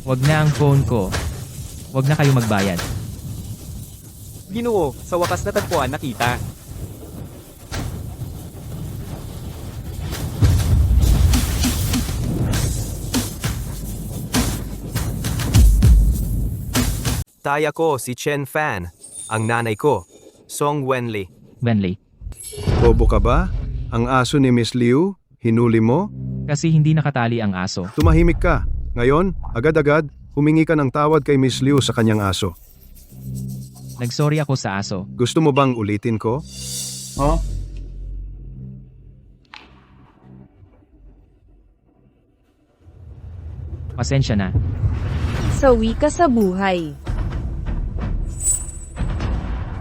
Wag na ang phone ko. Wag na kayo magbayad. Ginoo, sa wakas natagpuan na kita. Taya ko si Chen Fan. Ang nanay ko, Song Wenli. Benley. Bobo ka ba? Ang aso ni Miss Liu, hinuli mo? Kasi hindi nakatali ang aso. Tumahimik ka. Ngayon, agad-agad, humingi ka ng tawad kay Miss Liu sa kanyang aso. Nagsorry ako sa aso. Gusto mo bang ulitin ko? Pasensya na. Sawi ka sa buhay.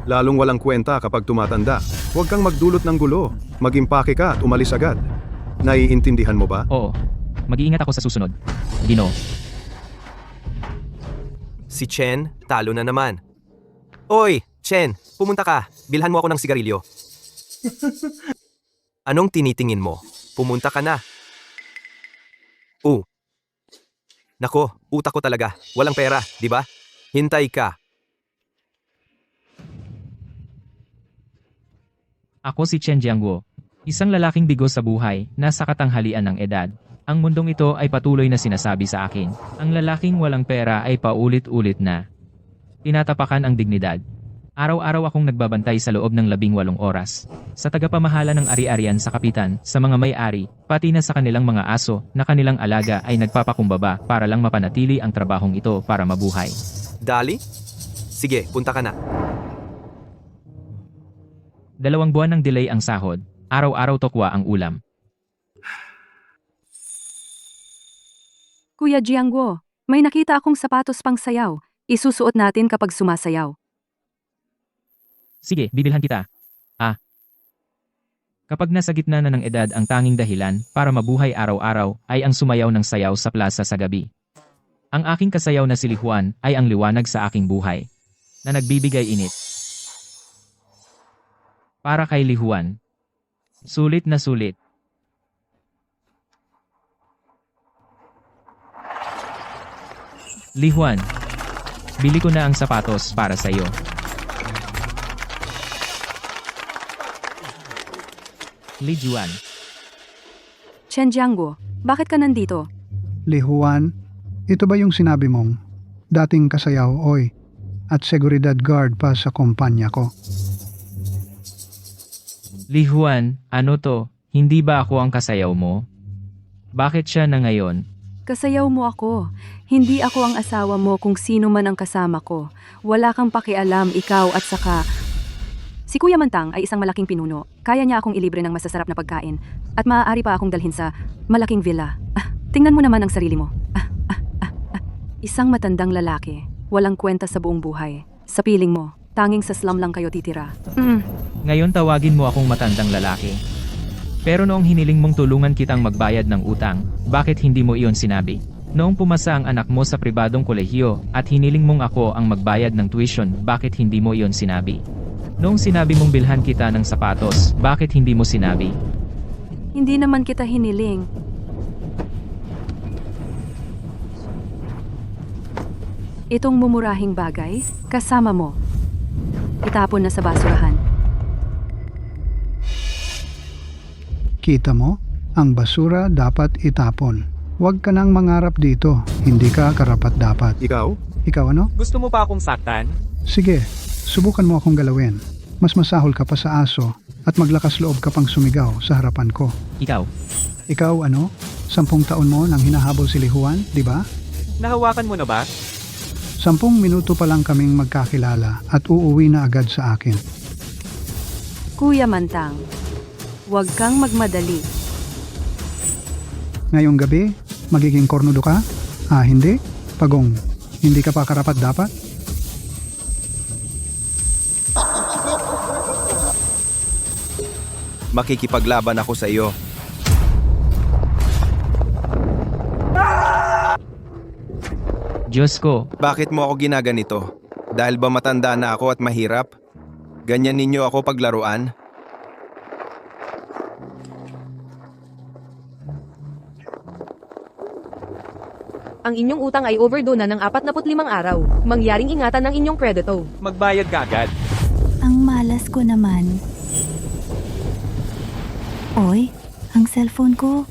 Lalong walang kwenta kapag tumatanda. Huwag kang magdulot ng gulo. Mag-impake ka at umalis agad. Naiintindihan mo ba? Oo. Mag-iingat ako sa susunod. Ginoo. Si Chen, talo na naman. Oy, Chen, pumunta ka. Bilhan mo ako ng sigarilyo. Anong tinitingin mo? Pumunta ka na. Nako, utak ko talaga. Walang pera, di ba? Hintay ka. Ako si Chen Jiangguo. Isang lalaking bigo sa buhay, nasa katanghalian ng edad. Ang mundong ito ay patuloy na sinasabi sa akin. Ang lalaking walang pera ay paulit-ulit na tinatapakan ang dignidad. Araw-araw akong nagbabantay sa loob ng 18 oras. Sa tagapamahala ng ari-arian sa kapitan, sa mga may-ari, pati na sa kanilang mga aso na kanilang alaga ay nagpapakumbaba para lang mapanatili ang trabahong ito para mabuhay. Dali? Sige, punta ka na. 2 buwan ng delay ang sahod. Araw-araw tokwa ang ulam. Kuya Jiangguo, may nakita akong sapatos pang sayaw. Isusuot natin kapag sumasayaw. Sige, bibilhan kita. Kapag nasa gitna na ng edad ang tanging dahilan para mabuhay araw-araw ay ang sumayaw ng sayaw sa plaza sa gabi. Ang aking kasayaw na si Li Juan ay ang liwanag sa aking buhay na nagbibigay init. Para kay Li Juan. Sulit na sulit. Li Juan, bili ko na ang sapatos para sa iyo. Li Juan, Chen Jiangguo, bakit ka nandito? Li Juan, ito ba yung sinabi mong dating kasayaw, oy, at seguridad guard pa sa kumpanya ko? Li Juan, ano to? Hindi ba ako ang kasayaw mo? Bakit siya na ngayon? Kasayaw mo ako. Hindi ako ang asawa mo kung sino man ang kasama ko. Wala kang pakialam, ikaw at saka... Si Kuya Mantang ay isang malaking pinuno. Kaya niya akong ilibre ng masasarap na pagkain. At maaari pa akong dalhin sa malaking villa. Tingnan mo naman ang sarili mo. Isang matandang lalaki. Walang kwenta sa buong buhay. Sa piling mo, tanging sa slum lang kayo titira. Ngayon tawagin mo akong matandang lalaki. Pero noong hiniling mong tulungan kitang magbayad ng utang, bakit hindi mo iyon sinabi? Noong pumasa ang anak mo sa pribadong kolehiyo at hiniling mong ako ang magbayad ng tuition, bakit hindi mo iyon sinabi? Noong sinabi mong bilhan kita ng sapatos, bakit hindi mo sinabi? Hindi naman kita hiniling. Itong mumurahing bagay, kasama mo. Itapon na sa basurahan. Kita mo? Ang basura dapat itapon. Huwag ka nang mangarap dito. Hindi ka karapat-dapat. Ikaw? Ikaw ano? Gusto mo pa akong saktan? Sige, subukan mo akong galawin. Mas masahol ka pa sa aso at maglakas loob ka pang sumigaw sa harapan ko. Ikaw, Ikaw ano? 10 taon mo nang hinahabol si Li Juan, di ba? Nahawakan mo na ba? 10 minuto pa lang kaming magkakilala at uuwi na agad sa akin. Kuya Mantang, huwag kang magmadali. Ngayong gabi, magiging kornudo ka? Hindi? Pagong, hindi ka pa karapat-dapat? Makikipaglaban ako sa iyo. Diyos ko, Bakit mo ako ginaganito? Dahil ba matanda na ako at mahirap? Ganyan ninyo ako paglaruan? Ang inyong utang ay overdue na ng 45 araw. Mangyaring ingatan ng inyong kredito. Magbayad ka agad. Ang malas ko naman. Oy, ang cellphone ko.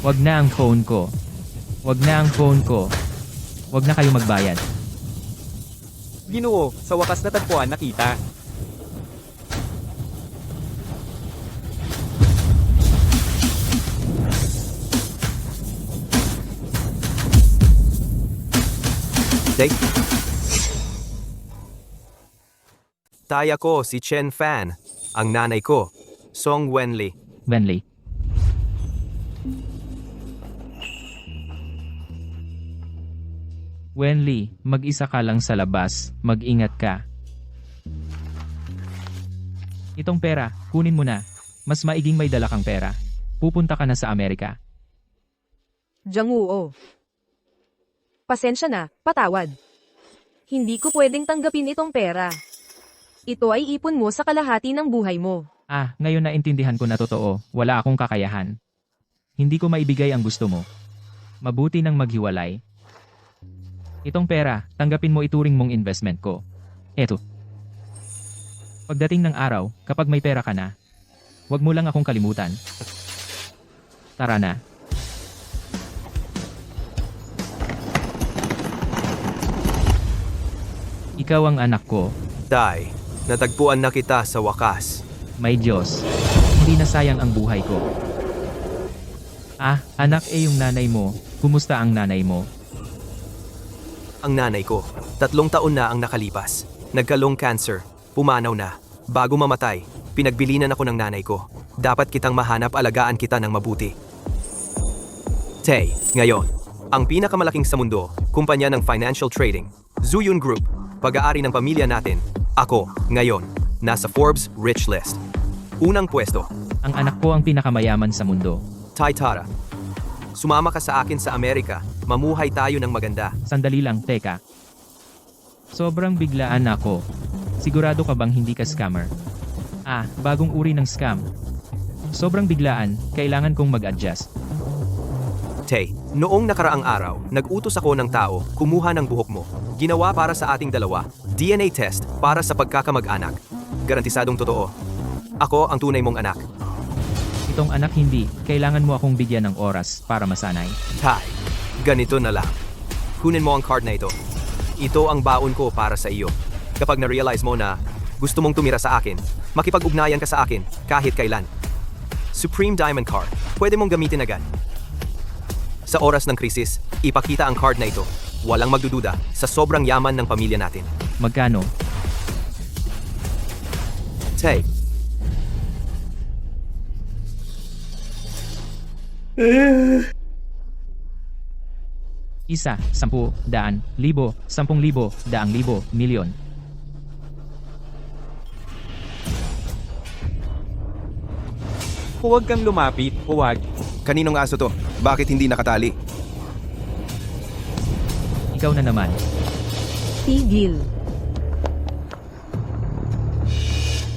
Wag na ang phone ko. Wag na ang phone ko. Wag na kayo magbayad. Ginoo, sa wakas natagpuan na kita. Take. Taya ko si Chen Fan. Ang nanay ko, Song Wenli. Bentley. Wenli, mag-isa ka lang sa labas. Mag-ingat ka. Itong pera, kunin mo na. Mas maiging may dala kang pera. Pupunta ka na sa Amerika. Janguo. Pasensya na, patawad. Hindi ko pwedeng tanggapin itong pera. Ito ay ipon mo sa kalahati ng buhay mo. Ah, ngayon naintindihan ko na totoo. Wala akong kakayahan. Hindi ko maibigay ang gusto mo. Mabuti nang maghiwalay. Itong pera, tanggapin mo, ituring mong investment ko. Eto. Pagdating ng araw, kapag may pera ka na, huwag mo lang akong kalimutan. Tara na. Ikaw ang anak ko. Tay, natagpuan na kita sa wakas. May Diyos. Hindi na sayang ang buhay ko. Ah, anak, yung nanay mo. Kumusta ang nanay mo? Ang nanay ko, 3 taon na ang nakalipas. Nagka-lung cancer, pumanaw na. Bago mamatay, pinagbilinan ako ng nanay ko. Dapat kitang mahanap, alagaan kita ng mabuti. Tay, ngayon, ang pinakamalaking sa mundo, kumpanya ng financial trading, Zuyun Group, pag-aari ng pamilya natin, ako, ngayon, nasa Forbes Rich List. Unang pwesto, Ang anak ko ang pinakamayaman sa mundo. Tay Tara. Sumama ka sa akin sa Amerika, mamuhay tayo ng maganda. Sandali lang, teka. Sobrang biglaan ako. Sigurado ka bang hindi ka scammer? Ah, bagong uri ng scam. Sobrang biglaan, kailangan kong mag-adjust. Tay, noong nakaraang araw, nag-utos ako ng tao, kumuha ng buhok mo. Ginawa para sa ating dalawa, DNA test para sa pagkakamag-anak. Garantisadong totoo. Ako ang tunay mong anak. Itong anak hindi, kailangan mo akong bigyan ng oras para masanay. Tay, ganito na lang. Kunin mo ang card na ito. Ito ang baon ko para sa iyo. Kapag na-realize mo na gusto mong tumira sa akin, makipag-ugnayan ka sa akin kahit kailan. Supreme Diamond Card, pwede mong gamitin agad. Sa oras ng krisis, ipakita ang card na ito. Walang magdududa sa sobrang yaman ng pamilya natin. Magkano? Tay, Isa, 10, daan, libo, 10,000, daang libo, milyon. Huwag kang lumapit, huwag. kaninong aso to? Bakit hindi nakatali? Ikaw na naman. Tigil.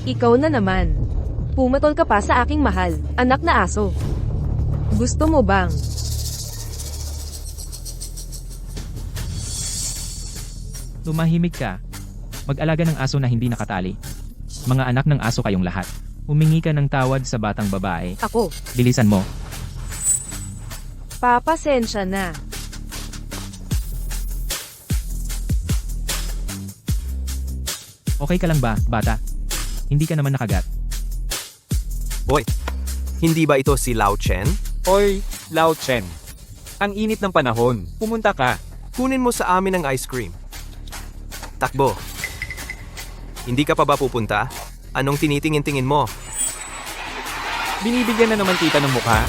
Ikaw na naman. Pumatol ka pa sa aking mahal, anak na aso. Gusto mo bang? Tumahimik ka. Mag-alaga ng aso na hindi nakatali. Mga anak ng aso kayong lahat. Humingi ka ng tawad sa batang babae. Ako. Bilisan mo. Papasensya na. Okay ka lang ba, bata? Hindi ka naman nakagat. Boy, hindi ba ito si Lao Chen? Oy, Lao Chen. Ang init ng panahon, pumunta ka. Kunin mo sa amin ang ice cream. Takbo. Hindi ka pa ba pupunta? Anong tinitingin-tingin mo? Binibigyan na naman kita ng mukha.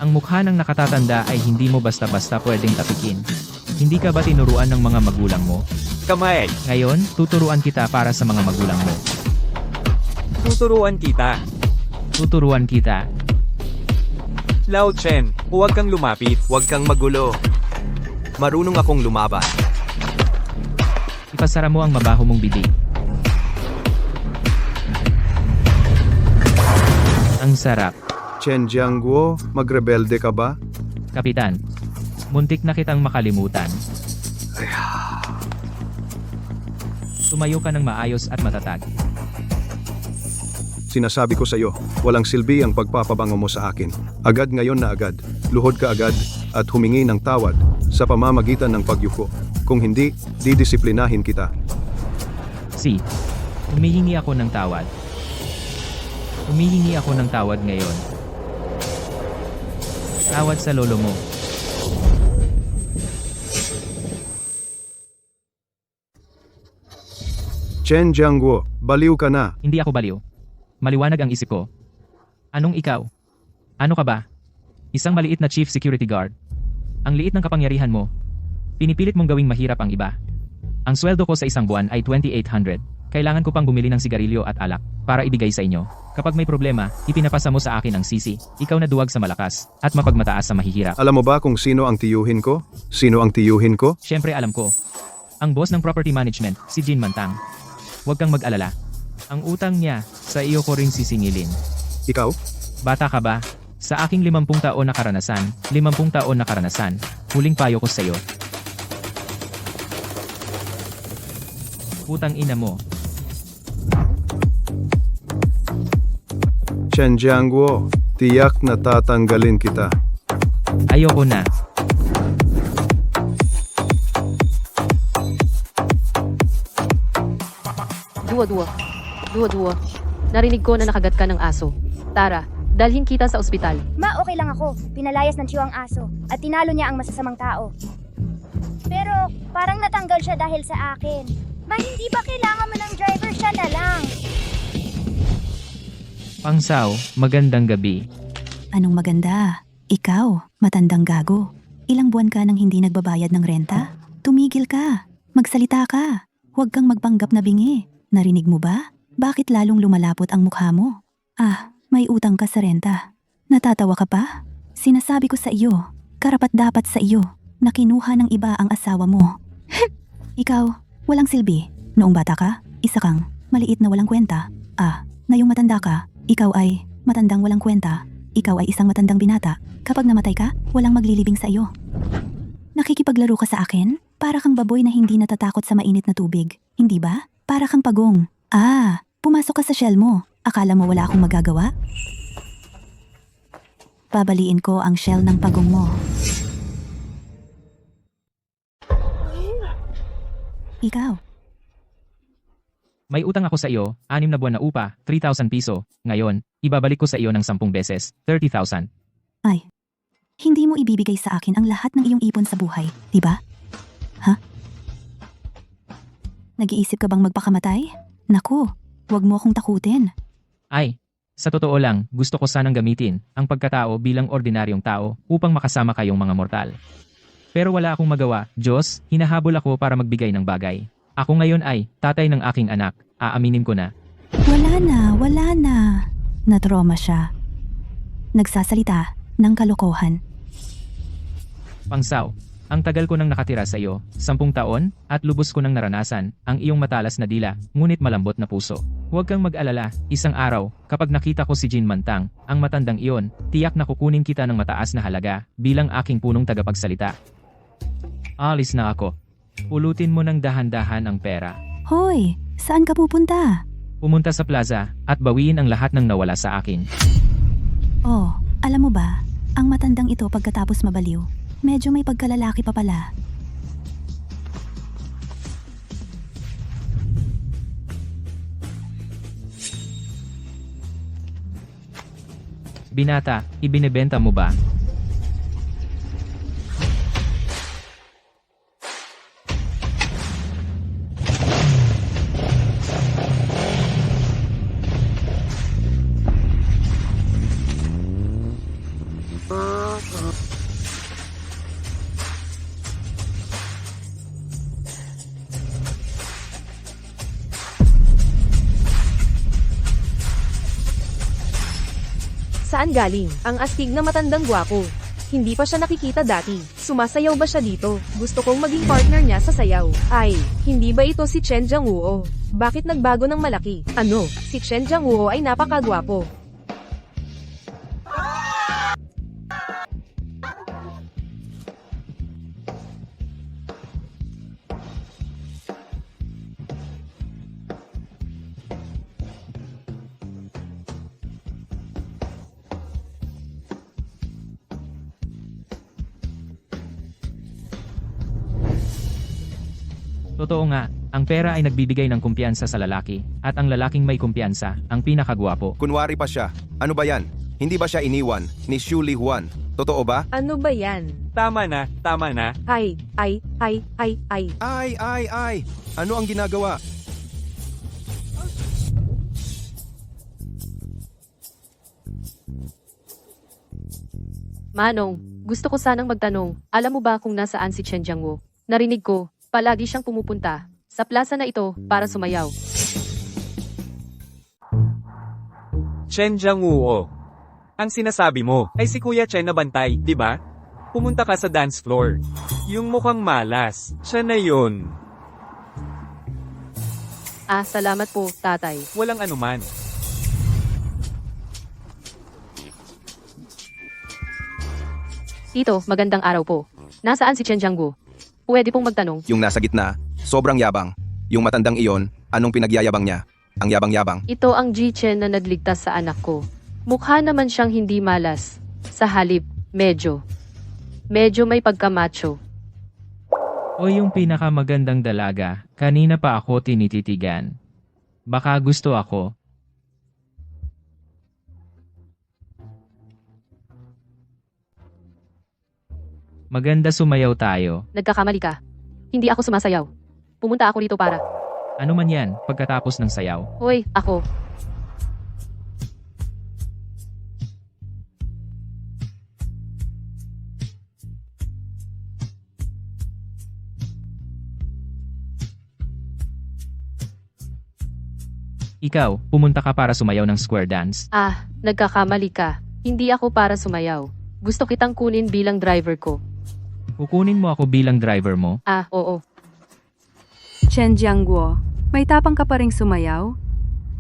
Ang mukha ng nakatatanda ay hindi mo basta-basta pwedeng tapikin. Hindi ka ba tinuruan ng mga magulang mo? Kamay, Ngayon, tuturuan kita para sa mga magulang mo. tuturuan kita. Tuturuan kita. Lao Chen, huwag kang lumapit. Huwag kang magulo. Marunong akong lumaban. Ipasara mo ang mabaho mong bibig. Ang sarap. Chen Jiangguo, magrebelde ka ba? Kapitan, muntik na kitang makalimutan. Tumayo ka ng maayos at matatag. Sinasabi ko sa iyo, walang silbi ang pagpapabango mo sa akin. Agad ngayon na agad. Luhod ka agad at humingi ng tawad sa pamamagitan ng pagyuko. Kung hindi, didisiplinahin kita. Humihingi ako ng tawad. Humihingi ako ng tawad ngayon. Tawad sa lolo mo. Chen Jiangguo, baliw ka na. Hindi ako baliw. Maliwanag ang isip ko. Anong ikaw? Ano ka ba? Isang maliit na chief security guard. Ang liit ng kapangyarihan mo. Pinipilit mong gawing mahirap ang iba. Ang sweldo ko sa isang buwan ay 2,800. Kailangan ko pang bumili ng sigarilyo at alak para ibigay sa inyo. Kapag may problema, ipinapasa mo sa akin ang sisi. Ikaw na duwag sa malakas at mapagmataas sa mahihirap. Alam mo ba kung sino ang tiyuhin ko? Sino ang tiyuhin ko? Siyempre alam ko. Ang boss ng property management, si Jin Mantang. Huwag kang mag-alala. Ang utang niya, sa iyo ko ring sisingilin. Ikaw? Bata ka ba? Sa aking 50 taon na karanasan, 50 taon na karanasan, huling payo ko sa iyo. Putang ina mo. Chen Jiangguo, tiyak na tatanggalin kita. Ayoko na. Duwa. Narinig ko na nakagat ka ng aso. Tara, dalhin kita sa ospital. Ma, okay lang ako. Pinalayas ng Chiyo ang aso at tinalo niya ang masasamang tao. Pero parang natanggal siya dahil sa akin. Ma, hindi ba kailangan mo ng driver, siya na lang? Pangsaw, magandang gabi. Anong maganda? Ikaw, matandang gago. Ilang buwan ka nang hindi nagbabayad ng renta? Tumigil ka. Magsalita ka. Huwag kang magpanggap na bingi. Narinig mo ba? Bakit lalong lumalapot ang mukha mo? Ah, may utang ka sa renta. Natatawa ka pa? Sinasabi ko sa iyo, karapat-dapat sa iyo, na kinuha ng iba ang asawa mo. Ikaw, walang silbi. Noong bata ka, isa kang maliit na walang kwenta. Ah, ngayong matanda ka, ikaw ay matandang walang kwenta. Ikaw ay isang matandang binata. Kapag namatay ka, walang maglilibing sa iyo. Nakikipaglaro ka sa akin? Para kang baboy na hindi natatakot sa mainit na tubig. Hindi ba? Para kang pagong. Ah, pumasok ka sa shell mo. Akala mo wala akong magagawa? Babaliin ko ang shell ng pagong mo. Ikaw. May utang ako sa iyo, 6 na buwan na upa, 3,000 piso. Ngayon, ibabalik ko sa iyo ng 10 beses, 30,000. Ay, hindi mo ibibigay sa akin ang lahat ng iyong ipon sa buhay, di ba? Ha? Nag-iisip ka bang magpakamatay? Naku, wag mo akong takutin. Ay, sa totoo lang, gusto ko sanang gamitin ang pagkatao bilang ordinaryong tao upang makasama kayong mga mortal. Pero wala akong magawa, Diyos, hinahabol ako para magbigay ng bagay. Ako ngayon ay tatay ng aking anak, aaminin ko na. Wala na. Natroma siya. Nagsasalita ng kalokohan. Pangsaw, ang tagal ko nang nakatira sa iyo, 10 taon, at lubos ko nang naranasan ang iyong matalas na dila, ngunit malambot na puso. Huwag kang mag-alala, isang araw, kapag nakita ko si Jin Mantang, ang matandang iyon, tiyak na kukunin kita ng mataas na halaga, bilang aking punong tagapagsalita. Alis na ako. Pulutin mo ng dahan-dahan ang pera. Hoy, saan ka pupunta? Pumunta sa plaza, at bawiin ang lahat ng nawala sa akin. Oh, alam mo ba, ang matandang ito pagkatapos mabaliw, medyo may pagkalalaki pa pala. Binata, ibinebenta mo ba? Saan galing ang astig na matandang gwapo? Hindi pa siya nakikita dati. Sumasayaw ba siya dito? Gusto kong maging partner niya sa sayaw. Ay, hindi ba ito si Chen Jiangwoo? Bakit nagbago ng malaki? Ano, si Chen Jiangwoo ay napakagwapo. Totoo nga, ang pera ay nagbibigay ng kumpiyansa sa lalaki, at ang lalaking may kumpiyansa, ang pinakagwapo. Kunwari pa siya. Ano ba yan? Hindi ba siya iniwan ni Xu Li Huan? Totoo ba? Ano ba yan? Tama na, tama na. Ay. Ay! Ano ang ginagawa? Manong, gusto ko sanang magtanong, alam mo ba kung nasaan si Chen Jiangwoo? Narinig ko, palagi siyang pumupunta sa plaza na ito para sumayaw. Chen Jiangwoo. Ang sinasabi mo ay si Kuya Chen na bantay, di ba? Pumunta ka sa dance floor. Yung mukhang malas, siya na yun. Ah, salamat po, tatay. Walang anuman. Tito, magandang araw po. Nasaan si Chen Jiangwoo? Pwede pong magtanong. Yung nasa gitna, sobrang yabang. Yung matandang iyon, anong pinagyayabang niya? Ang yabang-yabang. Ito ang Ji-Chen na nagligtas sa anak ko. Mukha naman siyang hindi malas. Sa halip, medyo may pagkamacho. O yung pinakamagandang dalaga, kanina pa ako tinititigan. Baka gusto ako. Maganda sumayaw tayo. Nagkakamali ka. Hindi ako sumasayaw. Pumunta ako dito para... Ano man yan, pagkatapos ng sayaw. Hoy, ako. Ikaw, pumunta ka para sumayaw ng square dance. Ah, nagkakamali ka. Hindi ako para sumayaw. Gusto kitang kunin bilang driver ko. Kukunin mo ako bilang driver mo. Ah, oo. Chen Jiangwoo, may tapang ka pa ring sumayaw?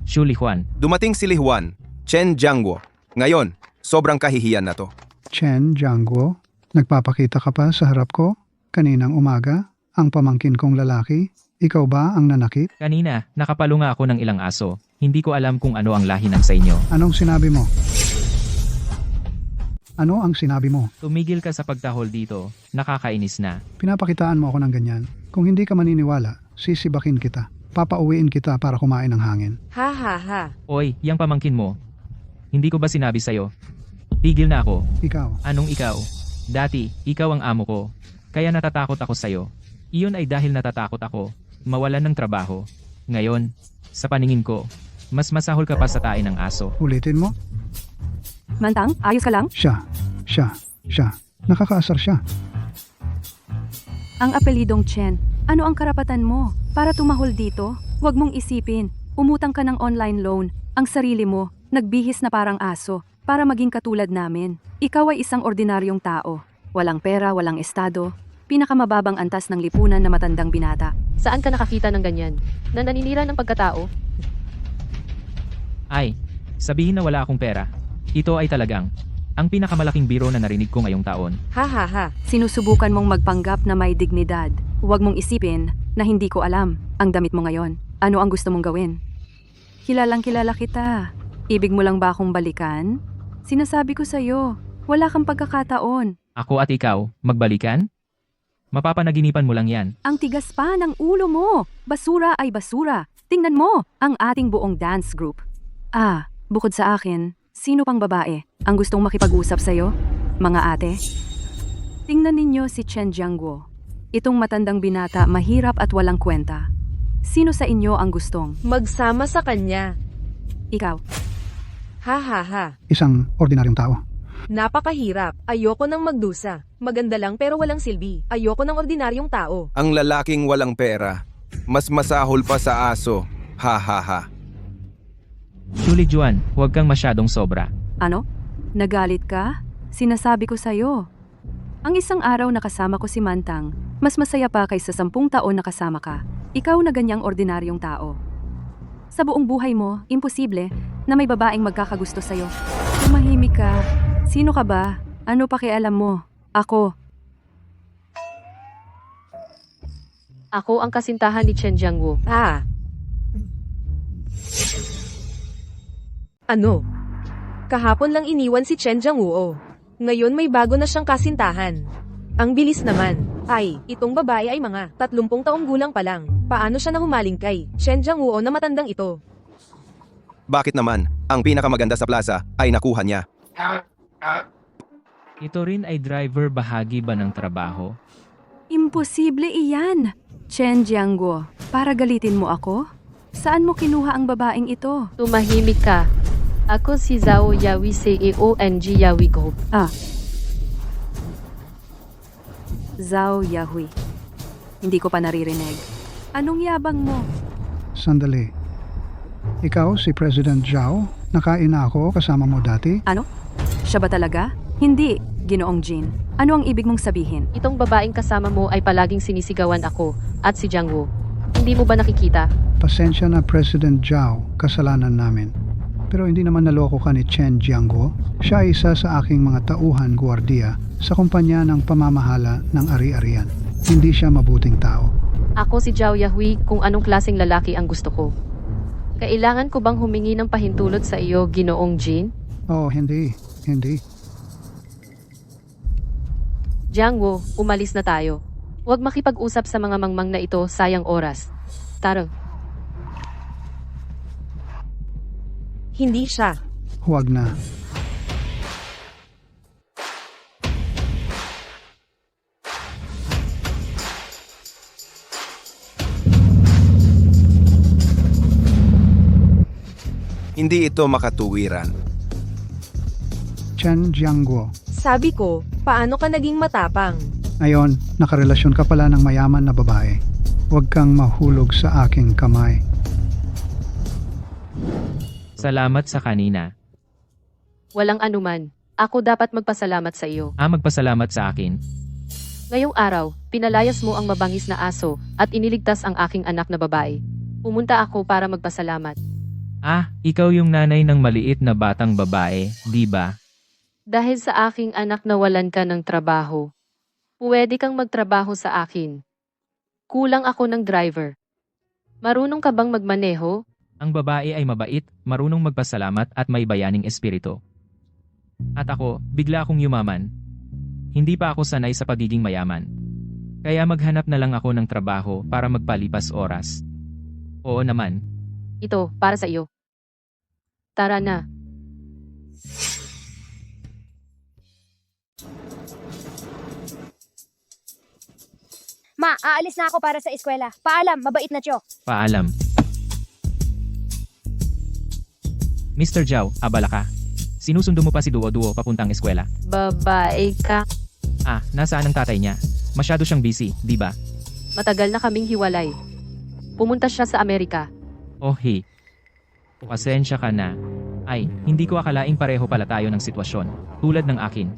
Xu Li Huan. Dumating si Li Huan, Chen Jiangwoo. Ngayon, sobrang kahihiyan na to. Chen Jiangwoo, nagpapakita ka pa sa harap ko? Kaninang umaga, ang pamangkin kong lalaki, ikaw ba ang nanakit? Kanina, nakapalo nga ako ng ilang aso. Hindi ko alam kung ano ang lahi ng sa inyo. Anong sinabi mo? Ano ang sinabi mo? Tumigil ka sa pagtahol dito. Nakakainis na. Pinapakitaan mo ako ng ganyan. Kung hindi ka maniniwala, sisibakin kita. Papauwiin kita para kumain ng hangin. Ha ha ha. Oy, yang pamangkin mo. Hindi ko ba sinabi sa'yo? Tigil na ako. Ikaw, Anong ikaw? Dati, ikaw ang amo ko. Kaya natatakot ako sa'yo. Iyon ay dahil natatakot ako. Mawalan ng trabaho. Ngayon, sa paningin ko, mas masahol ka pa sa tain ng aso. ulitin mo? Mantang, ayos ka lang? Siya. Nakakaasar siya. Ang apelidong Chen, ano ang karapatan mo? Para tumahol dito, huwag mong isipin. Umutang ka ng online loan, ang sarili mo, nagbihis na parang aso, para maging katulad namin. Ikaw ay isang ordinaryong tao. Walang pera, walang estado. Pinakamababang antas ng lipunan na matandang binata. Saan ka nakakita ng ganyan? Na naninira ng pagkatao? Ay, sabihin na wala akong pera. Ito ay talagang ang pinakamalaking biro na narinig ko ngayong taon. Ha ha ha. Sinusubukan mong magpanggap na may dignidad. Huwag mong isipin na hindi ko alam ang damit mo ngayon. Ano ang gusto mong gawin? Kilalang kilala kita. Ibig mo lang ba akong balikan? Sinasabi ko sa'yo, wala kang pagkakataon. Ako at ikaw, magbalikan? Mapapanaginipan mo lang yan. Ang tigas pa ng ulo mo. Basura ay basura. Tingnan mo, ang ating buong dance group. Ah, bukod sa akin, sino pang babae ang gustong makipag-usap sa'yo? Mga ate? Tingnan ninyo si Chen Jiangwoo. Itong matandang binata mahirap at walang kwenta. Sino sa inyo ang gustong? Magsama sa kanya. Ikaw. Ha ha ha. Isang ordinaryong tao. Napakahirap. Ayoko nang magdusa. Maganda lang pero walang silbi. Ayoko ng ordinaryong tao. Ang lalaking walang pera, mas masahol pa sa aso. Ha ha ha. Xu Li Juan, huwag kang masyadong sobra. Ano? Nagalit ka? Sinasabi ko sa'yo. Ang isang araw na kasama ko si Mantang, mas masaya pa kaysa 10 taon na kasama ka. Ikaw na ganyang ordinaryong tao. Sa buong buhay mo, imposible na may babaeng magkakagusto sa'yo. Tumahimik ka. Sino ka ba? Ano pakialam mo? Ako. Ako ang kasintahan ni Chen Jiangwo. Ano? Kahapon lang iniwan si Chen Jiangwo. Ngayon may bago na siyang kasintahan. Ang bilis naman. Ay, itong babae ay mga 30 taong gulang pa lang. Paano siya nahumaling kay Chen Jiangwo na matandang ito? Bakit naman? Ang pinakamaganda sa plaza ay nakuha niya. Ito rin ay driver bahagi ba ng trabaho? Imposible iyan. Chen Jiangwo, para galitin mo ako? Saan mo kinuha ang babaeng ito? Tumahimik ka. Ako si Zhao Yawi Ceong Yawi Go. Zhao Yahui. Hindi ko pa naririnig. Anong yabang mo? Sandali. Ikaw si President Zhao? Nakain na ako kasama mo dati? Ano? Siya ba talaga? Hindi, Ginoong Jin. Ano ang ibig mong sabihin? Itong babaeng kasama mo ay palaging sinisigawan ako at si Jiangwo. Hindi mo ba nakikita? Pasensya na President Zhao, kasalanan namin. Pero hindi naman naloko ka ni Chen Jiangwo. Siya ay isa sa aking mga tauhan gwardiya sa kumpanya ng pamamahala ng ari-arian. Hindi siya mabuting tao. Ako si Zhao Yahui kung anong klaseng lalaki ang gusto ko. Kailangan ko bang humingi ng pahintulot sa iyo, Ginoong Jin? Oh, hindi. Hindi. Jiangwo, umalis na tayo. Huwag makipag-usap sa mga mangmang na ito, sayang oras. Tara. Hindi siya. Huwag na. Hindi ito makatuwiran. Chen Jiangwo. Sabi ko, paano ka naging matapang? Ngayon, nakarelasyon ka pala ng mayaman na babae. Huwag kang mahulog sa aking kamay. Salamat sa kanina. Walang anuman. Ako dapat magpasalamat sa iyo. Magpasalamat sa akin. Ngayong araw, pinalayas mo ang mabangis na aso at iniligtas ang aking anak na babae. Pumunta ako para magpasalamat. Ikaw yung nanay ng maliit na batang babae, di ba? Dahil sa aking anak nawalan ka ng trabaho. Pwede kang magtrabaho sa akin. Kulang ako ng driver. Marunong ka bang magmaneho? Ang babae ay mabait, marunong magpasalamat at may bayaning espiritu. At ako, bigla akong yumaman. Hindi pa ako sanay sa pagiging mayaman. Kaya maghanap na lang ako ng trabaho para magpalipas oras. Oo naman. Ito, para sa iyo. Tara na. Ma, aalis na ako para sa eskwela. Paalam, mabait na Tiyo. Paalam. Mr. Zhao, abala ka. Sinusundo mo pa si Duo-Duo papuntang eskwela. Babae ka. Nasaan ang tatay niya? Masyado siyang busy, di ba? Matagal na kaming hiwalay. Pumunta siya sa Amerika. Oh hey. Pasensya ka na. Ay, hindi ko akalaing pareho pala tayo ng sitwasyon. Tulad ng akin.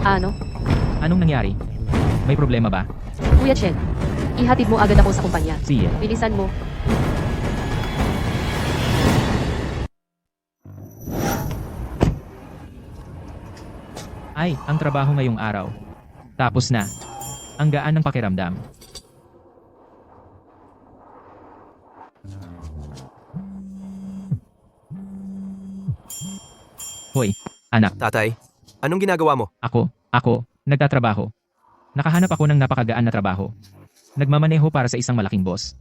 Ano? Anong nangyari? May problema ba? Kuya Chen, ihatid mo agad ako sa kumpanya. Sige. Bilisan mo. Ay, ang trabaho ngayong araw. Tapos na. Ang gaan ng pakiramdam. Hoy, anak. Tatay, anong ginagawa mo? Ako, nagtatrabaho. Nakahanap ako ng napakagaan na trabaho. Nagmamaneho para sa isang malaking boss.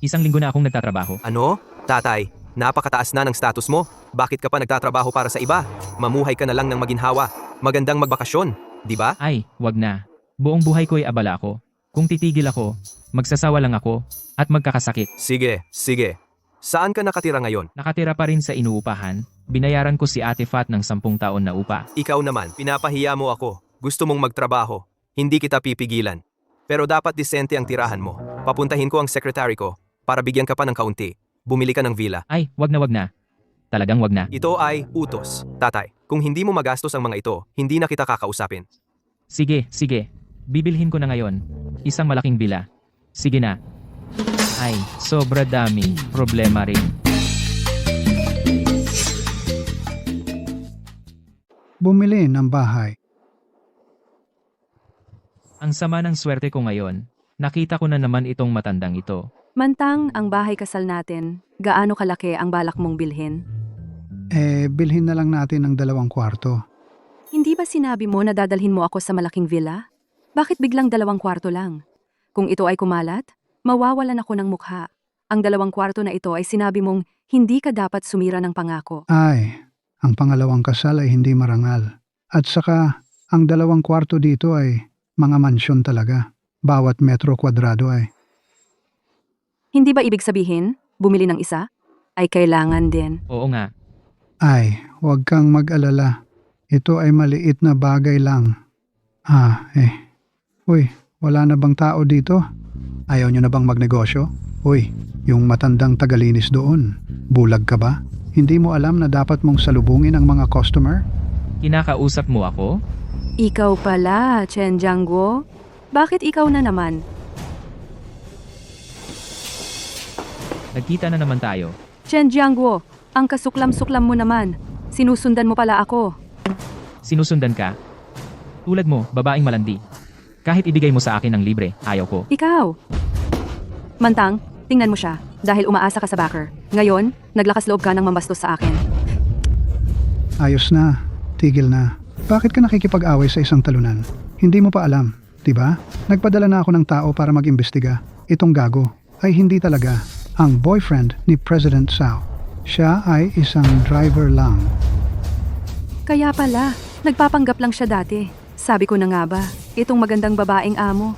Isang linggo na akong nagtatrabaho. Ano? Tatay, napakataas na ng status mo. Bakit ka pa nagtatrabaho para sa iba? Mamuhay ka na lang ng maginhawa. Magandang magbakasyon, di ba? Ay, wag na. Buong buhay ko'y abala ako. Kung titigil ako, magsasawa lang ako, at magkakasakit. Sige. Saan ka nakatira ngayon? Nakatira pa rin sa inuupahan. Binayaran ko si Ate Fat ng 10 taon na upa. Ikaw naman, pinapahiya mo ako. Gusto mong magtrabaho. Hindi kita pipigilan. Pero dapat disente ang tirahan mo. Papuntahin ko ang secretary ko para bigyan ka pa ng kaunti. Bumili ka ng villa. Ay, wag na. Talagang wag na. Ito ay utos. Tatay, kung hindi mo magastos ang mga ito, hindi na kita kakausapin. Sige, sige. Bibilhin ko na ngayon. Isang malaking bila. Sige na. Ay, sobra dami. Problema rin. Bumili ng bahay. Ang sama ng swerte ko ngayon. Nakita ko na naman itong matandang ito. Mantang, ang bahay kasal natin, gaano kalaki ang balak mong bilhin? Bilhin na lang natin ng 2 kwarto. Hindi ba sinabi mo na dadalhin mo ako sa malaking villa? Bakit biglang 2 kwarto lang? Kung ito ay kumalat, mawawalan ako ng mukha. Ang 2 kwarto na ito ay sinabi mong hindi ka dapat sumira ng pangako. Ay, ang pangalawang kasal ay hindi marangal. At saka, ang 2 kwarto dito ay mga mansyon talaga. Bawat metro kwadrado ay. Hindi ba ibig sabihin, bumili ng isa? Ay kailangan din. Oo nga. Ay, huwag kang mag-alala. Ito ay maliit na bagay lang. Uy, wala na bang tao dito? Ayaw nyo na bang magnegosyo? Uy, yung matandang tagalinis doon. Bulag ka ba? Hindi mo alam na dapat mong salubungin ang mga customer? Kinakausap mo ako? Ikaw pala, Chen Jiangguo. Bakit ikaw na naman? Nagkita na naman tayo. Chen Jiangguo, ang kasuklam-suklam mo naman. Sinusundan mo pala ako. Sinusundan ka? Tulad mo, babaeng malandi. Kahit ibigay mo sa akin ng libre, ayaw ko. Ikaw. Mantang, tingnan mo siya. Dahil umaasa ka sa backer. Ngayon, naglakas loob ka ng mambastos sa akin. Ayos na. Tigil na. Bakit ka nakikipag-away sa isang talunan? Hindi mo pa alam, diba? Nagpadala na ako ng tao para mag-imbestiga. Itong gago ay hindi talaga ang boyfriend ni President Tsao. Siya ay isang driver lang. Kaya pala, nagpapanggap lang siya dati. Sabi ko na nga ba, itong magandang babaeng amo.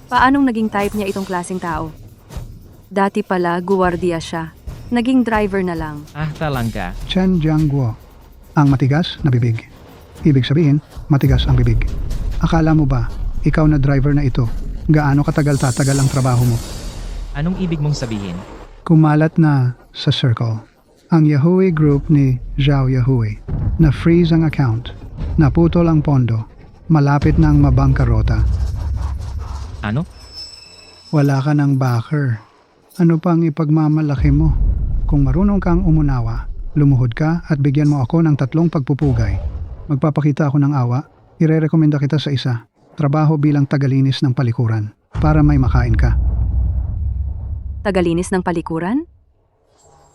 Paanong naging type niya itong klaseng tao? Dati pala, guwardiya siya. Naging driver na lang. Talang ka. Chen Jiangguo, ang matigas na bibig. Ibig sabihin, matigas ang bibig. Akala mo ba, ikaw na driver na ito, gaano katagal tatagal ang trabaho mo? Anong ibig mong sabihin? Kumalat na sa Circle ang Yahoo Group ni Zhao Yahoo. Na-freeze ang account, naputol ang pondo, malapit ng mabangkarota. Ano? Wala ka ng backer. Ano pang ipagmamalaki mo? Kung marunong kang umunawa, lumuhod ka at bigyan mo ako ng 3 pagpupugay. Magpapakita ako ng awa, irerekomenda kita sa isa, trabaho bilang tagalinis ng palikuran, para may makain ka. Tagalinis ng palikuran?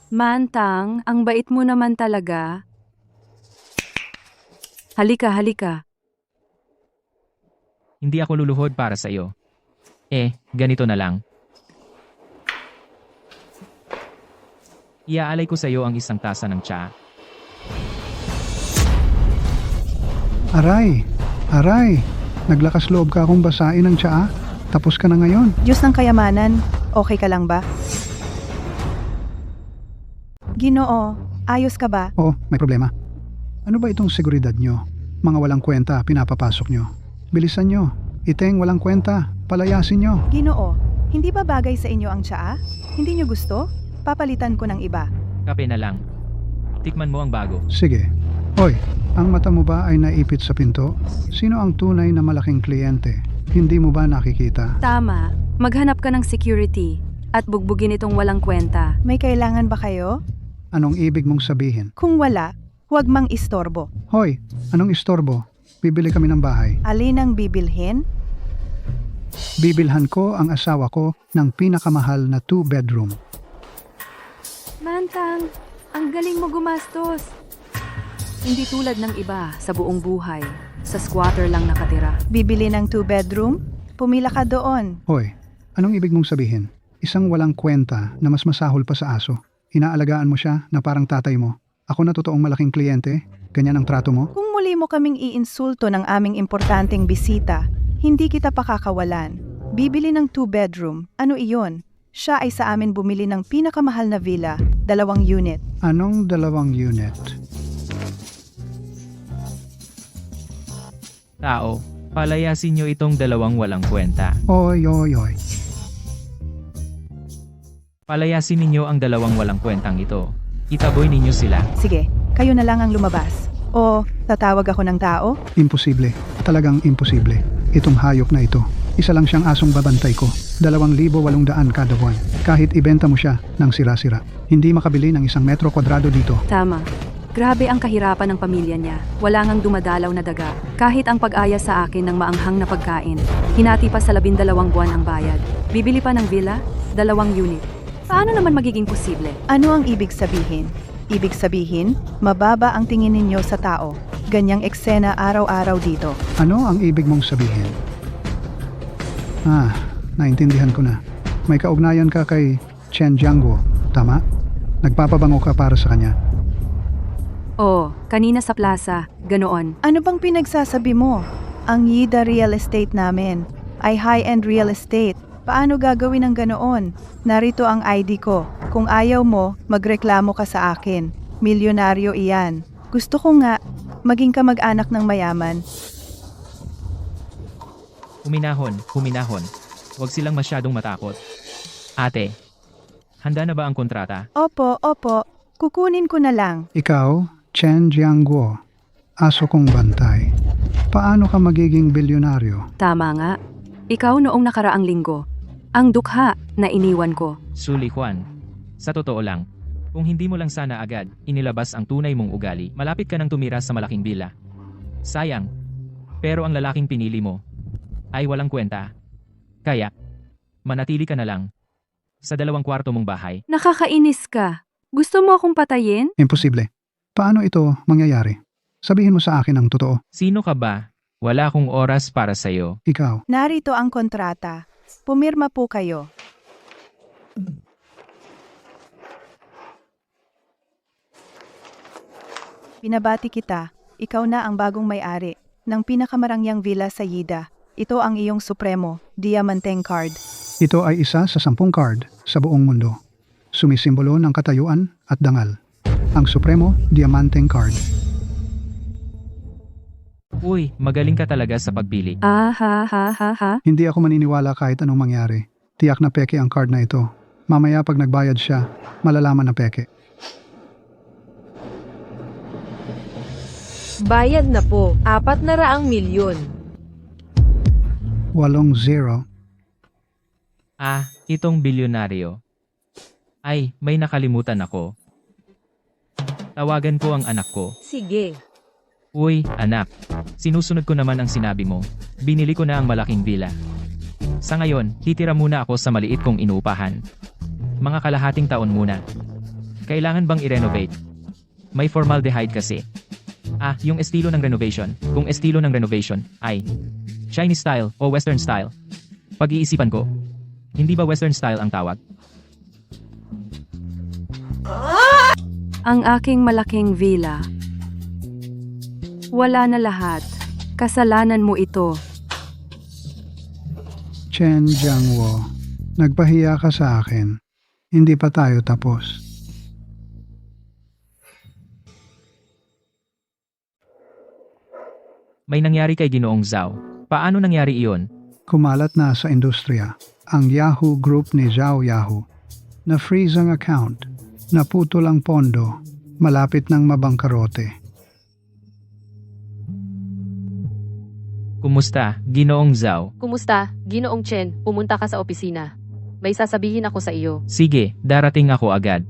Mantang, ang bait mo naman talaga. Halika, halika. Hindi ako luluhod para sa iyo. Ganito na lang. Iaalay ko sa iyo ang isang tasa ng tsaa. Aray, aray, naglakas loob ka akong basain ng tsaa, tapos ka na ngayon. Diyos ng kayamanan, okay ka lang ba? Ginoo, ayos ka ba? Oo, may problema. Ano ba itong seguridad nyo? Mga walang kwenta, pinapapasok nyo. Bilisan nyo, iteng walang kwenta, palayasin nyo. Ginoo, hindi ba bagay sa inyo ang tsaa? Hindi nyo gusto? Papalitan ko ng iba. Kape na lang. Tikman mo ang bago. Sige. Hoy, ang mata mo ba ay naipit sa pinto? Sino ang tunay na malaking kliyente? Hindi mo ba nakikita? Tama, maghanap ka ng security at bugbugin itong walang kwenta. May kailangan ba kayo? Anong ibig mong sabihin? Kung wala, huwag mang istorbo. Hoy, anong istorbo? Bibili kami ng bahay. Alin ang bibilhin? Bibilhan ko ang asawa ko ng pinakamahal na 2-bedroom. Mantang, ang galing mo gumastos. Hindi tulad ng iba sa buong buhay. Sa squatter lang nakatira. Bibili ng 2-bedroom? Pumila ka doon. Hoy, anong ibig mong sabihin? Isang walang kwenta na mas masahol pa sa aso. Inaalagaan mo siya na parang tatay mo. Ako na totoong malaking kliyente? Ganyan ang trato mo? Kung muli mo kaming iinsulto ng aming importanteng bisita, hindi kita pakakawalan. Bibili ng 2-bedroom, ano iyon? Siya ay sa amin bumili ng pinakamahal na villa, 2 unit. Anong 2 unit? Tao, palayasin nyo itong 2 walang kwenta. Oy, oy, oy. Palayasin ninyo ang 2 walang kwentang ito. Itaboy ninyo sila. Sige, kayo na lang ang lumabas. O, tatawag ako ng tao? Imposible. Talagang imposible. Itong hayop na ito. Isa lang siyang asong babantay ko. 2,800 kada buwan. Kahit ibenta mo siya ng sira-sira. Hindi makabili ng 1 metro kwadrado dito. Tama. Grabe ang kahirapan ng pamilya niya. Wala ngang dumadalaw na daga. Kahit ang pag-aya sa akin ng maanghang na pagkain. Hinati pa sa 12 buwan ang bayad. Bibili pa ng villa? 2 unit. Paano naman magiging posible? Ano ang ibig sabihin? Ibig sabihin, mababa ang tingin ninyo sa tao. Ganyang eksena araw-araw dito. Ano ang ibig mong sabihin? Naintindihan ko na. May kaugnayan ka kay Chen Jiangguo, tama? Nagpapabango ka para sa kanya. Oo, kanina sa plaza. Ganoon. Ano bang pinagsasabi mo? Ang Yida Real Estate namin ay high-end real estate. Paano gagawin ang ganoon? Narito ang ID ko. Kung ayaw mo, magreklamo ka sa akin. Milyonaryo iyan. Gusto ko nga, maging kamag-anak ng mayaman. Huminahon. Huwag silang masyadong matakot. Ate, handa na ba ang kontrata? Opo. Kukunin ko na lang. Ikaw, Chen Jiangguo, aso kong bantay. Paano ka magiging bilyonaryo? Tama nga. Ikaw noong nakaraang linggo. Ang dukha na iniwan ko. Suli Juan. Sa totoo lang, kung hindi mo lang sana agad inilabas ang tunay mong ugali, malapit ka nang tumira sa malaking bila. Sayang. Pero ang lalaking pinili mo ay walang kwenta. Kaya, manatili ka na lang sa 2 kwarto mong bahay. Nakakainis ka. Gusto mo akong patayin? Imposible. Paano ito mangyayari? Sabihin mo sa akin ang totoo. Sino ka ba? Wala akong oras para sa'yo. Ikaw. Narito ang kontrata. Pumirma po kayo. Pinabati kita. Ikaw na ang bagong may-ari ng pinakamarangyang villa sa Yida. Ito ang iyong supremo, diamanteng card. Ito ay isa sa 10 card sa buong mundo. Sumisimbolo ng katayuan at dangal. Ang Supremo Diamanteng Card. Uy, magaling ka talaga sa pagpili. Hindi ako maniniwala kahit anong mangyari. Tiyak na peke ang card na ito. Mamaya pag nagbayad siya, malalaman na peke. Bayad na po, 400 milyon. 80. Itong bilyonaryo. Ay, may nakalimutan ako. Tawagan ko ang anak ko. Sige. Uy, anak. Sinusunod ko naman ang sinabi mo. Binili ko na ang malaking villa. Sa ngayon, titira muna ako sa maliit kong inuupahan. Mga kalahating taon muna. Kailangan bang i-renovate? May formaldehyde kasi. Yung estilo ng renovation. Kung estilo ng renovation ay Chinese style o Western style. Pag-iisipan ko. Hindi ba Western style ang tawag? Ang aking malaking villa. Wala na lahat. Kasalanan mo ito. Chen Jiangguo, nagpahiya ka sa akin. Hindi pa tayo tapos. May nangyari kay Ginoong Zhao. Paano nangyari iyon? Kumalat na sa industriya ang Yahoo Group ni Zhao Yahoo. Na-freeze ang account. Naputol ang pondo, malapit ng mabangkarote. Kumusta, Ginoong Zhao? Kumusta, Ginoong Chen? Pumunta ka sa opisina. May sasabihin ako sa iyo. Sige, darating ako agad.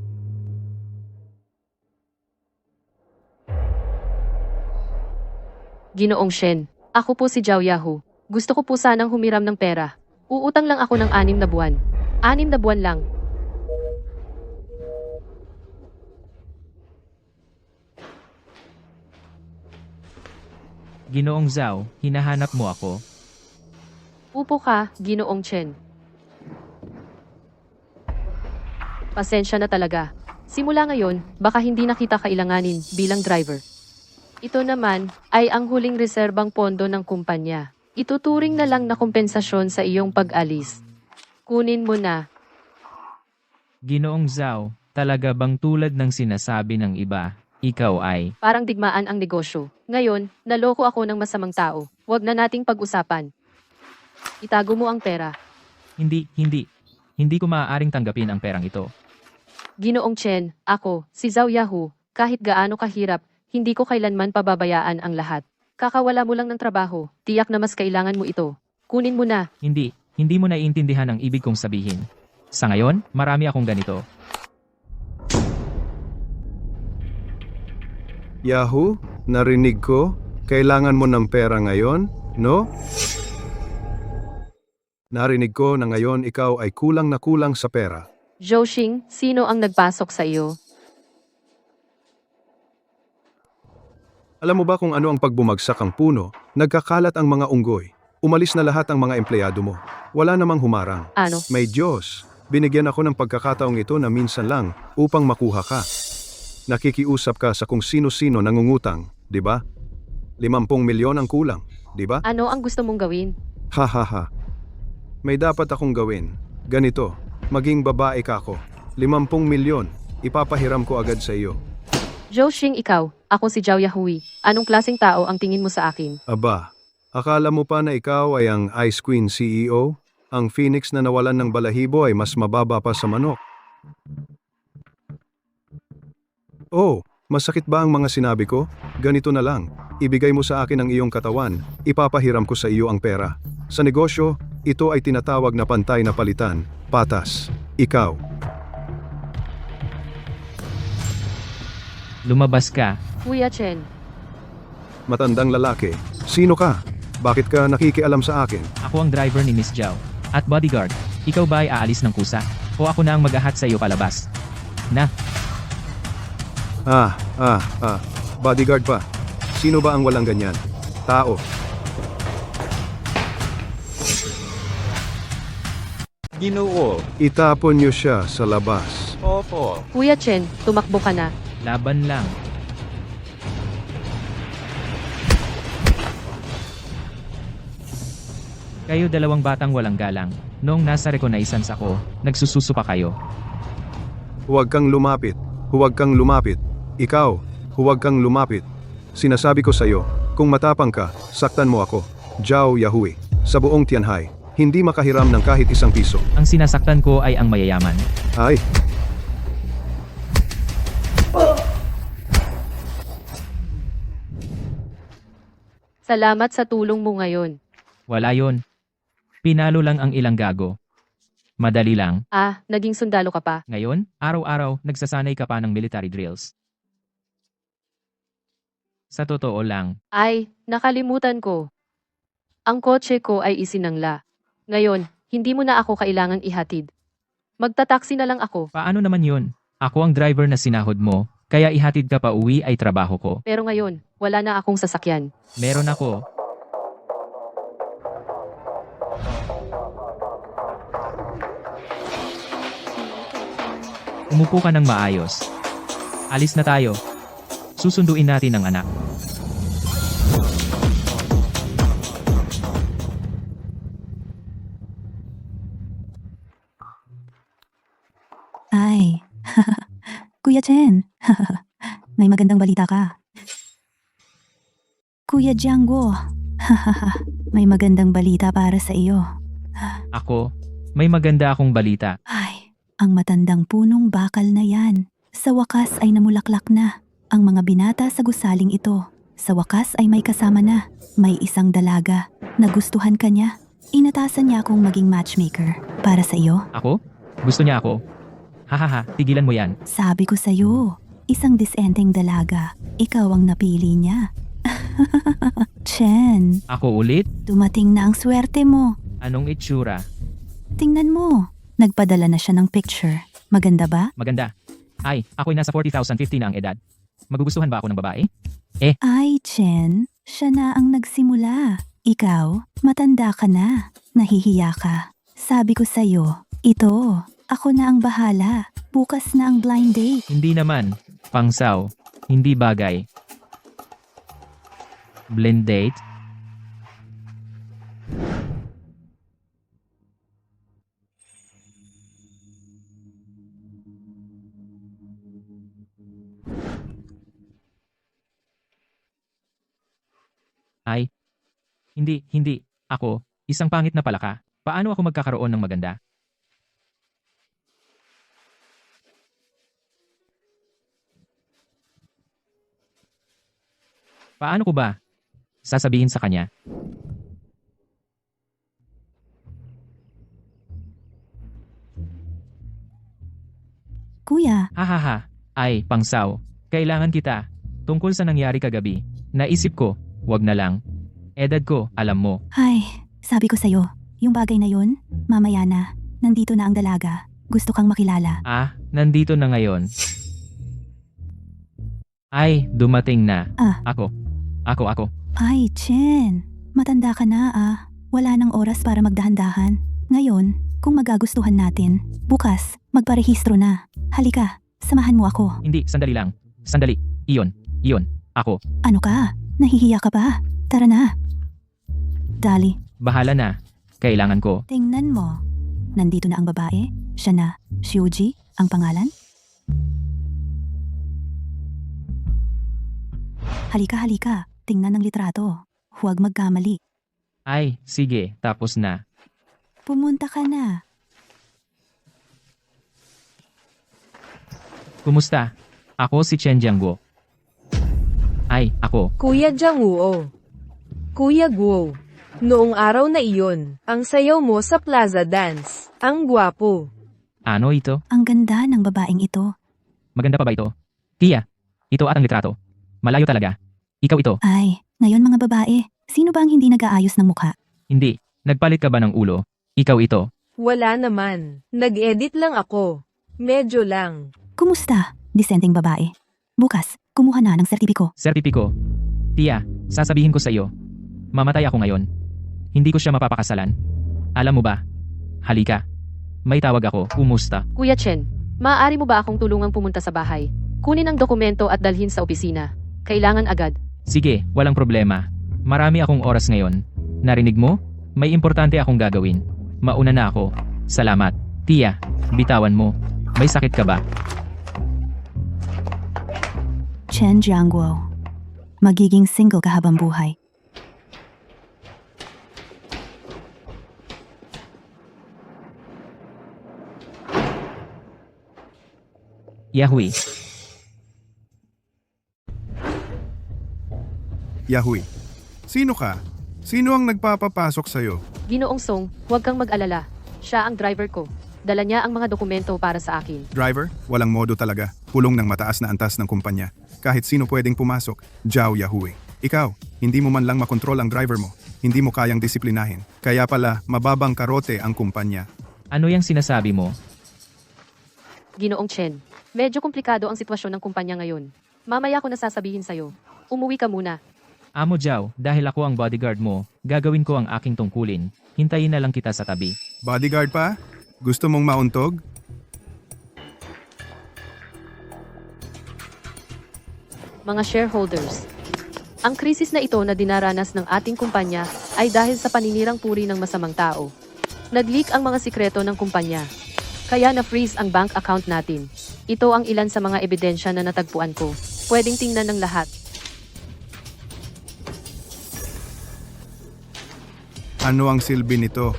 Ginoong Shen, ako po si Zhao Yahoo. Gusto ko po sanang humiram ng pera. Uutang lang ako ng 6 na buwan. 6 na buwan lang. Ginoong Zhao, hinahanap mo ako? Upo ka, Ginoong Chen. Pasensya na talaga. Simula ngayon, baka hindi na kita kailanganin bilang driver. Ito naman ay ang huling reserbang pondo ng kumpanya. Ituturing na lang na kompensasyon sa iyong pag-alis. Kunin mo na. Ginoong Zhao, talaga bang tulad ng sinasabi ng iba, ikaw ay... Parang digmaan ang negosyo. Ngayon, naloko ako ng masamang tao. Huwag na nating pag-usapan. Itago mo ang pera. Hindi ko maaaring tanggapin ang perang ito. Ginoong Chen, ako, si Zhao Yahu, kahit gaano kahirap, hindi ko kailanman pababayaan ang lahat. Kakawala mo lang ng trabaho, tiyak na mas kailangan mo ito. Kunin mo na. Hindi mo naiintindihan ang ibig kong sabihin. Sa ngayon, marami akong ganito. Yahoo, narinig ko, kailangan mo ng pera ngayon, no? Narinig ko na ngayon ikaw ay kulang na kulang sa pera. Zhou Xing, sino ang nagpasok sa iyo? Alam mo ba kung ano ang pagbumagsak ang puno? Nagkakalat ang mga unggoy. Umalis na lahat ang mga empleyado mo. Wala namang humarang. Ano? May Diyos. Binigyan ako ng pagkakataong ito na minsan lang upang makuha ka. Nakikiusap ka sa kung sino-sino nangungutang, di ba? 50 milyon ang kulang, di ba? Ano ang gusto mong gawin? Ha ha ha. May dapat akong gawin. Ganito, maging babae ka ako. 50 milyon, ipapahiram ko agad sa iyo. Zhou Xing, ikaw. Ako si Zhao Yahui. Anong klaseng tao ang tingin mo sa akin? Aba, akala mo pa na ikaw ay ang Ice Queen CEO? Ang phoenix na nawalan ng balahibo ay mas mababa pa sa manok. Oh, masakit ba ang mga sinabi ko? Ganito na lang, ibigay mo sa akin ang iyong katawan, ipapahiram ko sa iyo ang pera. Sa negosyo, ito ay tinatawag na pantay na palitan, patas. Ikaw. Lumabas ka. Kuya Chen, Matandang lalaki, sino ka? Bakit ka nakikialam sa akin? Ako ang driver ni Miss Zhao. At bodyguard, ikaw ba ay aalis ng kusa? O ako na ang mag-ahat sa iyo palabas? Na, Bodyguard pa. Sino ba ang walang ganyan? Tao. Ginoo. Itapon niyo siya sa labas. Opo. Kuya Chen, tumakbo ka na. laban lang. Kayo dalawang batang walang galang. Noong nasa reconnaissance ako, nagsususo pa kayo. Huwag kang lumapit. Huwag kang lumapit. Ikaw, huwag kang lumapit. Sinasabi ko sa iyo, kung matapang ka, saktan mo ako. Zhao Yahui. Sa buong Tianhai, hindi makahiram ng kahit isang piso. Ang sinasaktan ko ay ang mayayaman. Ay, Salamat sa tulong mo ngayon. Wala yon. Pinalo lang ang ilang gago. Madali lang. Ah, naging sundalo ka pa. Ngayon, araw-araw, nagsasanay ka pa ng military drills. Sa totoo lang, Ay, nakalimutan ko. Ang kotse ko ay isinangla. Ngayon, hindi mo na ako kailangang ihatid. Magtataksi na lang ako. paano naman yun? Ako ang driver na sinahod mo, kaya ihatid ka pa uwi ay trabaho ko. Pero ngayon, wala na akong sasakyan. Meron ako. Umupo ka ng maayos. Alis na tayo. Susunduin natin ang anak. Ay, Kuya Chen, may magandang balita ka. Kuya Jianggo, may magandang balita para sa iyo. Ako, may maganda akong balita. Ay, ang matandang punong bakal na yan. Sa wakas ay namulaklak na. Ang mga binata sa gusaling ito, sa wakas ay may kasama na. May isang dalaga. Nagustuhan ka niya. Inatasan niya akong maging matchmaker para sa iyo. Ako? Gusto niya ako? Hahaha, tigilan mo yan. Sabi ko sa iyo, isang disenteng dalaga. Ikaw ang napili niya. Chen, Ako ulit? dumating na ang swerte mo. Anong itsura? Tingnan mo, nagpadala na siya ng picture. Maganda ba? Maganda. Ay, ako'y nasa 40,050 na ang edad. Magugustuhan ba ako ng babae? Ay, Chen, siya na ang nagsimula. Ikaw, matanda ka na. Nahihiya ka. Sabi ko sa'yo, ito, ako na ang bahala. Bukas na ang blind date. Hindi naman. Pangsaw. Hindi bagay. Blind date? Ay. Hindi. Ako, isang pangit na palaka. Paano ako magkakaroon ng maganda? Paano ko ba sasabihin sa kanya? Kuya, Hahaha, ay, pangsaw. Kailangan kita. Tungkol sa nangyari kagabi. Naisip ko, wag na lang. Edad ko, alam mo. ay, sabi ko sa'yo, yung bagay na yun, mamaya na, nandito na ang dalaga. Gusto kang makilala. Ah, nandito na ngayon. Ay, dumating na. Ah. Ako. Ay, Chen, matanda ka na ah. Wala nang oras para magdahan-dahan. Ngayon, kung magagustuhan natin, bukas, magparehistro na. Halika, samahan mo ako. Hindi, sandali lang. Sandali. Iyon. Ako. Ano ka? Nahihiya ka ba? Tara na. Dali, Bahala na. Kailangan ko. tingnan mo. Nandito na ang babae. Siya na, Shuji, ang pangalan? Halika. Tingnan ang litrato. Huwag magkamali. Ay, sige, tapos na. Pumunta ka na. Kumusta? Ako si Chen Jiangguo. Ay, ako. Kuya Jiangwoo. Kuya Guo. Noong araw na iyon, ang sayaw mo sa Plaza Dance. Ang gwapo. Ano ito? Ang ganda ng babaeng ito. Maganda pa ba ito? Tia, ito at ang litrato. Malayo talaga. Ikaw ito. Ay, ngayon mga babae, sino ba ang hindi nag-aayos ng mukha? Hindi. Nagpalit ka ba ng ulo? Ikaw ito. Wala naman. Nag-edit lang ako. Medyo lang. Kumusta, disenteng babae? Bukas, kumuha na ng sertipiko. Sertipiko. Tia, sasabihin ko sa iyo. Mamatay ako ngayon. Hindi ko siya mapapakasalan. Alam mo ba? Halika. May tawag ako. Kumusta? Kuya Chen, maaari mo ba akong tulungang pumunta sa bahay? Kunin ang dokumento at dalhin sa opisina. Kailangan agad. Sige, walang problema. Marami akong oras ngayon. Narinig mo? May importante akong gagawin. Mauna na ako. Salamat. Tia, bitawan mo. May sakit ka ba? Chen Jiangguo. Magiging single ka habang buhay. Yahui. Yahui. Sino ka? Sino ang nagpapapasok sa'yo? Ginoong Song, huwag kang mag-alala. Siya ang driver ko. Dala niya ang mga dokumento para sa akin. Driver? Walang modo talaga. Pulong ng mataas na antas ng kumpanya. Kahit sino pwedeng pumasok. Jiao Yahui. Ikaw, hindi mo man lang makontrol ang driver mo. Hindi mo kayang disiplinahin. Kaya pala, mababang karote ang kumpanya. Ano yung sinasabi mo? Ginoong Chen, medyo komplikado ang sitwasyon ng kumpanya ngayon. Mamaya ko nasasabihin sa'yo. Umuwi ka muna. Amo Jiao, dahil ako ang bodyguard mo, gagawin ko ang aking tungkulin. Hintayin na lang kita sa tabi. Bodyguard pa? Gusto mong mauntog? Mga shareholders. Ang krisis na ito na dinaranas ng ating kumpanya ay dahil sa paninirang puri ng masamang tao. Nag-leak ang mga sikreto ng kumpanya. Kaya na-freeze ang bank account natin. Ito ang ilan sa mga ebidensya na natagpuan ko. Pwedeng tingnan ng lahat. Ano ang silbi nito?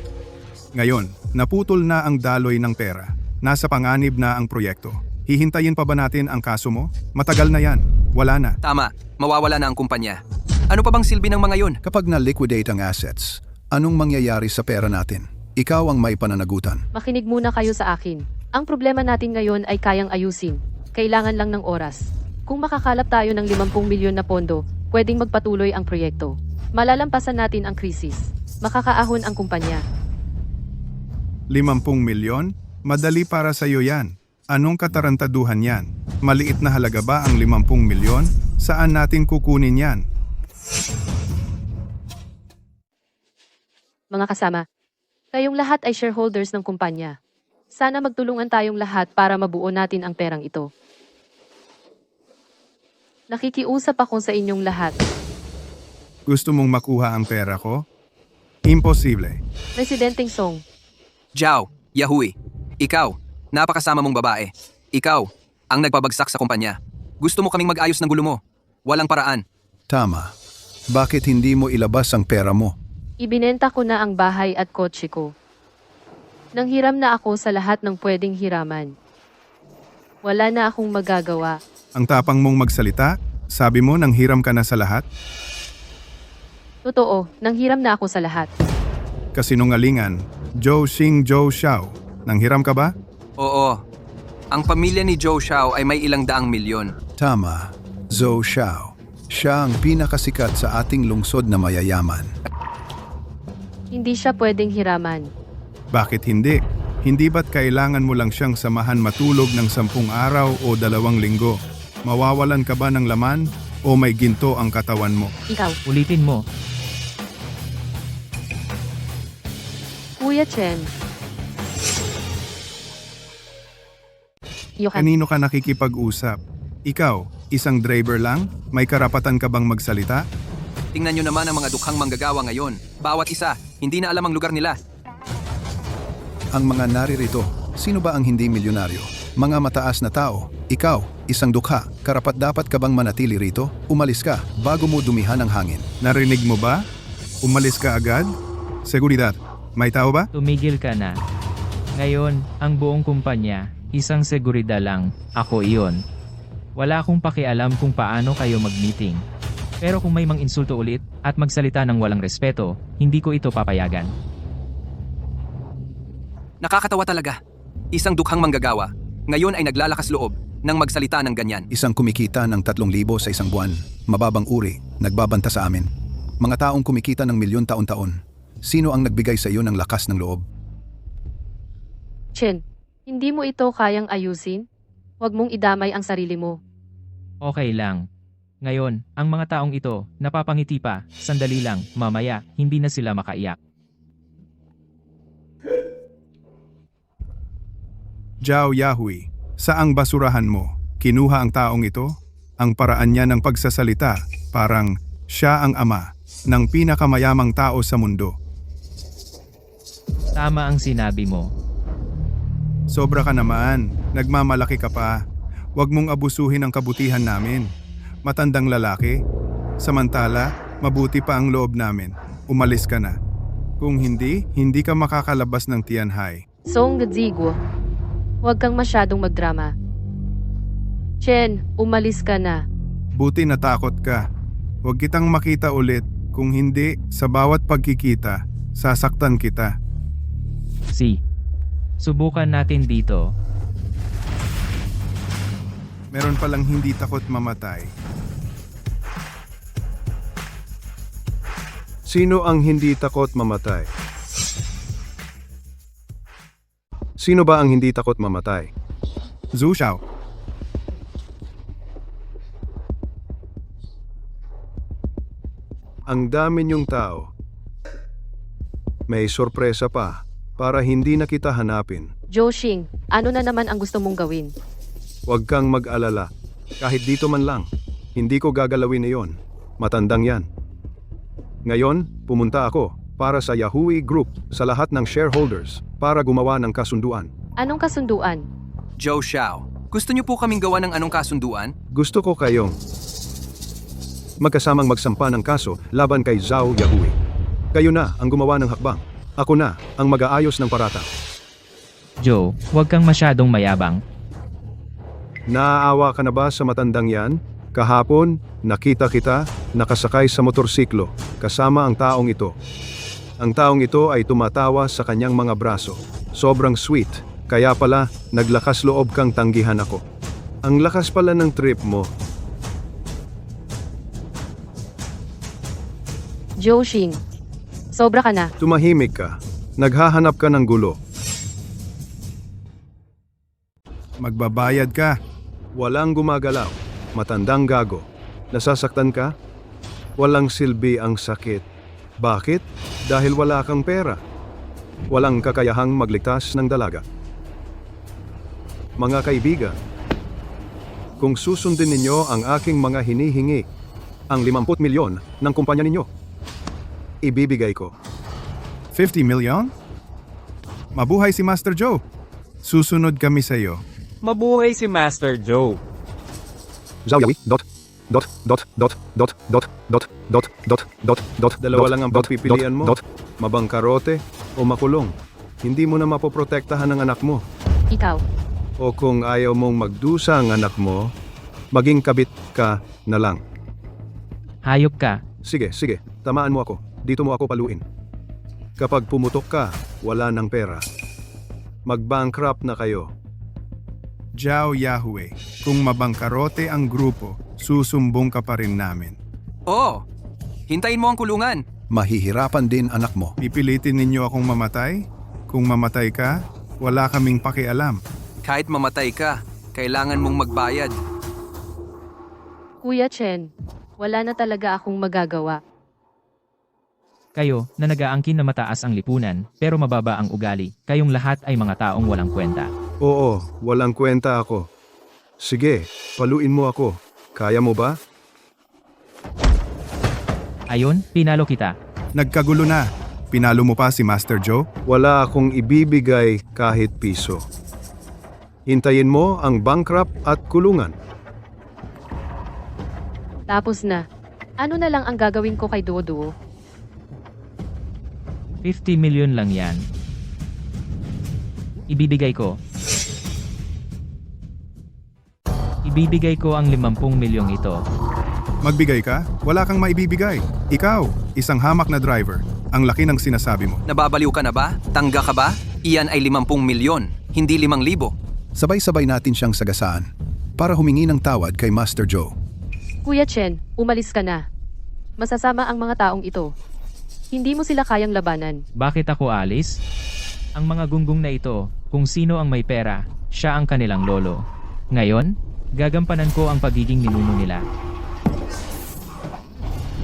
Ngayon, naputol na ang daloy ng pera. Nasa panganib na ang proyekto. Hihintayin pa ba natin ang kaso mo? Matagal na yan. Wala na. Tama, mawawala na ang kumpanya. Ano pa bang silbi ng mga yun? Kapag na-liquidate ang assets, anong mangyayari sa pera natin? Ikaw ang may pananagutan. Makinig muna kayo sa akin. Ang problema natin ngayon ay kayang ayusin. Kailangan lang ng oras. Kung makakalap tayo ng 50 milyon na pondo, pwedeng magpatuloy ang proyekto. Malalampasan natin ang krisis. Makakaahon ang kumpanya. 50 milyon? Madali para sa iyo yan. Anong katarantaduhan yan? Maliit na halaga ba ang 50 milyon? Saan natin kukunin yan? Mga kasama, kayong lahat ay shareholders ng kumpanya. Sana magtulungan tayong lahat para mabuo natin ang perang ito. Nakikiusap ako sa inyong lahat. Gusto mong makuha ang pera ko? Imposible. Presidenteng Song, Jiao, Yahui. Ikaw, napakasama mong babae. Ikaw, ang nagpabagsak sa kumpanya. Gusto mo kaming mag-ayos ng gulo mo. Walang paraan. Tama. Bakit hindi mo ilabas ang pera mo? ibinenta ko na ang bahay at kotse ko. Nanghiram na ako sa lahat ng pwedeng hiraman. Wala na akong magagawa. Ang tapang mong magsalita? Sabi mo nanghiram ka na sa lahat? Totoo, nanghiram na ako sa lahat. Kasinungalingan. Zhou Xing Zhou Xiao. Nanghiram ka ba? Oo. Ang pamilya ni Zhou Xiao ay may ilang daang milyon. Tama. Zhou Xiao. Siya ang pinakasikat sa ating lungsod na mayayaman. Hindi siya pwedeng hiraman. Bakit hindi? Hindi ba't kailangan mo lang siyang samahan matulog ng 10 araw o 2 linggo? Mawawalan ka ba ng laman o may ginto ang katawan mo? Ikaw, Ulitin mo. Kuya Chen. Yohan, Kanino ka nakikipag-usap? Ikaw, isang driver lang? May karapatan ka bang magsalita? Tingnan nyo naman ang mga dukhang manggagawa ngayon. Bawat isa, hindi na alam ang lugar nila. Ang mga naririto, sino ba ang hindi milyonaryo? Mga mataas na tao. Ikaw, isang dukha, karapat-dapat ka bang manatili rito? Umalis ka bago mo dumihan ang hangin. Narinig mo ba? Umalis ka agad? Seguridad, may tao ba? Tumigil ka na. Ngayon, ang buong kumpanya, isang seguridad lang, ako iyon. Wala akong pakialam kung paano kayo mag-meeting. Pero kung may mang-insulto ulit at magsalita ng walang respeto, hindi ko ito papayagan. Nakakatawa talaga. Isang dukhang manggagawa, ngayon ay naglalakas loob nang magsalita ng ganyan. Isang kumikita ng 3,000 sa isang buwan, mababang uri, nagbabanta sa amin. Mga taong kumikita ng milyon taon-taon. Sino ang nagbigay sa iyo ng lakas ng loob? Chen, hindi mo ito kayang ayusin? Huwag mong idamay ang sarili mo. Okay lang. Ngayon, ang mga taong ito, napapangiti pa, sandali lang, mamaya, hindi na sila makaiyak. Zhao Yahui, saang basurahan mo? Kinuha ang taong ito? Ang paraan niya ng pagsasalita, parang siya ang ama ng pinakamayamang tao sa mundo. Tama ang sinabi mo. Sobra ka naman, nagmamalaki ka pa. Huwag mong abusuhin ang kabutihan namin. Matandang lalaki. Samantala, mabuti pa ang loob namin. Umalis ka na. Kung hindi, hindi ka makakalabas ng Tianhai. Song Zigo. Huwag kang masyadong magdrama. Chen, umalis ka na. Buti natakot ka. Huwag kitang makita ulit. Kung hindi, sa bawat pagkikita, sasaktan kita. Subukan natin dito. Meron palang hindi takot mamatay. Sino ang hindi takot mamatay? Sino ba ang hindi takot mamatay? Zhou Xiao. Ang dami niyong tao. May sorpresa pa para hindi na kita hanapin. Zhou Xing, ano na naman ang gusto mong gawin? Huwag kang mag-alala. Kahit dito man lang, hindi ko gagalawin iyon. Matandang yan. Ngayon, pumunta ako para sa Yahui Group sa lahat ng shareholders para gumawa ng kasunduan. Anong kasunduan? Zhou Xiao, gusto niyo po kaming gawa ng anong kasunduan? Gusto ko kayong magkasamang magsampa ng kaso laban kay Zhao Yahui. Kayo na ang gumawa ng hakbang. Ako na ang mag-aayos ng parata. Joe, huwag kang masyadong mayabang. Naaawa ka na ba sa matandang yan? Kahapon, nakita kita, nakasakay sa motorsiklo, kasama ang taong ito. Ang taong ito ay tumatawa sa kanyang mga braso. Sobrang sweet, kaya pala naglakas loob kang tanggihan ako. Ang lakas pala ng trip mo. Zhou Xing, sobra ka na. Tumahimik ka. Naghahanap ka ng gulo. Magbabayad ka. Walang gumagalaw. Matandang gago. Nasasaktan ka? Walang silbi ang sakit. Bakit? Dahil wala kang pera. Walang kakayahang magligtas ng dalaga. Mga kaibigan, kung susundin ninyo ang aking mga hinihingi, ang 50 milyon ng kumpanya ninyo, ibibigay ko. 50 milyon? Mabuhay si Master Joe. Susunod kami sa iyo. Mabuhay si Master Joe. Zhao Yahui, Dalawa lang ang pagpipilian mo. Mabangkarote o makulong. Hindi mo na mapoprotektahan ang anak mo. Ikaw, O kung ayaw mong magdusa ang anak mo, Maging kabit ka na lang. Hayop ka. Sige, sige, tamaan mo ako. Dito mo ako paluin. Kapag pumutok ka, wala ng pera. Mag-bankrupt na kayo. Zhao Yahweh, kung mabangkarote ang grupo, susumbong ka pa rin namin. Oo, hintayin mo ang kulungan. Mahihirapan din anak mo. Pipilitin ninyo akong mamatay? Kung mamatay ka, wala kaming pakialam. Kahit mamatay ka, kailangan mong magbayad. Kuya Chen, wala na talaga akong magagawa. Kayo, na nag-aangkin na mataas ang lipunan, pero mababa ang ugali. Kayong lahat ay mga taong walang kwenta. Oo, walang kwenta ako. Sige, paluin mo ako. Kaya mo ba? Ayon, pinalo kita. Nagkagulo na. Pinalo mo pa si Master Joe? Wala akong ibibigay kahit piso. Hintayin mo ang bankrupt at kulungan. Tapos na. Ano na lang ang gagawin ko kay Duo-Duo? 50 million lang yan. Ibibigay ko. Ibibigay ko ang 50 milyong ito. Magbigay ka? Wala kang maibibigay. Ikaw, isang hamak na driver. Ang laki ng sinasabi mo. Nababaliw ka na ba? Tangga ka ba? Iyan ay 50 milyon, hindi 5,000. Sabay-sabay natin siyang sagasaan para humingi ng tawad kay Master Joe. Kuya Chen, umalis ka na. Masasama ang mga taong ito. Hindi mo sila kayang labanan. Bakit ako alis? Ang mga gunggong na ito, kung sino ang may pera, siya ang kanilang lolo. Ngayon, gagampanan ko ang pagiging ninuno nila.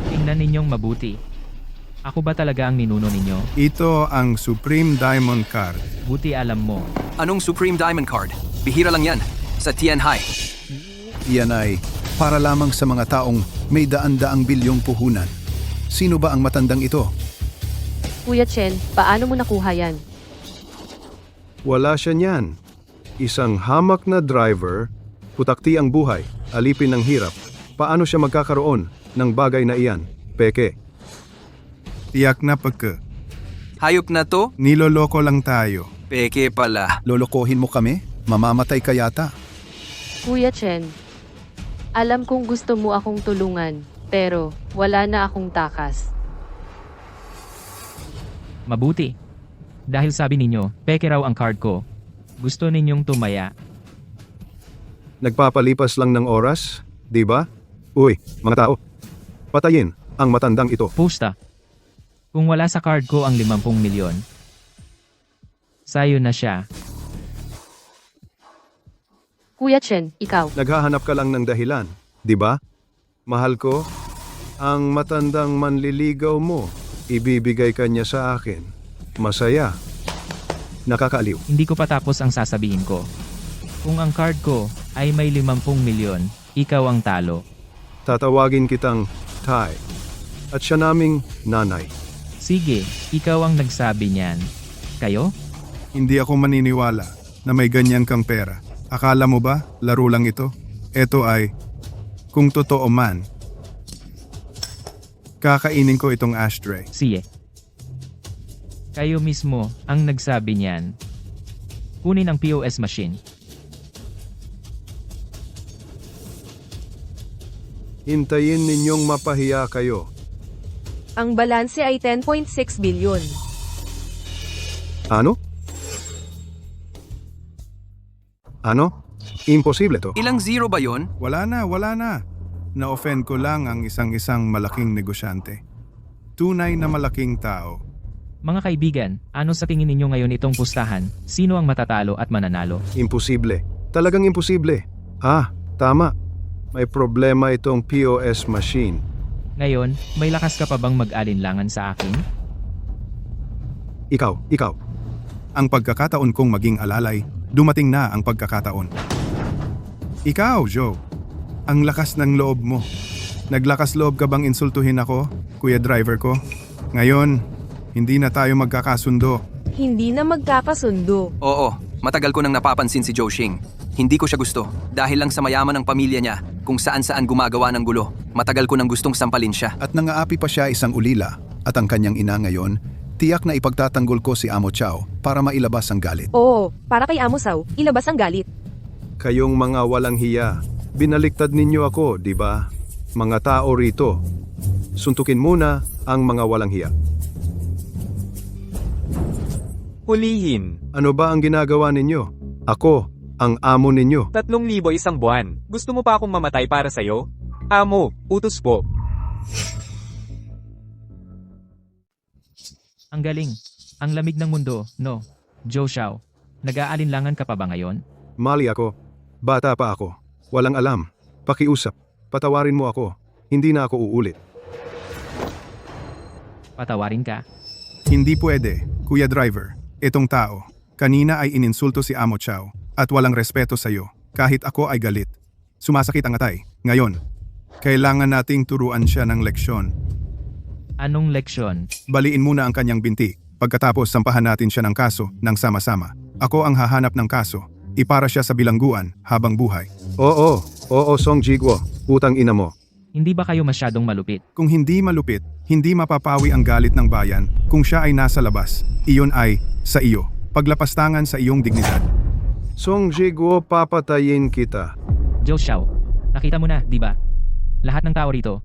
Tingnan ninyong mabuti. Ako ba talaga ang ninuno ninyo? Ito ang Supreme Diamond Card. Buti alam mo. Anong Supreme Diamond Card? Bihira lang yan. Sa Tianhai. Iyan ay para lamang sa mga taong may daan-daang bilyong puhunan. Sino ba ang matandang ito? Kuya Chen, paano mo nakuha yan? Wala siya niyan. Isang hamak na driver, putakti ang buhay, alipin ng hirap. Paano siya magkakaroon ng bagay na iyan? Peke. Tiyak na pagka. Hayop na to? Niloloko lang tayo. Peke pala. Lolokohin mo kami? Mamamatay ka yata. Kuya Chen, alam kong gusto mo akong tulungan, pero wala na akong takas. Mabuti. Dahil sabi ninyo, peke raw ang card ko. Gusto ninyong tumaya. Nagpapalipas lang ng oras, di ba? Uy, mga tao. Patayin ang matandang ito. Pusta. Kung wala sa card ko ang 50 milyon, sayo na siya. Kuya Chen, ikaw. Naghahanap ka lang ng dahilan, di ba? Mahal ko, ang matandang manliligaw mo, ibibigay ka niya sa akin. Masaya. Nakakaaliw. Hindi ko pa tapos ang sasabihin ko. Kung ang card ko ay may 50 milyon, ikaw ang talo. Tatawagin kitang Ty. At siya naming nanay. Sige, ikaw ang nagsabi niyan. Kayo? Hindi ako maniniwala na may ganyan kang pera. Akala mo ba, laro lang ito? Ito ay, kung totoo man, kakainin ko itong ashtray. Sige. Kayo mismo ang nagsabi niyan. Kunin ang POS machine. Hintayin ninyong mapahiya kayo. Ang balanse ay 10.6 bilyon. Ano? Ano? Imposible to. Ilang zero ba yon? Wala na, wala na. Na-offend ko lang ang isang malaking negosyante. Tunay na malaking tao. Mga kaibigan, ano sa tingin ninyo ngayon itong pustahan? Sino ang matatalo at mananalo? Imposible. Talagang imposible. Ah, tama. May problema itong POS machine. Ngayon, may lakas ka pa bang mag-alinlangan sa akin? Ikaw. Ang pagkakataon kong maging alalay, dumating na ang pagkakataon. Ikaw, Joe. Ang lakas ng loob mo. Naglakas loob ka bang insultuhin ako, kuya driver ko? Ngayon, hindi na tayo magkakasundo. Hindi na magkakasundo. Oo, matagal ko nang napapansin si Zhou Xing. Hindi ko siya gusto dahil lang sa mayaman ng pamilya niya kung saan-saan gumagawa ng gulo. Matagal ko nang gustong sampalin siya. At nangaapi pa siya isang ulila at ang kanyang ina ngayon, tiyak na ipagtatanggol ko si Amo Chow para mailabas ang galit. Oo, para kay Amo Sao, ilabas ang galit. Kayong mga walang hiya, Binaliktad ninyo ako, di ba? Mga tao rito. Suntukin muna ang mga walang hiya. Hulihin. Ano ba ang ginagawa ninyo? Ako, ang amo ninyo. 3,000 isang buwan. Gusto mo pa akong mamatay para sa'yo? Amo, utos po. Ang galing. Ang lamig ng mundo, no? Joe Xiao, nag-aalinlangan ka pa ba ngayon? Mali ako. Bata pa ako. Walang alam. Pakiusap. Patawarin mo ako. Hindi na ako uulit. Patawarin ka? Hindi pwede, Kuya Driver. Itong tao, kanina ay ininsulto si Amo Chow at walang respeto sa'yo kahit ako ay galit. Sumasakit ang atay. Ngayon, kailangan nating turuan siya ng leksyon. Anong leksyon? Baliin muna ang kanyang binti. Pagkatapos sampahan natin siya ng kaso ng sama-sama. Ako ang hahanap ng kaso. Ipara siya sa bilangguan habang buhay. Oo, Song Jiguo. Putang ina mo. Hindi ba kayo masyadong malupit? Kung hindi malupit, hindi mapapawi ang galit ng bayan kung siya ay nasa labas. Iyon ay sa iyo. Paglapastangan sa iyong dignidad. Song Jiguo, papatayin kita. Joe Xiao, nakita mo na, di ba? Lahat ng tao rito,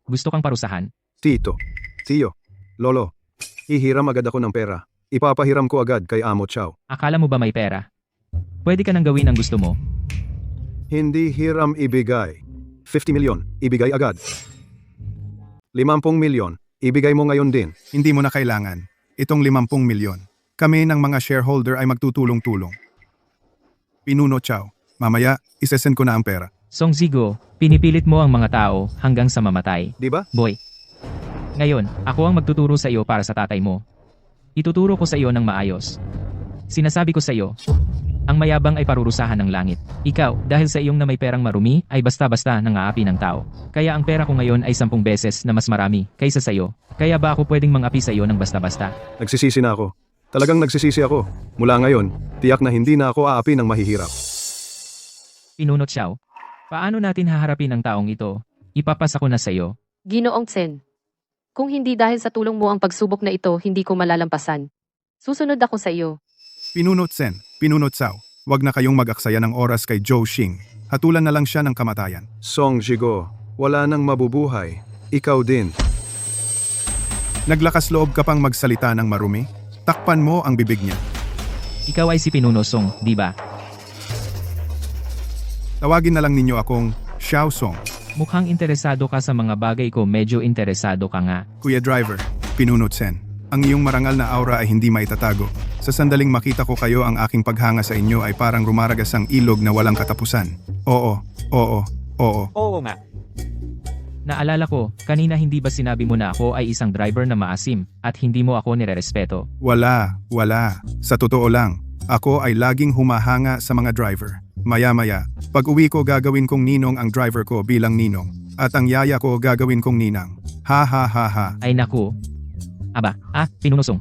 gusto kang parusahan. Tito, Tiyo, Lolo, hihiram agad ako ng pera. Ipapahiram ko agad kay Amo Chow. Akala mo ba may pera? Pwede ka nang gawin ang gusto mo. Hindi hiram ibigay. 50 milyon, ibigay agad. 50 milyon, ibigay mo ngayon din. Hindi mo na kailangan. Itong 50 milyon. Kami ng mga shareholder ay magtutulong-tulong. Pinuno Chow, mamaya, isesend ko na ang pera. Song Zigo, pinipilit mo ang mga tao hanggang sa mamatay. Di ba? Boy. Ngayon, ako ang magtuturo sa iyo para sa tatay mo. Ituturo ko sa iyo ng maayos. Sinasabi ko sa iyo, ang mayabang ay parurusahan ng langit. Ikaw, dahil sa iyong na may perang marumi, ay basta-basta nang-aapi ng tao. Kaya ang pera ko ngayon ay 10 beses na mas marami kaysa sa iyo. Kaya ba ako pwedeng mang-api sa iyo ng basta-basta? Nagsisisi na ako. Talagang nagsisisi ako. Mula ngayon, tiyak na hindi na ako aapi ng mahihirap. Pinunot Xiao. Paano natin haharapin ang taong ito? Ipapasa ko na sa iyo. Ginoong Tsen. Kung hindi dahil sa tulong mo ang pagsubok na ito, hindi ko malalampasan. Susunod ako sa iyo. Pinunot Sen, Pinunot Sao, wag na kayong mag-aksaya ng oras kay Zhou Xing. Hatulan na lang siya ng kamatayan. Song Jigo, wala nang mabubuhay. Ikaw din. Naglakas loob ka pang magsalita ng marumi? Takpan mo ang bibig niya. Ikaw ay si Pinuno Song, di ba? Tawagin na lang ninyo akong Xiao Song. Mukhang interesado ka sa mga bagay ko, medyo interesado ka nga. Kuya Driver, Pinunot Sen. Ang iyong marangal na aura ay hindi maitatago. Sa sandaling makita ko kayo, ang aking paghanga sa inyo ay parang rumaragas ang ilog na walang katapusan. Oo. Oo nga. Naalala ko, kanina hindi ba sinabi mo na ako ay isang driver na maasim at hindi mo ako nirerespeto? Wala. Sa totoo lang, ako ay laging humahanga sa mga driver. Maya-maya, pag uwi ko gagawin kong ninong ang driver ko bilang ninong. At ang yaya ko gagawin kong ninang. Ha. Ay naku. Aba, Pinunusong.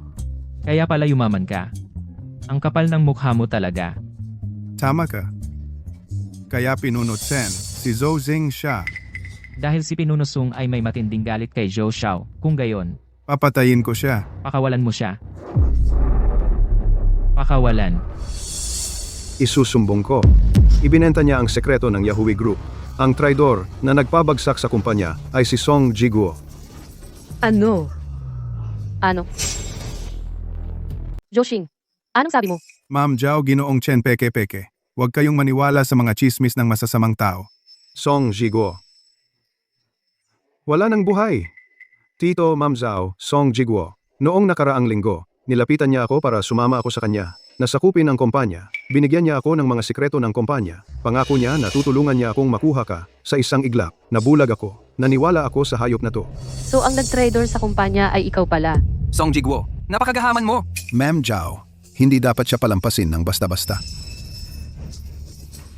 Kaya pala yumaman ka. Ang kapal ng mukha mo talaga. Tama ka. Kaya Pinunot Sen, si Zhou Xing siya. Dahil si Pinunusong ay may matinding galit kay Zhou Xiao, kung gayon, Papatayin ko siya. pakawalan mo siya. Pakawalan. Isusumbong ko. Ibinenta niya ang sekreto ng Yahui Group. Ang traidor na nagpabagsak sa kumpanya ay si Song Jiguo. Ano? Joshing, anong sabi mo? Ma'am Zhao, Ginoong Chen, peke-peke. Huwag kayong maniwala sa mga chismis ng masasamang tao. Song Jiguo. Wala nang buhay. Tito, Ma'am Zhao, Song Jiguo. Noong nakaraang linggo, nilapitan niya ako para sumama ako sa kanya. Nasakupin ang kumpanya. Binigyan niya ako ng mga sikreto ng kumpanya. Pangako niya na tutulungan niya akong makuha ka sa isang iglap. Nabulag ako. Naniwala ako sa hayop na to. So ang nag-trader sa kumpanya ay ikaw pala. Song Jiguo, napakagahaman mo. Ma'am Zhao, hindi dapat siya palampasin ng basta-basta.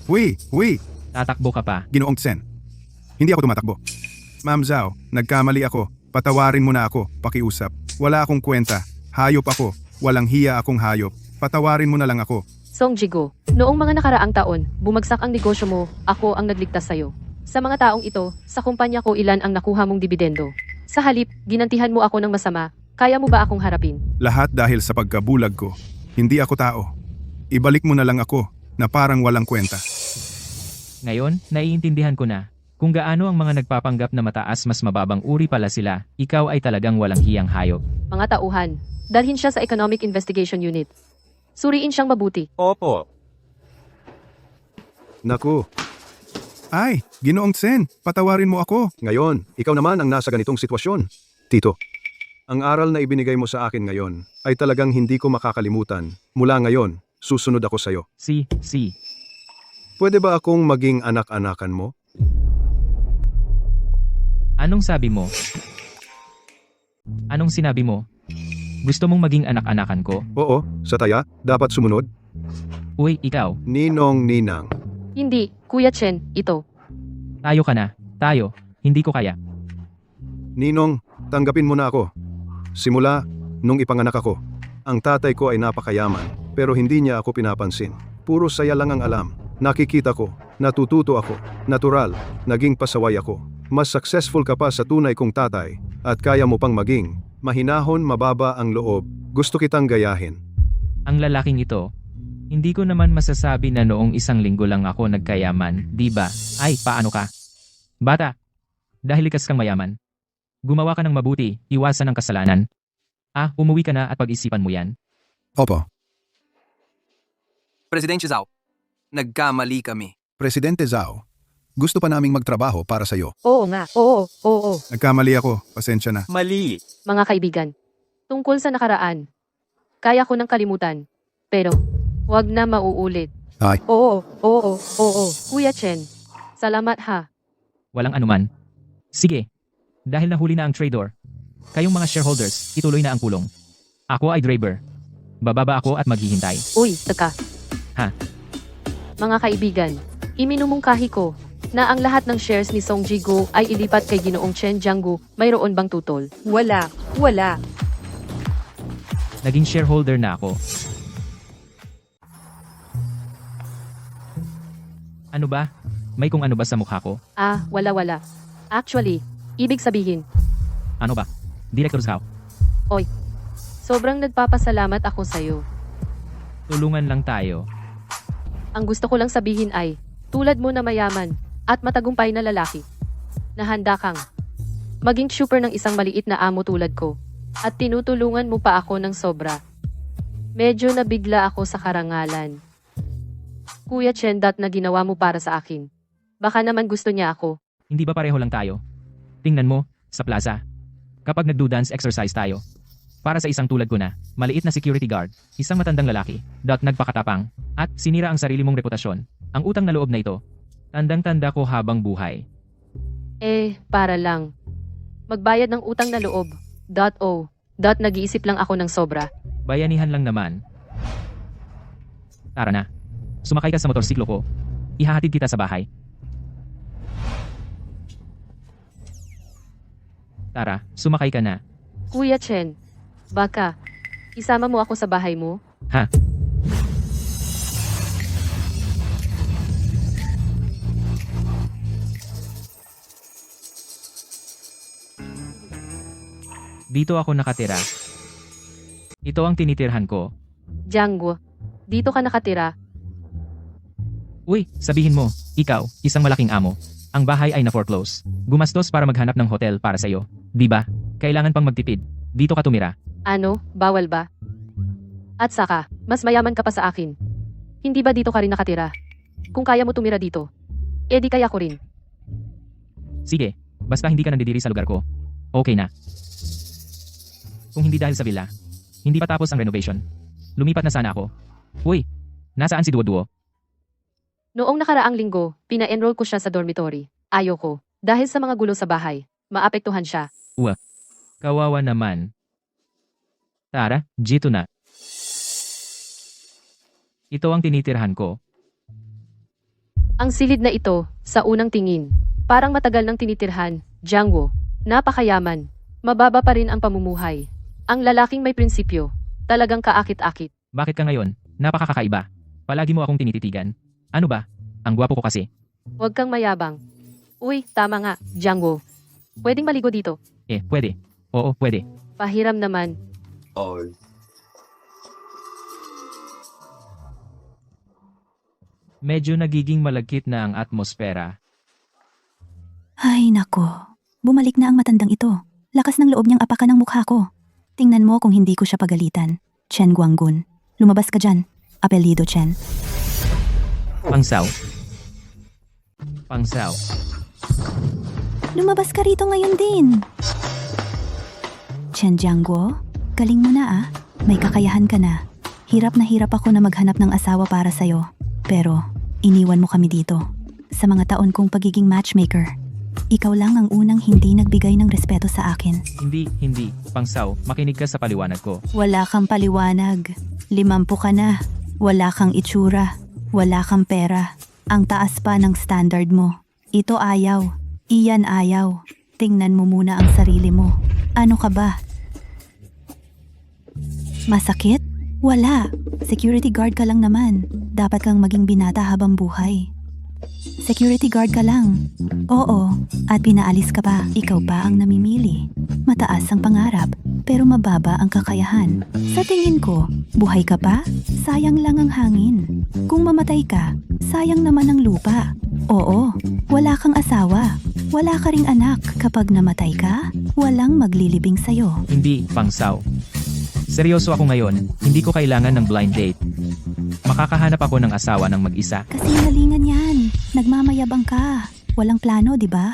Wi! Tatakbo ka pa. Ginoong Tsen. Hindi ako tumatakbo. Ma'am Zhao, nagkamali ako. Patawarin mo na ako, pakiusap. Wala akong kwenta. Hayop ako. Walang hiya akong hayop. Patawarin mo na lang ako. Song Jigo, noong mga nakaraang taon, bumagsak ang negosyo mo, ako ang nagligtas sa'yo. Sa mga taong ito, sa kumpanya ko ilan ang nakuha mong dibidendo. Sa halip, ginantihan mo ako ng masama. Kaya mo ba akong harapin? Lahat dahil sa pagkabulag ko. Hindi ako tao. Ibalik mo na lang ako na parang walang kwenta. Ngayon, naiintindihan ko na. Kung gaano ang mga nagpapanggap na mataas mas mababang uri pala sila, ikaw ay talagang walang hiyang hayop. Mga tauhan, dalhin siya sa Economic Investigation Unit. Suriin siyang mabuti. Opo. Naku, Ay, Ginoong Tsen, patawarin mo ako. ngayon, ikaw naman ang nasa ganitong sitwasyon. Tito, ang aral na ibinigay mo sa akin ngayon ay talagang hindi ko makakalimutan. Mula ngayon, susunod ako sa'yo. Si. Pwede ba akong maging anak-anakan mo? Anong sabi mo? Anong sinabi mo? Gusto mong maging anak-anakan ko? Oo, sa taya, dapat sumunod. Uy, ikaw. Ninong Ninang. Hindi, Kuya Chen, ito. Tayo ka na. Tayo. Hindi ko kaya. Ninong, tanggapin mo na ako. Simula, nung ipanganak ako, ang tatay ko ay napakayaman, pero hindi niya ako pinapansin. Puro saya lang ang alam. Nakikita ko, natututo ako, natural, naging pasaway ako. Mas successful ka pa sa tunay kong tatay, at kaya mo pang maging mahinahon, mababa ang loob. Gusto kitang gayahin. Ang lalaking ito, hindi ko naman masasabi na noong 1 linggo lang ako nagkayaman, di ba? Ay, paano ka? Bata, dahil likas kang mayaman. Gumawa ka ng mabuti, iwasan ang kasalanan. Umuwi ka na at pag-isipan mo yan. Opo. Presidente Zhao, nagkamali kami. Presidente Zhao, gusto pa naming magtrabaho para sa'yo. Oo nga, oo. Nagkamali ako, pasensya na. Mali. Mga kaibigan, tungkol sa nakaraan, kaya ko nang kalimutan. Pero, wag na mauulit. Ay, Oo. Kuya Chen, salamat ha. Walang anuman. Sige, dahil nahuli na ang trader, kayong mga shareholders, ituloy na ang kulong. Ako ay driver. Bababa ako at maghihintay. Uy, teka. Ha? Mga kaibigan, iminumungkahi ko na ang lahat ng shares ni Song Ji-go ay ilipat kay Ginoong Chen Jianggu. Mayroon bang tutol? Wala. Naging shareholder na ako. Ano ba? May kung ano ba sa mukha ko? Wala. Actually, ibig sabihin, Ano ba? Director Zhao, sobrang nagpapasalamat ako sa'yo. tulungan lang tayo. Ang gusto ko lang sabihin ay, tulad mo na mayaman at matagumpay na lalaki, na handa kang maging super ng isang maliit na amo tulad ko, at tinutulungan mo pa ako ng sobra. Medyo nabigla ako sa karangalan. Kuya Chen, na ginawa mo para sa akin. Baka naman gusto niya ako. Hindi ba pareho lang tayo? Tingnan mo, sa plaza. Kapag nagdo-dance exercise tayo. Para sa isang tulad ko na, maliit na security guard, isang matandang lalaki, nagpakatapang, at sinira ang sarili mong reputasyon. Ang utang na loob na ito, tandang-tanda ko habang buhay. Para lang. Magbayad ng utang na loob. Nag-iisip lang ako ng sobra. Bayanihan lang naman. Tara na. Sumakay ka sa motorsiklo ko. Ihahatid kita sa bahay. Tara, sumakay ka na. Kuya Chen, baka isama mo ako sa bahay mo? Ha? Dito ako nakatira. Ito ang tinitirhan ko. Jianggu, dito ka nakatira. Uy, sabihin mo, ikaw, isang malaking amo. Ang bahay ay na-foreclose. Gumastos para maghanap ng hotel para sa'yo. Di ba? Kailangan pang magtipid. Dito ka tumira. Ano, bawal ba? At saka, mas mayaman ka pa sa akin. Hindi ba dito ka rin nakatira? Kung kaya mo tumira dito, di kaya ko rin. Sige, basta hindi ka nandidiri sa lugar ko. Okay na. Kung hindi dahil sa villa, hindi pa tapos ang renovation. Lumipat na sana ako. Uy, nasaan si Duo-Duo? Noong nakaraang linggo, pina-enroll ko siya sa dormitory. Ayoko, dahil sa mga gulo sa bahay, maapektuhan siya. Kawawa naman. Tara, dito na. Ito ang tinitirhan ko. Ang silid na ito, sa unang tingin, parang matagal nang tinitirhan. Jianggu, napakayaman. Mababa pa rin ang pamumuhay. Ang lalaking may prinsipyo, talagang kaakit-akit. Bakit ka ngayon? Napakakaiba. Palagi mo akong tinititigan. Ano ba? Ang gwapo ko kasi. Huwag kang mayabang. Uy, tama nga, Jianggu. Pwedeng maligo dito. Pwede. Oo, pwede. Pahiram naman. Medyo nagiging malagkit na ang atmosfera. Ay nako, bumalik na ang matandang ito. Lakas ng loob niyang apakan ng mukha ko. Tingnan mo kung hindi ko siya pagalitan. Chen Guanggun, lumabas ka dyan. Apelido Chen. Pangsaw. Pangsaw. Lumabas ka rito ngayon din. Chen Jiangguo, galing mo na ah. May kakayahan ka na. Hirap na hirap ako na maghanap ng asawa para sa'yo. Pero, iniwan mo kami dito. Sa mga taon kong pagiging matchmaker. Ikaw lang ang unang hindi nagbigay ng respeto sa akin. Hindi. Pangsaw, makinig ka sa paliwanag ko. Wala kang paliwanag. 50 ka na. Wala kang itsura. Wala kang pera. Ang taas pa ng standard mo. Ito ayaw. Iyan ayaw. Tingnan mo muna ang sarili mo. Ano ka ba? Masakit? Wala. Security guard ka lang naman. Dapat kang maging binata habang buhay. Security guard ka lang. Oo, at pinaalis ka pa. Ikaw pa ang namimili. Mataas ang pangarap, pero mababa ang kakayahan. Sa tingin ko, buhay ka pa? Sayang lang ang hangin. Kung mamatay ka, sayang naman ang lupa. Oo, wala kang asawa. Wala ka ring anak. Kapag namatay ka, walang maglilibing sa'yo. Hindi, Pangsaw. Seryoso ako ngayon, hindi ko kailangan ng blind date. Makakahanap ako ng asawa ng mag-isa. Kasinungalingan yan. Nagmamayabang ka. Walang plano, di ba?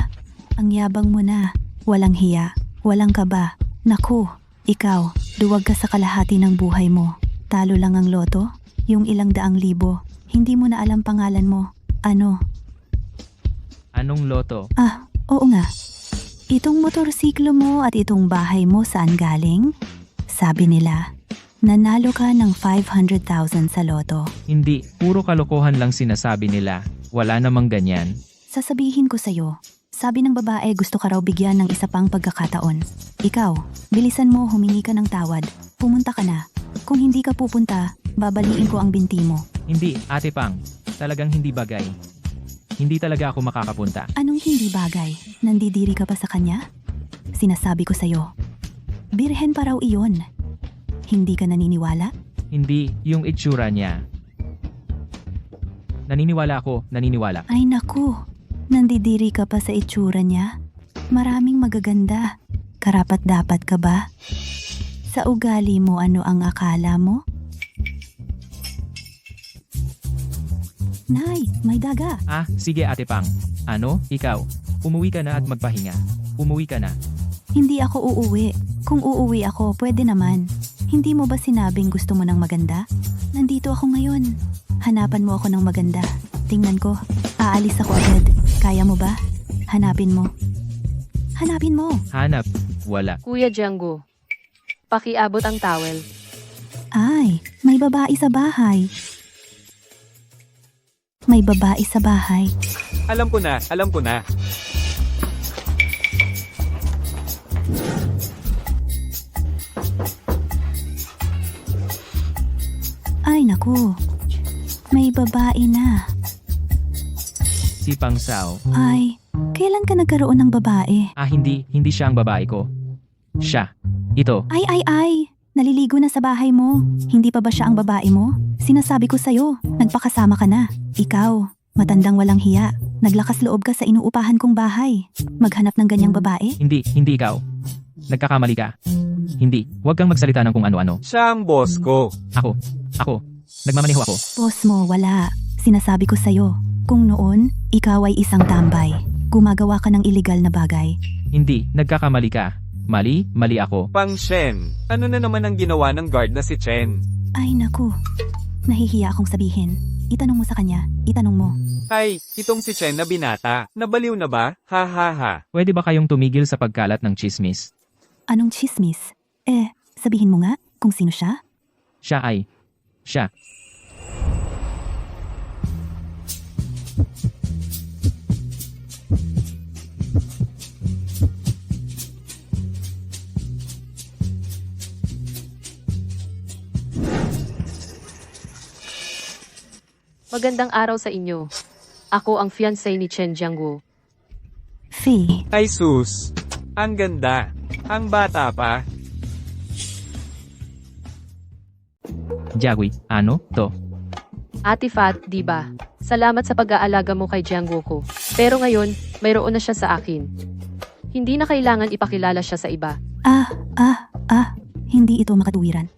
Ang yabang mo na. Walang hiya. Walang kaba. Naku, ikaw, duwag ka sa kalahati ng buhay mo. Talo lang ang loto, yung ilang daang libo. Hindi mo na alam pangalan mo. Ano? Anong loto? Ah, oo nga. Itong motorsiklo mo at itong bahay mo saan galing? Sabi nila, nanalo ka ng 500,000 sa loto. Hindi, puro kalokohan lang sinasabi nila. Wala namang ganyan. Sasabihin ko sa'yo, sabi ng babae gusto ka raw bigyan ng isa pang pagkakataon. Ikaw, bilisan mo humingi ka ng tawad. Pumunta ka na. Kung hindi ka pupunta, babaliin ko ang binti mo. Hindi, Ate Pang. Talagang hindi bagay. Hindi talaga ako makakapunta. Anong hindi bagay? Nandidiri ka pa sa kanya? Sinasabi ko sa'yo, birhen pa raw iyon. Hindi ka naniniwala? Hindi, yung itsura niya. Naniniwala ako, naniniwala. Ay naku, nandidiri ka pa sa itsura niya? Maraming magaganda. Karapat-dapat ka ba? Sa ugali mo ano ang akala mo? Nay, may daga. Ah, sige Ate Pang. Ano, ikaw? Umuwi ka na at magpahinga. Umuwi ka na. Hindi ako uuwi. Kung uuwi ako, pwede naman. Hindi mo ba sinabing gusto mo ng maganda? Nandito ako ngayon. Hanapan mo ako ng maganda. Tingnan ko. Aalis ako agad. Kaya mo ba? Hanapin mo. Hanapin mo. Hanap. Wala. Kuya Jiangguo, pakiabot ang towel. Ay, may babae sa bahay. May babae sa bahay. Alam ko na. Ay naku, may babae na. Si Pangsaw. Ay, kailan ka nagkaroon ng babae? Ah, hindi siya ang babae ko. Siya. Ito. Ay, naliligo na sa bahay mo. Hindi pa ba siya ang babae mo? Sinasabi ko sa'yo, nagpakasama ka na. Ikaw, matandang walang hiya. Naglakas loob ka sa inuupahan kong bahay. Maghanap ng ganyang babae? Hindi ikaw. Nagkakamali ka. Hindi, huwag kang magsalita ng kung ano-ano. Siya ang boss ko. Ako. Nagmamaneho ako. Boss mo, wala. Sinasabi ko sa'yo, kung noon, ikaw ay isang tambay. Gumagawa ka ng iligal na bagay. Hindi, nagkakamali ka. Mali ako. Pang Shen, ano na naman ang ginawa ng guard na si Chen? Ay naku, nahihiya akong sabihin. Itanong mo sa kanya, itanong mo. Ay, itong si Chen na binata. Nabaliw na ba? Ha ha ha. Pwede ba kayong tumigil sa pagkalat ng chismis? Anong chismis? Sabihin mo nga kung sino siya? Siya. Magandang araw sa inyo. Ako ang fiancé ni Chen Jiangguo. Fee. Ay sus. Ang ganda. Ang bata pa. Jagui, ano to? Ate Fat, di ba? Salamat sa pag-aalaga mo kay Jiangwo ko. Pero ngayon, mayroon na siya sa akin. Hindi na kailangan ipakilala siya sa iba. Hindi ito makatuwiran.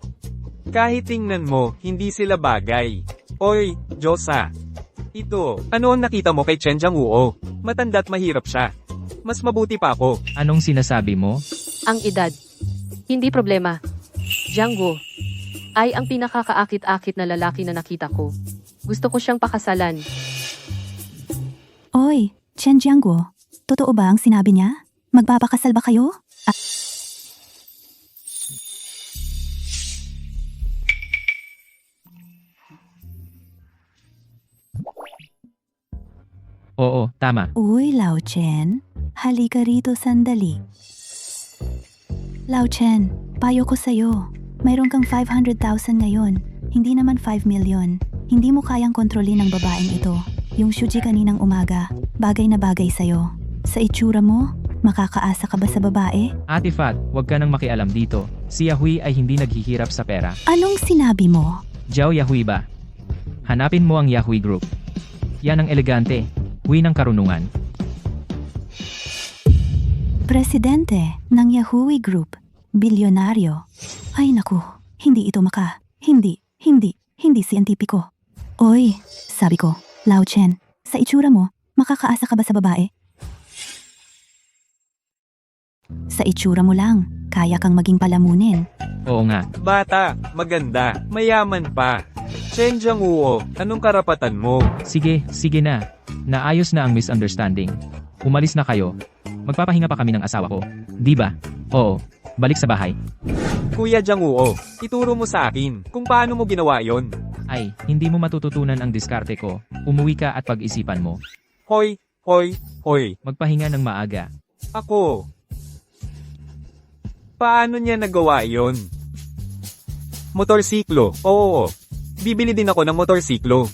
Kahit tingnan mo, hindi sila bagay. Oy, Josa. Ito, ano ang nakita mo kay Chen Jiangwoo? Matanda't mahirap siya. Mas mabuti pa ako. Anong sinasabi mo? Ang edad. Hindi problema. Jiangwo ay ang pinakakaakit-akit na lalaki na nakita ko. Gusto ko siyang pakasalan. Oy, Chen Jiangwo, totoo ba ang sinabi niya? Magpapakasal ba kayo? Oo, tama. Uy, Lao Chen, halika rito sandali. Lao Chen, payo ko sa'yo. Mayroon kang 500,000 ngayon, hindi naman 5 million. Hindi mo kayang kontrolin ng babaeng ito. Yung Shuji kaninang umaga, bagay na bagay sa'yo. Sa itsura mo, makakaasa ka ba sa babae? Ate Fat, huwag ka nang makialam dito. Si Yahui ay hindi naghihirap sa pera. Anong sinabi mo? Jiao Yahui ba? Hanapin mo ang Yahui Group. Yan ang elegante. Hui ng karunungan. Presidente ng Yahui Group, bilyonaryo. Ay naku, hindi ito hindi siyentipiko. Oy, sabi ko, Lao Chen, sa itsura mo, makakaasa ka ba sa babae? Sa itsura mo lang, kaya kang maging palamunin. Oo nga. Bata, maganda, mayaman pa. Chen Jiangwoo, anong karapatan mo? Sige na. Naayos na ang misunderstanding. Umalis na kayo. Magpapahinga pa kami ng asawa ko. Di ba? Oo. Balik sa bahay. Kuya Jiangwoo, ituro mo sa akin kung paano mo ginawa yon. Ay, hindi mo matututunan ang diskarte ko. Umuwi ka at pag-isipan mo. Hoy. Magpahinga ng maaga. Ako. Paano niya nagawa yon? Motorsiklo. Oo. Bibili din ako ng motorsiklo.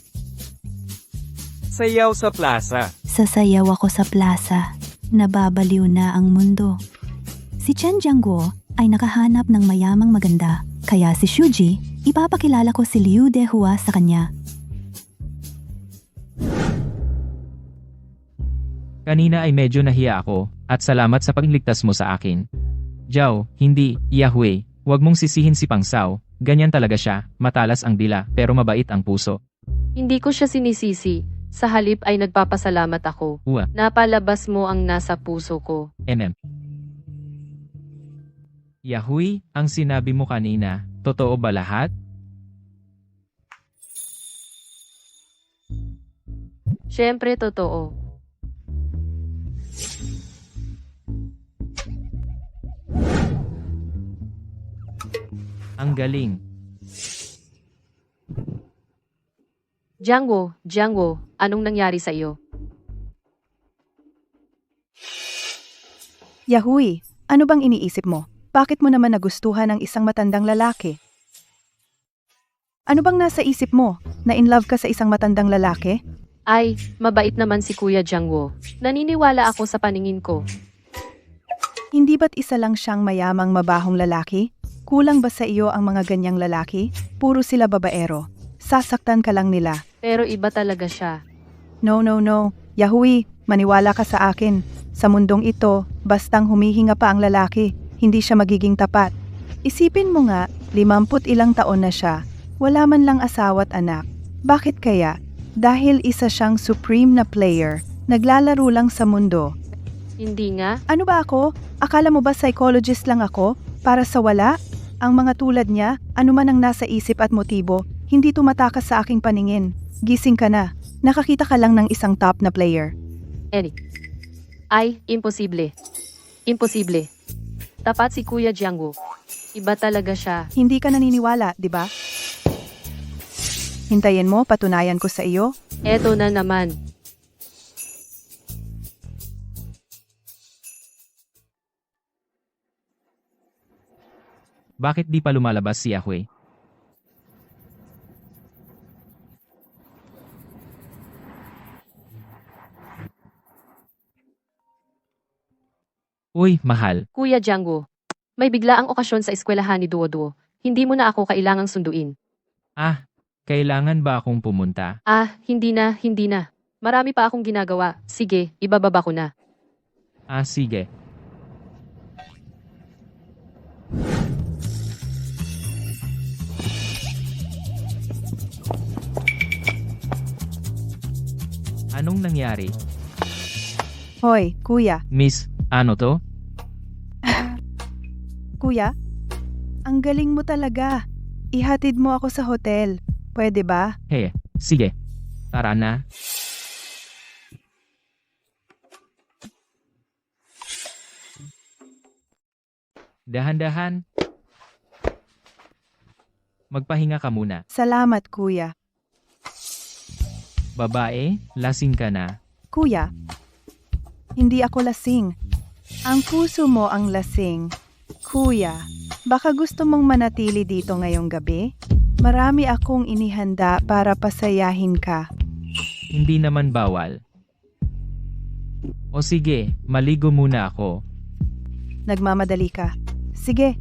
Sayaw sa plaza. Sasayaw ako sa plaza. Nababaliw na ang mundo. Si Chen Jiangwo ay nakahanap ng mayamang maganda, kaya si Shuji, ipapakilala ko si Liu Dehua sa kanya. Kanina ay medyo nahiya ako, at salamat sa pagligtas mo sa akin. Jiao, hindi, Yahui, huwag mong sisihin si Pang Sao, ganyan talaga siya, matalas ang dila, pero mabait ang puso. Hindi ko siya sinisisi. Sa halip ay nagpapasalamat ako. Uwa, Napalabas mo ang nasa puso ko. Yahui, ang sinabi mo kanina, totoo ba lahat? Siyempre totoo. Ang galing. Jiangwo, anong nangyari sa iyo? Yahui, ano bang iniisip mo? Bakit mo naman nagustuhan ang isang matandang lalaki? Ano bang nasa isip mo? Na in love ka sa isang matandang lalaki? Ay, mabait naman si Kuya Jiangwo. Naniniwala ako sa paningin ko. Hindi ba't isa lang siyang mayamang mabahong lalaki? Kulang ba sa iyo ang mga ganyang lalaki? Puro sila babaero. Sasaktan ka lang nila. Pero iba talaga siya. No. Yahui, maniwala ka sa akin. Sa mundong ito, bastang humihinga pa ang lalaki, hindi siya magiging tapat. Isipin mo nga, 50 ilang taon na siya. Wala man lang asawa't anak. Bakit kaya? Dahil isa siyang supreme na player, naglalaro lang sa mundo. Hindi nga. Ano ba ako? Akala mo ba psychologist lang ako? Para sa wala? Ang mga tulad niya, anuman ang nasa isip at motibo, hindi tumatakas sa aking paningin. Gising ka na. Nakakita ka lang ng isang top na player. Eric. Ay, imposible. Imposible. Tapat si Kuya Jiangwo. Iba talaga siya. Hindi ka naniniwala, di ba? Hintayin mo, patunayan ko sa iyo. Eto na naman. Bakit di pa lumalabas si Yahui? Uy, mahal. Kuya Jiangwo. May biglaang okasyon sa eskwelahan ni Duo. Hindi mo na ako kailangang sunduin. Ah, Kailangan ba akong pumunta? Ah, hindi na, hindi na. Marami pa akong ginagawa. Sige, ibababa ko na. Ah, sige. Anong nangyari? Hoy, kuya. Miss, ano to? Kuya? Ang galing mo talaga. Ihatid mo ako sa hotel. Pwede ba? He, sige. Tara na. Dahan-dahan. Magpahinga ka muna. Salamat, kuya. Babae, lasing ka na. Kuya, hindi ako lasing. Ang puso mo ang lasing. Kuya, baka gusto mong manatili dito ngayong gabi? Marami akong inihanda para pasayahin ka. Hindi naman bawal. O sige, maligo muna ako. Nagmamadali ka. Sige.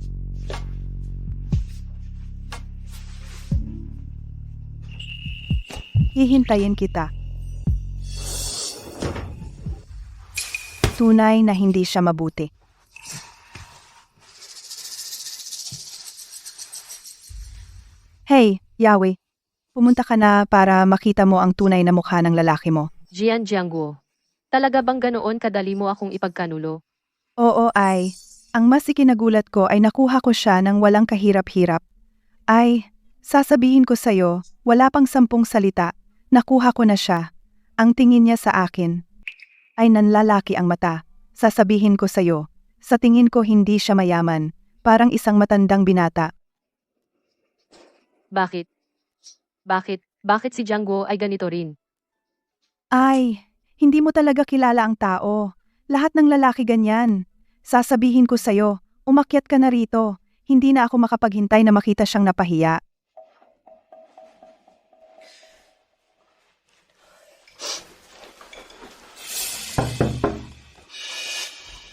Hihintayin kita. Tunay na hindi siya mabuti. Hey, Yahweh. Pumunta ka na para makita mo ang tunay na mukha ng lalaki mo. Jian Jiangguo. Talaga bang ganoon kadali mo akong ipagkanulo? Oo ay. Ang mas ikinagulat ko ay nakuha ko siya ng walang kahirap-hirap. Ay, sasabihin ko sa'yo, wala pang 10 salita. Nakuha ko na siya. Ang tingin niya sa akin ay nanlalaki ang mata. Sasabihin ko sa'yo, sa tingin ko hindi siya mayaman. Parang isang matandang binata. Bakit? Bakit si Jiangguo ay ganito rin? Ay, hindi mo talaga kilala ang tao. Lahat ng lalaki ganyan. Sasabihin ko sa'yo, umakyat ka na rito. Hindi na ako makapaghintay na makita siyang napahiya.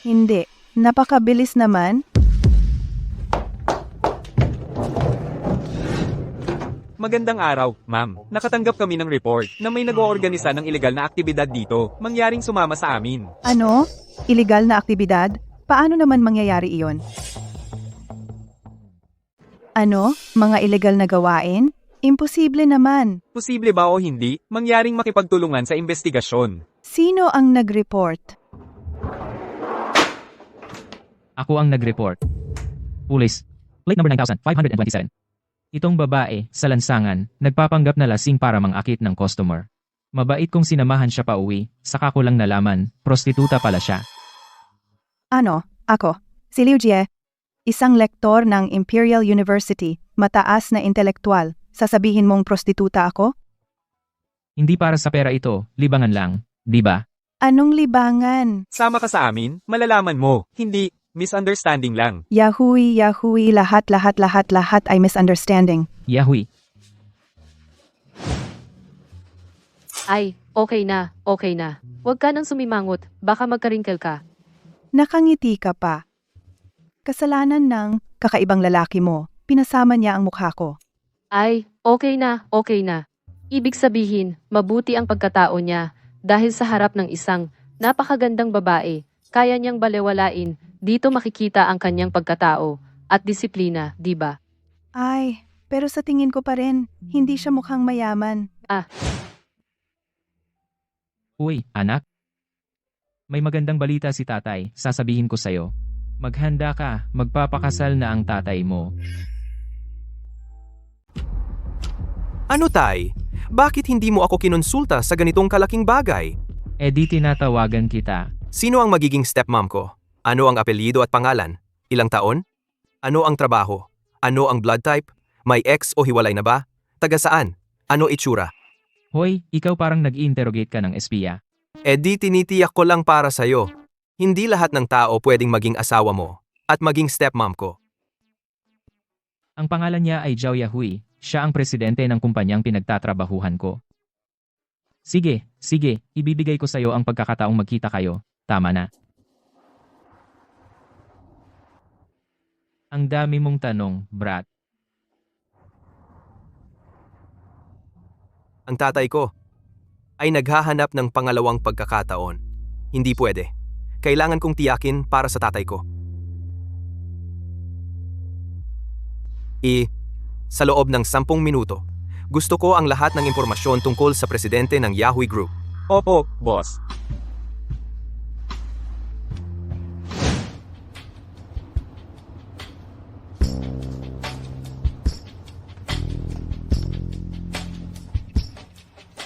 Hindi. Napakabilis naman. Magandang araw, ma'am. Nakatanggap kami ng report na may nag-oorganisa ng ilegal na aktibidad dito. Mangyaring sumama sa amin. Ano? Ilegal na aktibidad? Paano naman mangyayari iyon? Ano? Mga ilegal na gawain? Imposible naman. Posible ba o hindi, mangyaring makipagtulungan sa investigasyon. Sino ang nag-report? Ako ang nag-report. Pulis. Plate number 9527. Itong babae, sa lansangan, nagpapanggap na lasing para mangakit ng customer. Mabait kong sinamahan siya pa uwi, saka ko lang nalaman, prostituta pala siya. Ano? Ako. Si Liu Jie. Isang lektor ng Imperial University, mataas na intelektual. Sasabihin mong prostituta ako? Hindi para sa pera ito, libangan lang, di ba? Anong libangan? Sama ka sa amin, malalaman mo. Hindi, misunderstanding lang. Yahui, lahat ay misunderstanding. Yahui. Ay, okay na, okay na. Huwag ka nang sumimangot, baka magkaringkel ka. Nakangiti ka pa. Kasalanan ng kakaibang lalaki mo, pinasama niya ang mukha ko. Ay, okay na, okay na. Ibig sabihin, mabuti ang pagkatao niya dahil sa harap ng isang napakagandang babae, kaya niyang balewalain. Dito makikita ang kanyang pagkatao at disiplina, di ba? Ay, pero sa tingin ko pa rin, hindi siya mukhang mayaman. Uy, anak. May magandang balita si tatay, sasabihin ko sa'yo. Maghanda ka, magpapakasal na ang tatay mo. Ano tay? Bakit hindi mo ako kinonsulta sa ganitong kalaking bagay? Eh di tinatawagan kita. Sino ang magiging stepmom ko? Ano ang apelyido at pangalan? Ilang taon? Ano ang trabaho? Ano ang blood type? May ex o hiwalay na ba? Taga saan? Ano itsura? Hoy, ikaw parang nag-interrogate ka ng espiya. Eh di tinitiyak ko lang para sa'yo. Hindi lahat ng tao pwedeng maging asawa mo at maging stepmom ko. Ang pangalan niya ay Zhao Yahui. Siya ang presidente ng kumpanyang pinagtatrabahuhan ko. Sige, ibibigay ko sa'yo ang pagkakataong magkita kayo. Tama na. Ang dami mong tanong, brat. Ang tatay ko ay naghahanap ng pangalawang pagkakataon. Hindi pwede. Kailangan kong tiyakin para sa tatay ko. Sa loob ng 10 minuto, gusto ko ang lahat ng impormasyon tungkol sa presidente ng Yahoo Group. Opo, boss.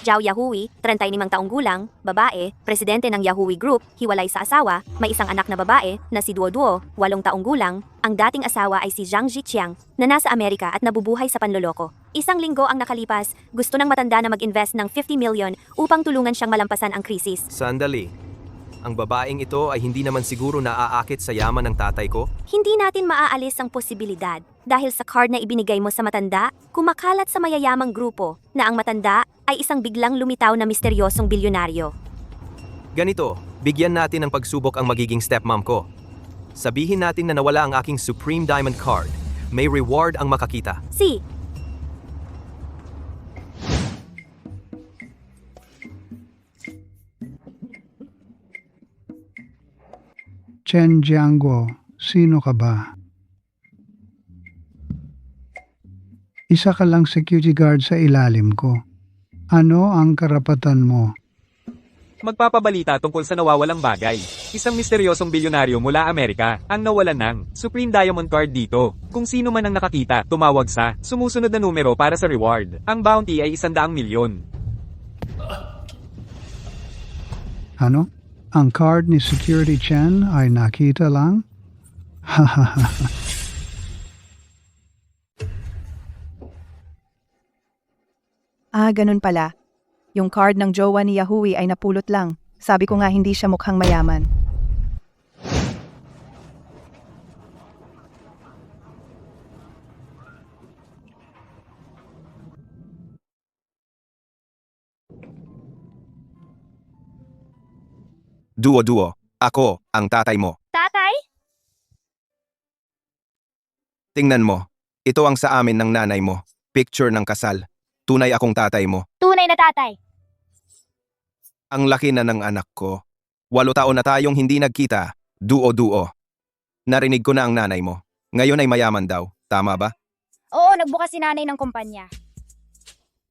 Zhao Yahui, 35 taong gulang, babae, presidente ng Yahoo Group, hiwalay sa asawa, may isang anak na babae na si Duo Duo, 8 taong gulang. Ang dating asawa ay si Zhang Ziqiang na nasa Amerika at nabubuhay sa panloloko. Isang linggo ang nakalipas, gusto ng matanda na mag-invest ng 50 million upang tulungan siyang malampasan ang krisis. Sandali. Ang babaeng ito ay hindi naman siguro naaakit sa yaman ng tatay ko? Hindi natin maaalis ang posibilidad dahil sa card na ibinigay mo sa matanda, kumakalat sa mayayamang grupo na ang matanda ay isang biglang lumitaw na misteryosong bilyonaryo. Ganito, bigyan natin ng pagsubok ang magiging stepmom ko. Sabihin natin na nawala ang aking Supreme Diamond Card. May reward ang makakita. Si, Chen Jiangguo, sino ka ba? Isa ka lang security guard sa ilalim ko. Ano ang karapatan mo? Magpapabalita tungkol sa nawawalang bagay. Isang misteryosong bilyonaryo mula Amerika ang nawalan ng Supreme Diamond Card dito. Kung sino man ang nakakita, tumawag sa sumusunod na numero para sa reward. Ang bounty ay 100 milyon. Ano? Ang card ni Security Chen ay nakita lang? Hahaha. Ganun pala. Yung card ng jowa ni Yahui ay napulot lang. Sabi ko nga hindi siya mukhang mayaman. Duo, ako, ang tatay mo. Tatay? Tingnan mo, ito ang sa amin ng nanay mo. Picture ng kasal. Tunay akong tatay mo. Tunay na tatay. Ang laki na ng anak ko. 8 taon na tayong hindi nagkita. Duo. Narinig ko na ang nanay mo. Ngayon ay mayaman daw. Tama ba? Oo, nagbukas si nanay ng kumpanya.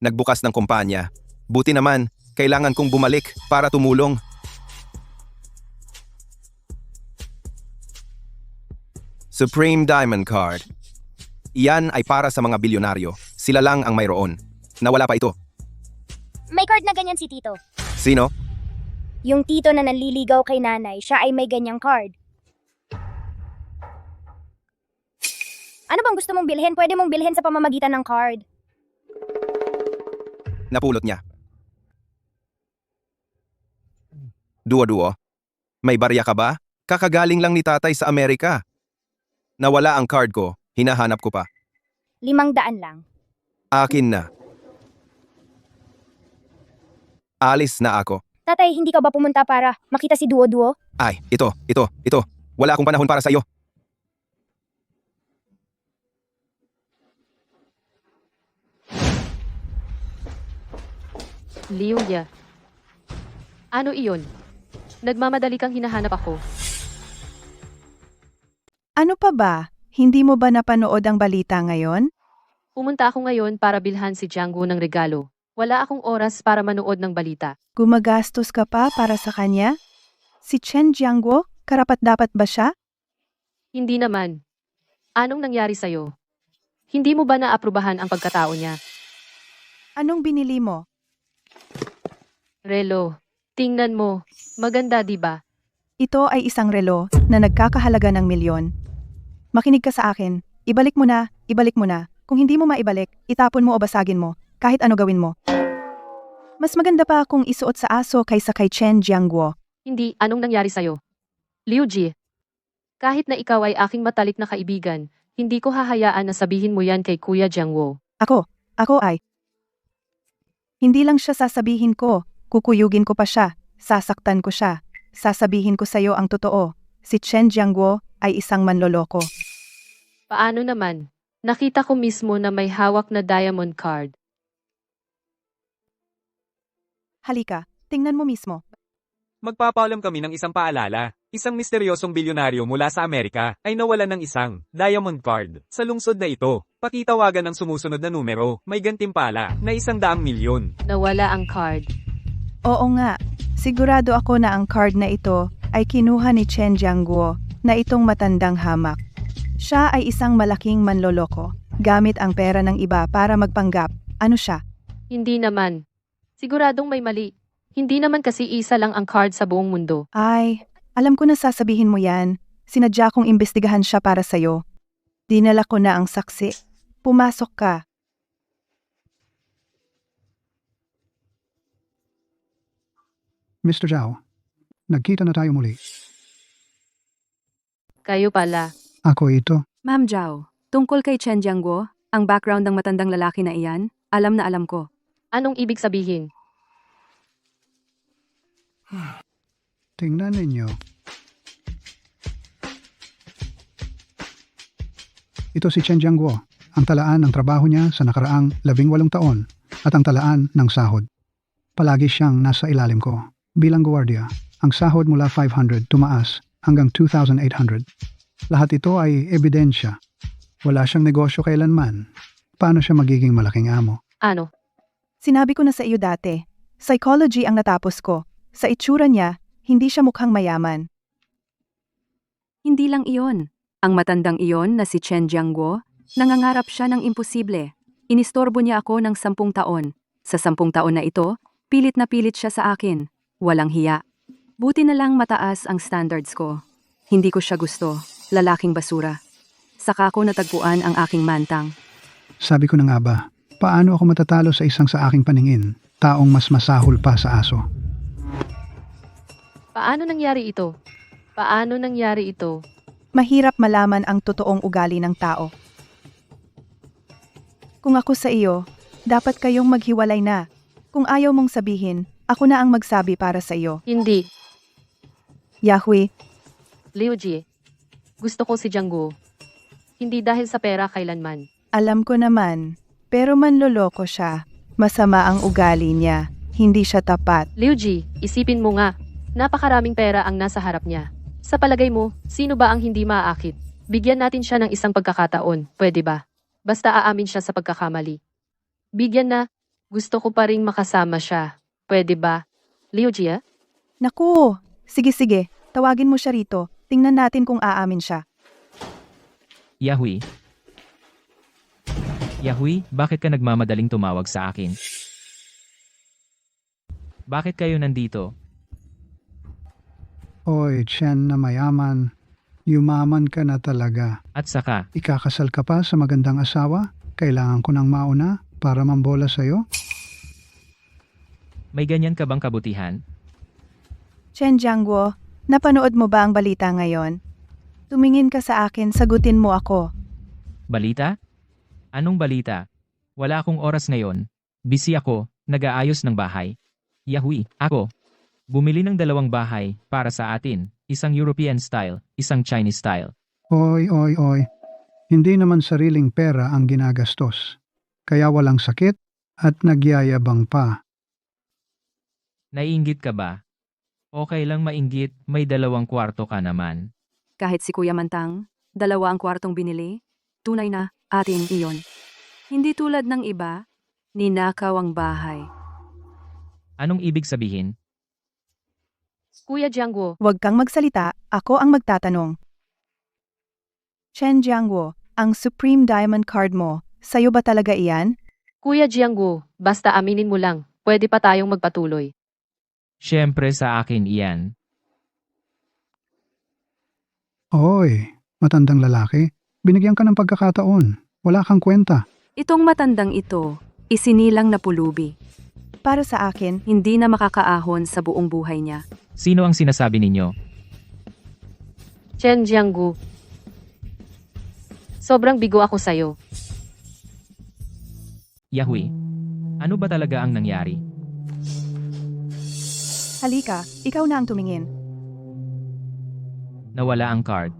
Nagbukas ng kumpanya. Buti naman, kailangan kong bumalik para tumulong. Supreme Diamond Card. Iyan ay para sa mga bilyonaryo. Sila lang ang mayroon. Nawala pa ito. May card na ganyan si Tito. Sino? Yung tito na nanliligaw kay nanay, siya ay may ganyang card. Ano bang gusto mong bilhin? Pwede mong bilhin sa pamamagitan ng card. Napulot niya. Duo. May barya ka ba? Kakagaling lang ni tatay sa Amerika. Nawala ang card ko. Hinahanap ko pa. 500 lang. Akin na. Alis na ako. Tatay, hindi ka ba pumunta para makita si Duo? Ay, ito. Wala akong panahon para sa iyo. Liuya. Ano iyon? Nagmamadali kang hinahanap ako. Ano pa ba? Hindi mo ba napanood ang balita ngayon? Pumunta ako ngayon para bilhan si Jianggu ng regalo. Wala akong oras para manood ng balita. Gumagastos ka pa para sa kanya? Si Chen Jiangguo, karapat-dapat ba siya? Hindi naman. Anong nangyari sa'yo? Hindi mo ba naaprubahan ang pagkatao niya? Anong binili mo? Relo. Tingnan mo. Maganda, di ba? Ito ay isang relo na nagkakahalaga ng milyon. Makinig ka sa akin. Ibalik mo na. Kung hindi mo maibalik, itapon mo o basagin mo. Kahit ano gawin mo. Mas maganda pa kung isuot sa aso kaysa kay Chen Jiangguo. Hindi, anong nangyari sa'yo? Liu Ji, kahit na ikaw ay aking matalik na kaibigan, hindi ko hahayaan na sabihin mo yan kay Kuya Jiangguo. Ako ay. Hindi lang siya sasabihin ko, kukuyugin ko pa siya, sasaktan ko siya. Sasabihin ko sa'yo ang totoo, si Chen Jiangguo ay isang manloloko. Paano naman? Nakita ko mismo na may hawak na diamond card. Halika, tingnan mo mismo. Magpapaalam kami ng isang paalala. Isang misteryosong bilyonaryo mula sa Amerika ay nawalan ng isang diamond card sa lungsod na ito. Pakitawagan ng sumusunod na numero, may gantimpala na 100 milyon. Nawala ang card. Oo nga, sigurado ako na ang card na ito ay kinuha ni Chen Jiangguo na itong matandang hamak. Siya ay isang malaking manloloko, gamit ang pera ng iba para magpanggap. Ano siya? Hindi naman. Siguradong may mali. Hindi naman kasi isa lang ang card sa buong mundo. Ay, alam ko na sasabihin mo yan. Sinadya kong imbestigahan siya para sa'yo. Dinala ko na ang saksi. Pumasok ka. Mr. Zhao, nagkita na tayo muli. Kayo pala. Ako ito. Ma'am Zhao, tungkol kay Chen Jiangguo, ang background ng matandang lalaki na iyan, alam na alam ko. Anong ibig sabihin? Tingnan ninyo. Ito si Chen Jiangguo, ang talaan ng trabaho niya sa nakaraang 18 taon at ang talaan ng sahod. Palagi siyang nasa ilalim ko. Bilang gwardiya, ang sahod mula 500 tumaas hanggang 2,800. Lahat ito ay ebidensya. Wala siyang negosyo kailanman. Paano siya magiging malaking amo? Ano? Sinabi ko na sa iyo dati. Psychology ang natapos ko. Sa itsura niya, hindi siya mukhang mayaman. Hindi lang iyon. Ang matandang iyon na si Chen Jiangguo, nangangarap siya ng imposible. Inistorbo niya ako ng 10 taon. Sa 10 taon na ito, pilit na pilit siya sa akin. Walang hiya. Buti na lang mataas ang standards ko. Hindi ko siya gusto. Lalaking basura. Saka ko natagpuan ang aking mantang. Sabi ko na nga ba, paano ako matatalo sa isang sa aking paningin, taong mas masahol pa sa aso? Paano nangyari ito? Paano nangyari ito? Mahirap malaman ang totoong ugali ng tao. Kung ako sa iyo, dapat kayong maghiwalay na. Kung ayaw mong sabihin, ako na ang magsabi para sa iyo. Hindi. Yahweh, Liu Jie. Gusto ko si Jiangguo. Hindi dahil sa pera kailanman. alam ko naman, pero manloloko siya. Masama ang ugali niya. Hindi siya tapat. Liu Jie, isipin mo nga. Napakaraming pera ang nasa harap niya. Sa palagay mo, sino ba ang hindi maaakit? Bigyan natin siya ng isang pagkakataon, pwede ba? Basta aamin siya sa pagkakamali. Bigyan na, gusto ko pa ring makasama siya. Pwede ba? Liu Jie? Naku! Sige, tawagin mo siya rito. Tingnan natin kung aamin siya. Yahweh. Yahweh, bakit ka nagmamadaling tumawag sa akin? Bakit kayo nandito? Oy, Chen na mayaman. Yumaman ka na talaga. At saka, Ikakasal ka pa sa magandang asawa? Kailangan ko ng mauna para mambola sa'yo? may ganyan ka bang kabutihan? Chen Jiangguo, napanood mo ba ang balita ngayon? Tumingin ka sa akin, sagutin mo ako. Balita? Anong balita? Wala akong oras ngayon. Busy ako, nag-aayos ng bahay. Yahweh, ako. Bumili ng 2 bahay para sa atin, isang European style, isang Chinese style. Oy. Hindi naman sariling pera ang ginagastos. Kaya walang sakit at nagyayabang pa. Naiinggit ka ba? Okay lang mainggit, may 2 kwarto ka naman. Kahit si Kuya Mantang, 2 ang kwartong binili, tunay na atin iyon. Hindi tulad ng iba, ninakaw ang bahay. Anong ibig sabihin? Kuya Jiangguo, Huwag kang magsalita, ako ang magtatanong. Chen Jiangguo, ang Supreme Diamond Card mo, sa'yo ba talaga iyan? Kuya Jiangguo, basta aminin mo lang, pwede pa tayong magpatuloy. Siyempre sa akin iyan. Oy, matandang lalaki. Binigyan ka ng pagkakataon. Wala kang kwenta. Itong matandang ito, isinilang na pulubi. Para sa akin, Hindi na makakaahon sa buong buhay niya. Sino ang sinasabi ninyo? Chen Jiangguo. Sobrang bigo ako sa'yo. Yahweh. Ano ba talaga ang nangyari? halika, ikaw na ang tumingin. Nawala ang card.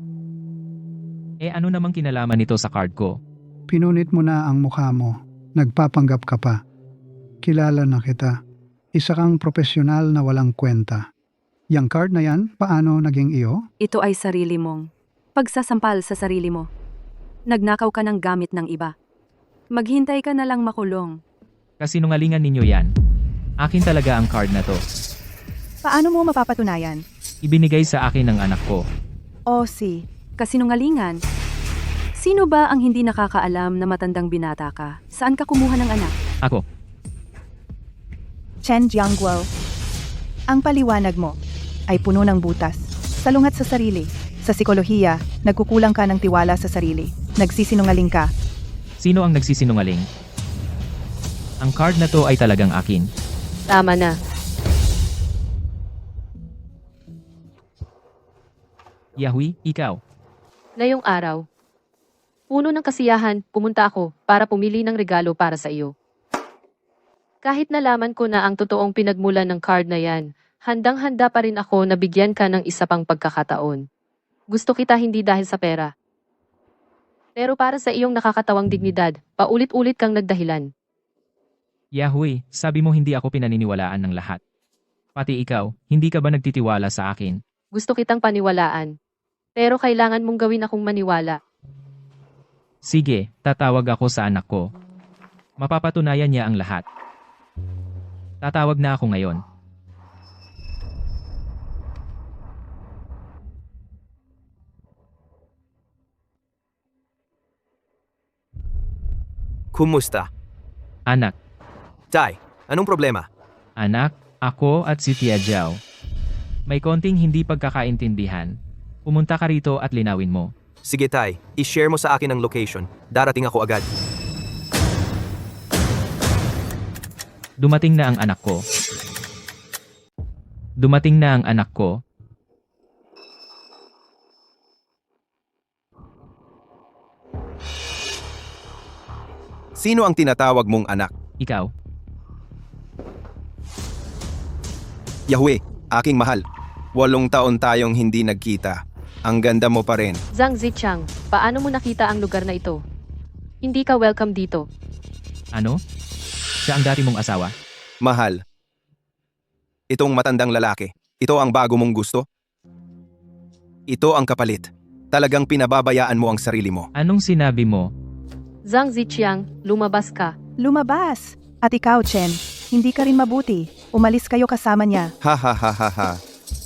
Ano namang kinalaman nito sa card ko? Pinunit mo na ang mukha mo. Nagpapanggap ka pa. Kilala na kita. Isa kang profesional na walang kwenta. Yang card na yan, paano naging iyo? Ito ay sarili mong pagsasampal sa sarili mo. Nagnakaw ka ng gamit ng iba. Maghintay ka na lang makulong. Kasinungalingan ninyo yan. Akin talaga ang card na to. Paano mo mapapatunayan? Ibinigay sa akin ng anak ko. Osi, Kasinungalingan. Sino ba ang hindi nakakaalam na matandang binata ka? Saan ka kumuha ng anak? Ako. Chen Jiangguo. Ang paliwanag mo ay puno ng butas. Salungat sa sarili. Sa psikolohiya, nagkukulang ka ng tiwala sa sarili. Nagsisinungaling ka. Sino ang nagsisinungaling? Ang card na to ay talagang akin. Tama na. Yahui, ikaw. Ngayong araw, puno ng kasiyahan, pumunta ako para pumili ng regalo para sa iyo. Kahit nalaman ko na ang totoong pinagmulan ng card na yan, handang-handa pa rin ako na bigyan ka ng isa pang pagkakataon. Gusto kita hindi dahil sa pera. Pero para sa iyong nakakatawang dignidad, paulit-ulit kang nagdahilan. Yahui, sabi mo hindi ako pinaniniwalaan ng lahat. Pati ikaw, hindi ka ba nagtitiwala sa akin? Gusto kitang paniwalaan. Pero kailangan mong gawin akong maniwala. Sige, tatawag ako sa anak ko. Mapapatunayan niya ang lahat. Tatawag na ako ngayon. Kumusta? Anak, Tay, anong problema? anak, ako at si Tia Jiao. May konting hindi pagkakaintindihan. Pumunta ka rito at linawin mo. Sige Tay, i-share mo sa akin ang location. Darating ako agad. Dumating na ang anak ko. Dumating na ang anak ko. Sino ang tinatawag mong anak? Ikaw, Yahweh, aking mahal. 8 taon tayong hindi nagkita. Ang ganda mo pa rin. Zhang Zichang, paano mo nakita ang lugar na ito? Hindi ka welcome dito. ano? Siya ang dati mong asawa? Mahal. Itong matandang lalaki. Ito ang bago mong gusto? Ito ang kapalit. Talagang pinababayaan mo ang sarili mo. Anong sinabi mo? Zhang Zichiang, lumabas ka. Lumabas! At ikaw, Chen, hindi ka rin mabuti. Umalis kayo kasama niya. Ha ha ha ha ha.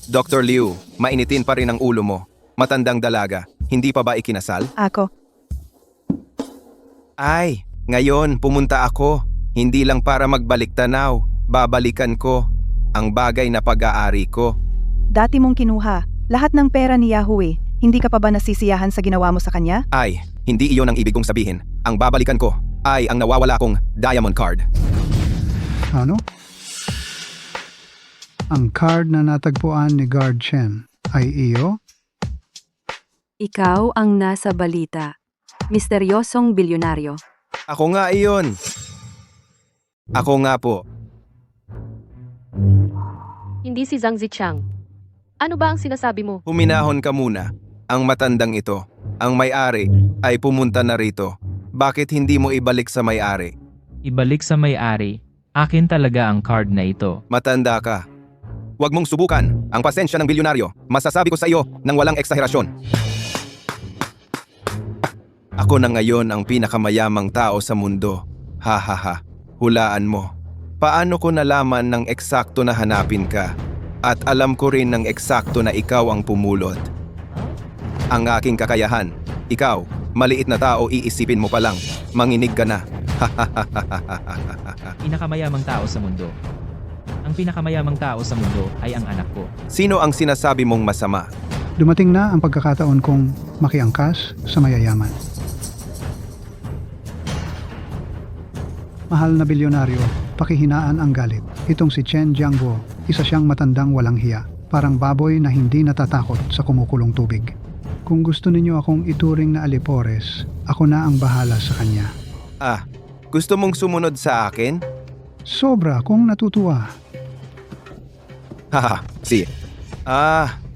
Dr. Liu, mainitin pa rin ang ulo mo. Matandang dalaga. Hindi pa ba ikinasal? Ako, Ay, ngayon pumunta ako. Hindi lang para magbalik tanaw. Babalikan ko ang bagay na pag-aari ko. dati mong kinuha. Lahat ng pera ni Yahweh. Hindi ka pa ba nasisiyahan sa ginawa mo sa kanya? Ay, hindi iyon ang ibig kong sabihin. Ang babalikan ko ay ang nawawala kong diamond card. Ano? Ang card na natagpuan ni Guard Chen ay iyo? Ikaw ang nasa balita. Misteryosong bilyonaryo. Ako nga iyon. Ako nga po. Hindi si Zhang Zichang. Ano ba ang sinasabi mo? Huminahon ka muna. Ang matandang ito, ang may-ari, ay pumunta na rito. Bakit hindi mo ibalik sa may-ari? Ibalik sa may-ari. Akin talaga ang card na ito. Matanda ka. Huwag mong subukan ang pasensya ng bilyonaryo. Masasabi ko sa iyo nang walang eksaherasyon. Ako na ngayon ang pinakamayamang tao sa mundo. Ha ha ha. Hulaan mo. Paano ko nalaman ng eksakto na hanapin ka? At alam ko rin ng eksakto na ikaw ang pumulot. Ang aking kakayahan. Ikaw, maliit na tao, iisipin mo pa lang. Manginig ka na. Pinakamayamang tao sa mundo. Ang pinakamayamang tao sa mundo ay ang anak ko. Sino ang sinasabi mong masama? Dumating na ang pagkakataon kong makiangkas sa mayayaman. Mahal na bilyonaryo, pakihinaan ang galit. Itong si Chen Jiangguo, isa siyang matandang walang hiya. Parang baboy na hindi natatakot sa kumukulong tubig. Kung gusto ninyo akong ituring na alipores, ako na ang bahala sa kanya. Ah, gusto mong sumunod sa akin? Sobra kung natutuwa. Haha, si.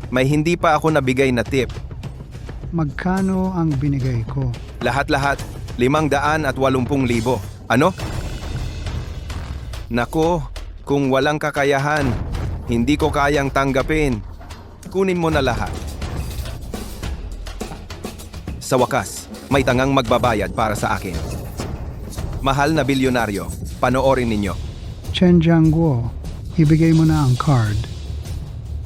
May hindi pa ako nabigay na tip. Magkano ang binigay ko? Lahat-lahat, 580,000. Ano? Nako, Kung walang kakayahan, hindi ko kayang tanggapin. Kunin mo na lahat. Sa wakas, may tangang magbabayad para sa akin. Mahal na bilyonaryo, panoorin ninyo. Chen Jianguo, ibigay mo na ang card.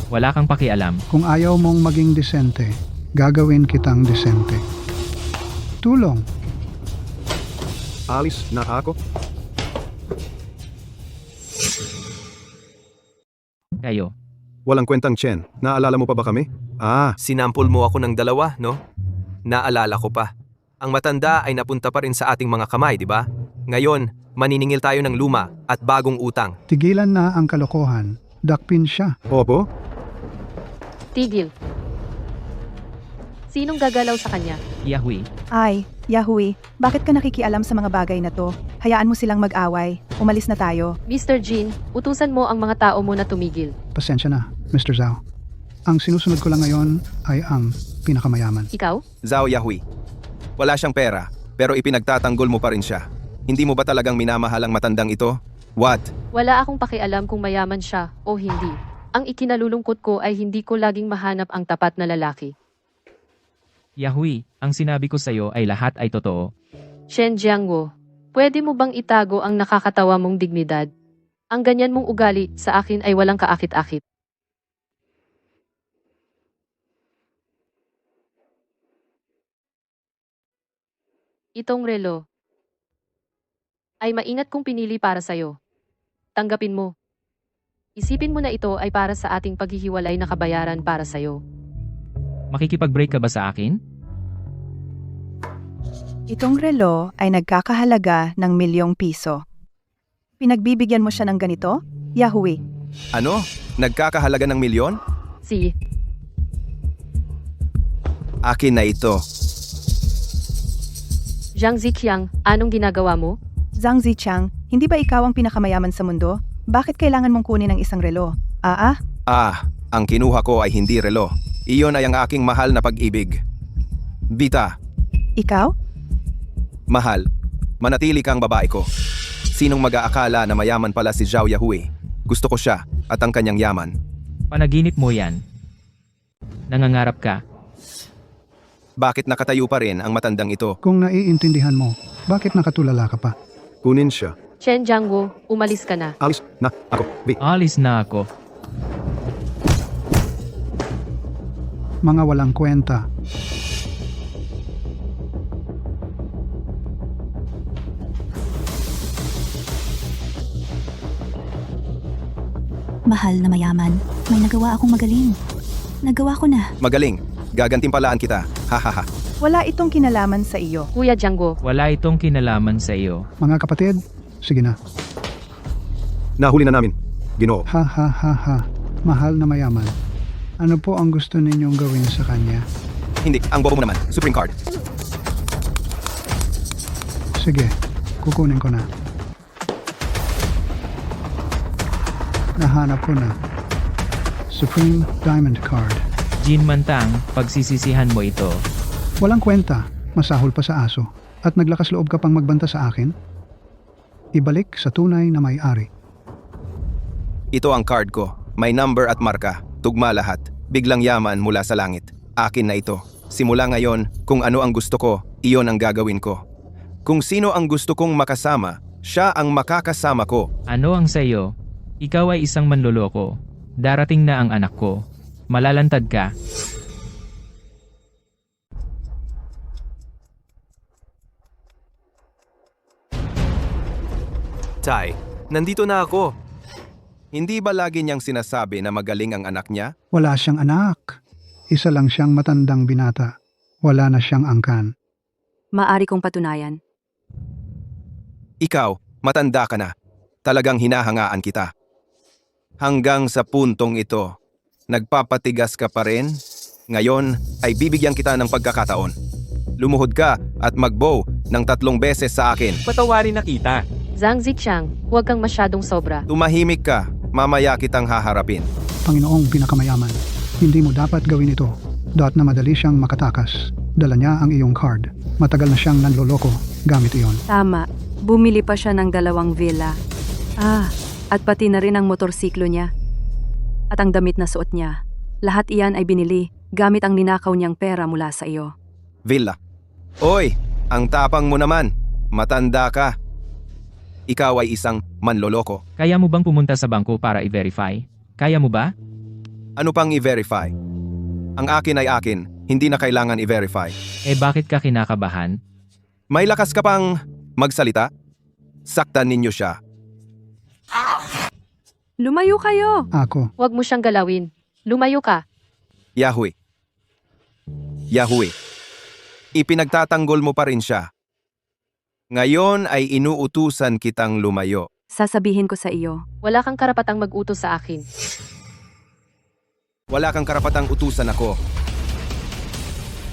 Wala kang pakialam. Kung ayaw mong maging disente, gagawin kitang disente. Tulong. Alis na ako? Kayo. Walang kwentang Chen. Naalala mo pa ba kami? Sinampol mo ako ng dalawa, no? Naalala ko pa. Ang matanda ay napunta pa rin sa ating mga kamay, di ba? Ngayon, maniningil tayo ng luma at bagong utang. Tigilan na ang kalokohan. Dakpin siya. Opo? Tigil. Sinong gagalaw sa kanya? Yahui. Ay, Yahui, bakit ka nakikialam sa mga bagay na to? Hayaan mo silang mag-away. Umalis na tayo. Mr. Jin, utusan mo ang mga tao mo na tumigil. Pasensya na, Mr. Zhao. Ang sinusunod ko lang ngayon ay ang pinakamayaman. Ikaw? Zhao Yahui. Wala siyang pera, pero ipinagtatanggol mo pa rin siya. Hindi mo ba talagang minamahal ang matandang ito? What? Wala akong pakialam kung mayaman siya o hindi. Ang ikinalulungkot ko ay hindi ko laging mahanap ang tapat na lalaki. Yahui, ang sinabi ko sa'yo ay lahat ay totoo. Shen Jianguo, pwede mo bang itago ang nakakatawa mong dignidad? Ang ganyan mong ugali sa akin ay walang kaakit-akit. Itong relo ay maingat kong pinili para sa'yo. Tanggapin mo. Isipin mo na ito ay para sa ating paghihiwalay na kabayaran para sa'yo. Makikipag-break ka ba sa akin? Itong relo ay nagkakahalaga ng ₱1,000,000. Pinagbibigyan mo siya ng ganito? Yahui. Ano? Nagkakahalaga ng milyon? Si Akin na ito. Zhang Ziqiang, anong ginagawa mo? Zhang Ziqiang, hindi ba ikaw ang pinakamayaman sa mundo? Bakit kailangan mong kunin ang isang relo? Ang kinuha ko ay hindi relo. Iyon ay ang aking mahal na pag-ibig. Bita, Ikaw? mahal, manatili kang babae ko. Sinong mag-aakala na mayaman pala si Zhao Yahui? Gusto ko siya at ang kanyang yaman. Panaginip mo yan. Nangangarap ka. Bakit nakatayo pa rin ang matandang ito? Kung naiintindihan mo, bakit nakatulala ka pa? Kunin siya. Chen Jianguo, umalis ka na. Alis na ako. Alis na ako. Mga walang kwenta. Mahal na mayaman, may nagawa akong magaling. Nagawa ko na. Magaling. Gagantimpalaan kita. Hahaha. Wala itong kinalaman sa iyo. Kuya Jianguo, Wala itong kinalaman sa iyo. Mga kapatid, sige na. Nahuli na namin. Ginoo. Ha ha ha ha. Mahal na mayaman. Ano po ang gusto ninyong gawin sa kanya? Hindi, ang bobo mo naman. Supreme Card. Sige, kukunin ko na. Nahanap ko na. Supreme Diamond Card. Jin Mantang, pagsisisihan mo ito. Walang kwenta, masahol pa sa aso. At naglakas loob ka pang magbanta sa akin? Ibalik sa tunay na may-ari. Ito ang card ko. May number at marka. Tugma lahat. Biglang yaman mula sa langit. Akin na ito. Simula ngayon, kung ano ang gusto ko, iyon ang gagawin ko. Kung sino ang gusto kong makasama, siya ang makakasama ko. Ano ang sayo? Ikaw ay isang manloloko. Darating na ang anak ko. Malalantad ka. Tai, nandito na ako. Hindi ba lagi niyang sinasabi na magaling ang anak niya? Wala siyang anak. Isa lang siyang matandang binata. Wala na siyang angkan. Maari kong patunayan. Ikaw, matanda ka na. Talagang hinahangaan kita. Hanggang sa puntong ito, nagpapatigas ka pa rin? Ngayon ay bibigyan kita ng pagkakataon. Lumuhod ka at mag-bow ng 3 beses sa akin. Patawarin na kita. Zhang Ziqiang, huwag kang masyadong sobra. Tumahimik ka, mamaya kitang haharapin. Panginoong pinakamayaman, hindi mo dapat gawin ito. Dot na madali siyang makatakas. Dala niya ang iyong card. Matagal na siyang nanloloko gamit iyon. Tama, bumili pa siya ng 2 villa. At pati na rin ang motorsiklo niya. At ang damit na suot niya. Lahat iyan ay binili gamit ang ninakaw niyang pera mula sa iyo. Villa. Oy, ang tapang mo naman. Matanda ka. Ikaw ay isang manloloko. Kaya mo bang pumunta sa bangko para i-verify? Kaya mo ba? Ano pang i-verify? Ang akin ay akin, hindi na kailangan i-verify. Eh bakit ka kinakabahan? May lakas ka pang magsalita? Saktan ninyo siya. Lumayo kayo! Ako. Huwag mo siyang galawin. Lumayo ka. Yahweh. Yahweh. Ipinagtatanggol mo pa rin siya. Ngayon ay inuutusan kitang lumayo. Sasabihin ko sa iyo. Wala kang karapatang mag-utos sa akin. Wala kang karapatang utusan ako.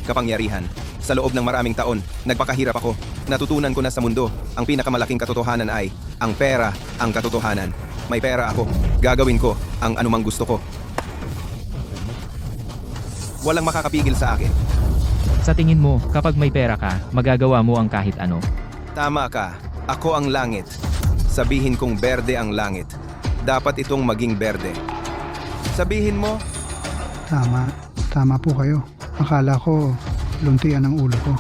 Kapangyarihan. Sa loob ng maraming taon, nagpakahirap ako. Natutunan ko na sa mundo, ang pinakamalaking katotohanan ay, ang pera ang katotohanan. May pera ako. Gagawin ko ang anumang gusto ko. Walang makakapigil sa akin. Sa tingin mo, kapag may pera ka, magagawa mo ang kahit ano. Tama ka. Ako ang langit. Sabihin kong berde ang langit. Dapat itong maging berde. Sabihin mo, Tama. Tama po kayo. Akala ko, luntian ang ulo ko.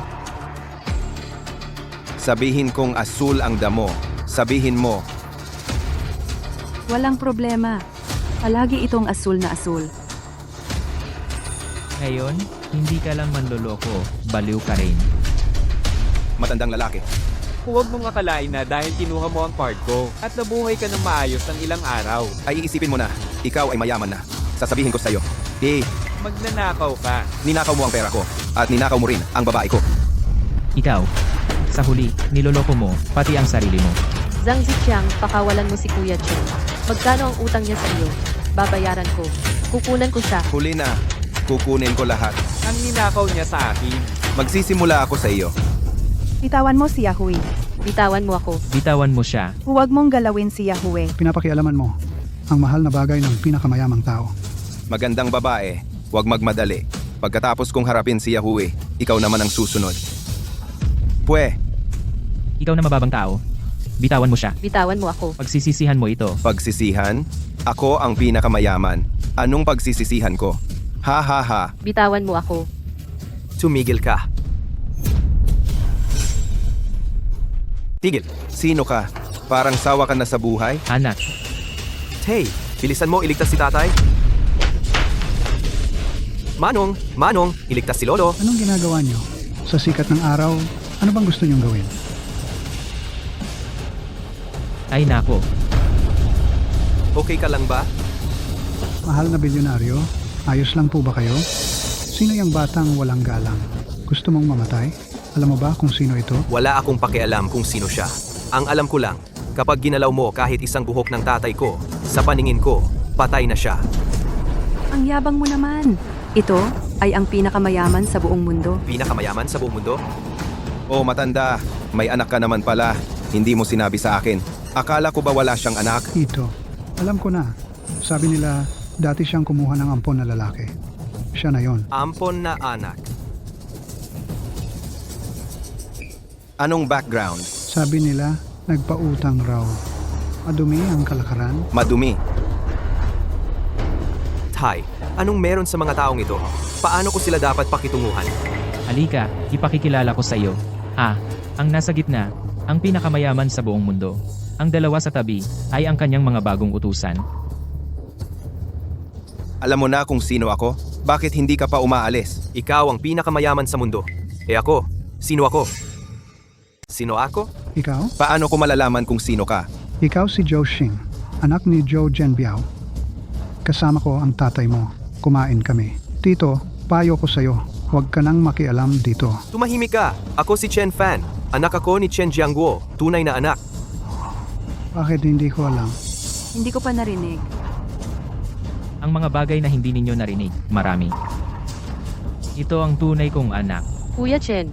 sabihin kong asul ang damo. Sabihin mo, Walang problema. Palagi itong asul na asul. Ngayon, hindi ka lang manloloko, baliw ka rin. matandang lalaki. Huwag mong akalain na dahil kinuha mo ang part ko at nabuhay ka ng maayos ng ilang araw. Ay iisipin mo na, ikaw ay mayaman na. Sasabihin ko sa'yo, Magnanakaw ka. ninakaw mo ang pera ko at ninakaw mo rin ang babae ko. Ikaw, sa huli, niloloko mo, pati ang sarili mo. Zhang Ziqiang, pakawalan mo si Kuya Chen. Magkano ang utang niya sa iyo? Babayaran ko. Kukunan ko siya. Huli na, kukunin ko lahat. Ang ninakaw niya sa akin. Magsisimula ako sa iyo. Bitawan mo si Yahweh. Bitawan mo ako. Bitawan mo siya. Huwag mong galawin si Yahweh. Pinapakialaman mo ang mahal na bagay ng pinakamayamang tao. Magandang babae, huwag magmadali. Pagkatapos kong harapin si Yahweh, ikaw naman ang susunod. Pwe, Ikaw na mababang tao. Bitawan mo siya. Bitawan mo ako. Pagsisisihan mo ito. pagsisihan? Ako ang pinakamayaman. Anong pagsisisihan ko? Ha ha ha. Bitawan mo ako. Tumigil ka. Tigil. Sino ka? Parang sawa ka na sa buhay? Anak, Hey, bilisan mo iligtas si tatay. Manong, iligtas si Lolo. Anong ginagawa niyo? Sa sikat ng araw, ano bang gusto niyong gawin? ay nako. Okay ka lang ba? Mahal na bilyonaryo, ayos lang po ba kayo? Sino yung batang walang galang? Gusto mong mamatay? Alam mo ba kung sino ito? Wala akong pakialam kung sino siya. Ang alam ko lang, kapag ginalaw mo kahit isang buhok ng tatay ko, sa paningin ko, patay na siya. Ang yabang mo naman. Ito ay ang pinakamayaman sa buong mundo. Pinakamayaman sa buong mundo? Oh, matanda, may anak ka naman pala. Hindi mo sinabi sa akin. Akala ko ba wala siyang anak? Ito. Alam ko na. Sabi nila, dati siyang kumuha ng ampon na lalaki. Siya na yon. Ampon na anak. Anong background? Sabi nila, nagpautang raw. Madumi ang kalakaran. Madumi. Tay, anong meron sa mga taong ito? Paano ko sila dapat pakitunguhan? Halika, ipakikilala ko sa iyo. Ang nasa gitna, ang pinakamayaman sa buong mundo. Ang dalawa sa tabi, ay ang kanyang mga bagong utusan. Alam mo na kung sino ako? Bakit hindi ka pa umaalis? Ikaw ang pinakamayaman sa mundo. Eh ako, sino ako? Sino ako? Ikaw? Paano ko malalaman kung sino ka? Ikaw si Zhou Xing, anak ni Zhou Zhenbiao. Kasama ko ang tatay mo. Kumain kami. Tito, payo ko sa'yo. Huwag ka nang makialam dito. Tumahimik ka. Ako si Chen Fan. Anak ako ni Chen Jiangguo. Tunay na anak. Bakit hindi ko alam? Hindi ko pa narinig. Ang mga bagay na hindi ninyo narinig, marami. Ito ang tunay kong anak. Kuya Chen,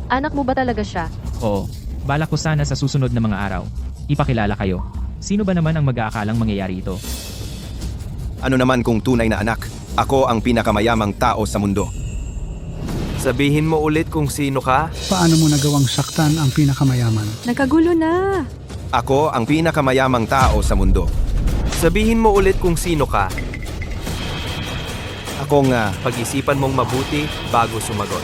anak mo ba talaga siya? Oo, balak ko sana sa susunod na mga araw. Ipakilala kayo. Sino ba naman ang mag-aakalang mangyayari ito? Ano naman kung tunay na anak? Ako ang pinakamayamang tao sa mundo. Sabihin mo ulit kung sino ka? Paano mo nagawang saktan ang pinakamayaman? Nagkagulo na. Ako ang pinakamayamang tao sa mundo. Sabihin mo ulit kung sino ka. Ako nga, pag-isipan mong mabuti bago sumagot.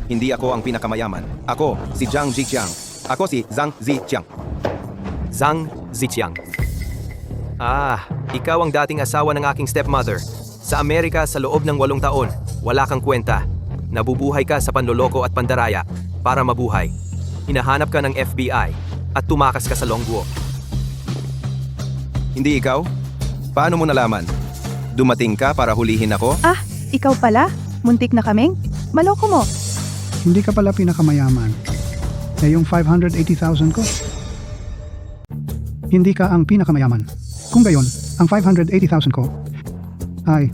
Hindi ako ang pinakamayaman. Ako, si Zhang Ziqiang. Ako si Zhang Ziqiang. Zhang Ziqiang. Ikaw ang dating asawa ng aking stepmother. Sa Amerika sa loob ng 8 taon, wala kang kwenta. Nabubuhay ka sa panloloko at pandaraya para mabuhay. Hinahanap ka ng FBI at tumakas ka sa Longguo. Hindi ikaw? Paano mo nalaman? Dumating ka para hulihin ako? Ikaw pala? Muntik na kaming? Maloko mo. Hindi ka pala pinakamayaman. Yung 580,000 ko. Hindi ka ang pinakamayaman. Kung gayon, ang 580,000 ko ay,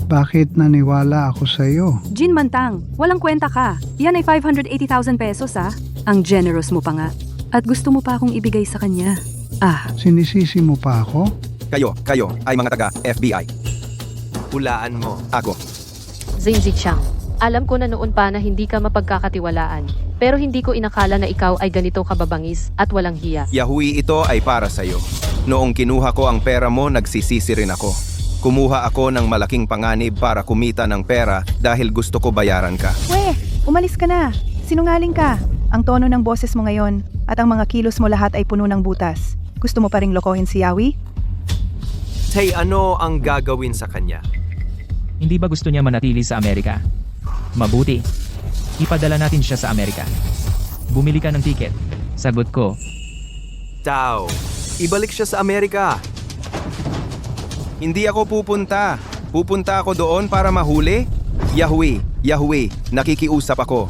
bakit naniwala ako sa iyo? Jin Mantang, walang kwenta ka. Yan ay 580,000 pesos Ang generous mo pa nga. At gusto mo pa akong ibigay sa kanya. Sinisisi mo pa ako? Kayo ay mga taga-FBI. Hulaan mo. Ako. Zhang Ziqiang, alam ko na noon pa na hindi ka mapagkakatiwalaan. Pero hindi ko inakala na ikaw ay ganito kababangis at walang hiya. Yahui, ito ay para sa'yo. Noong kinuha ko ang pera mo, nagsisisi rin ako. Kumuha ako ng malaking panganib para kumita ng pera dahil gusto ko bayaran ka. Umalis ka na. Sinungaling ka. Ang tono ng boses mo ngayon at ang mga kilos mo lahat ay puno ng butas. Gusto mo pa ring lokohin si Yahui? Hey, ano ang gagawin sa kanya? Hindi ba gusto niya manatili sa Amerika? Mabuti. Ipadala natin siya sa Amerika. Bumili ka ng tiket. Sagot ko. Tao, ibalik siya sa Amerika. Hindi ako pupunta. Pupunta ako doon para mahuli? Yahui, nakikiusap ako.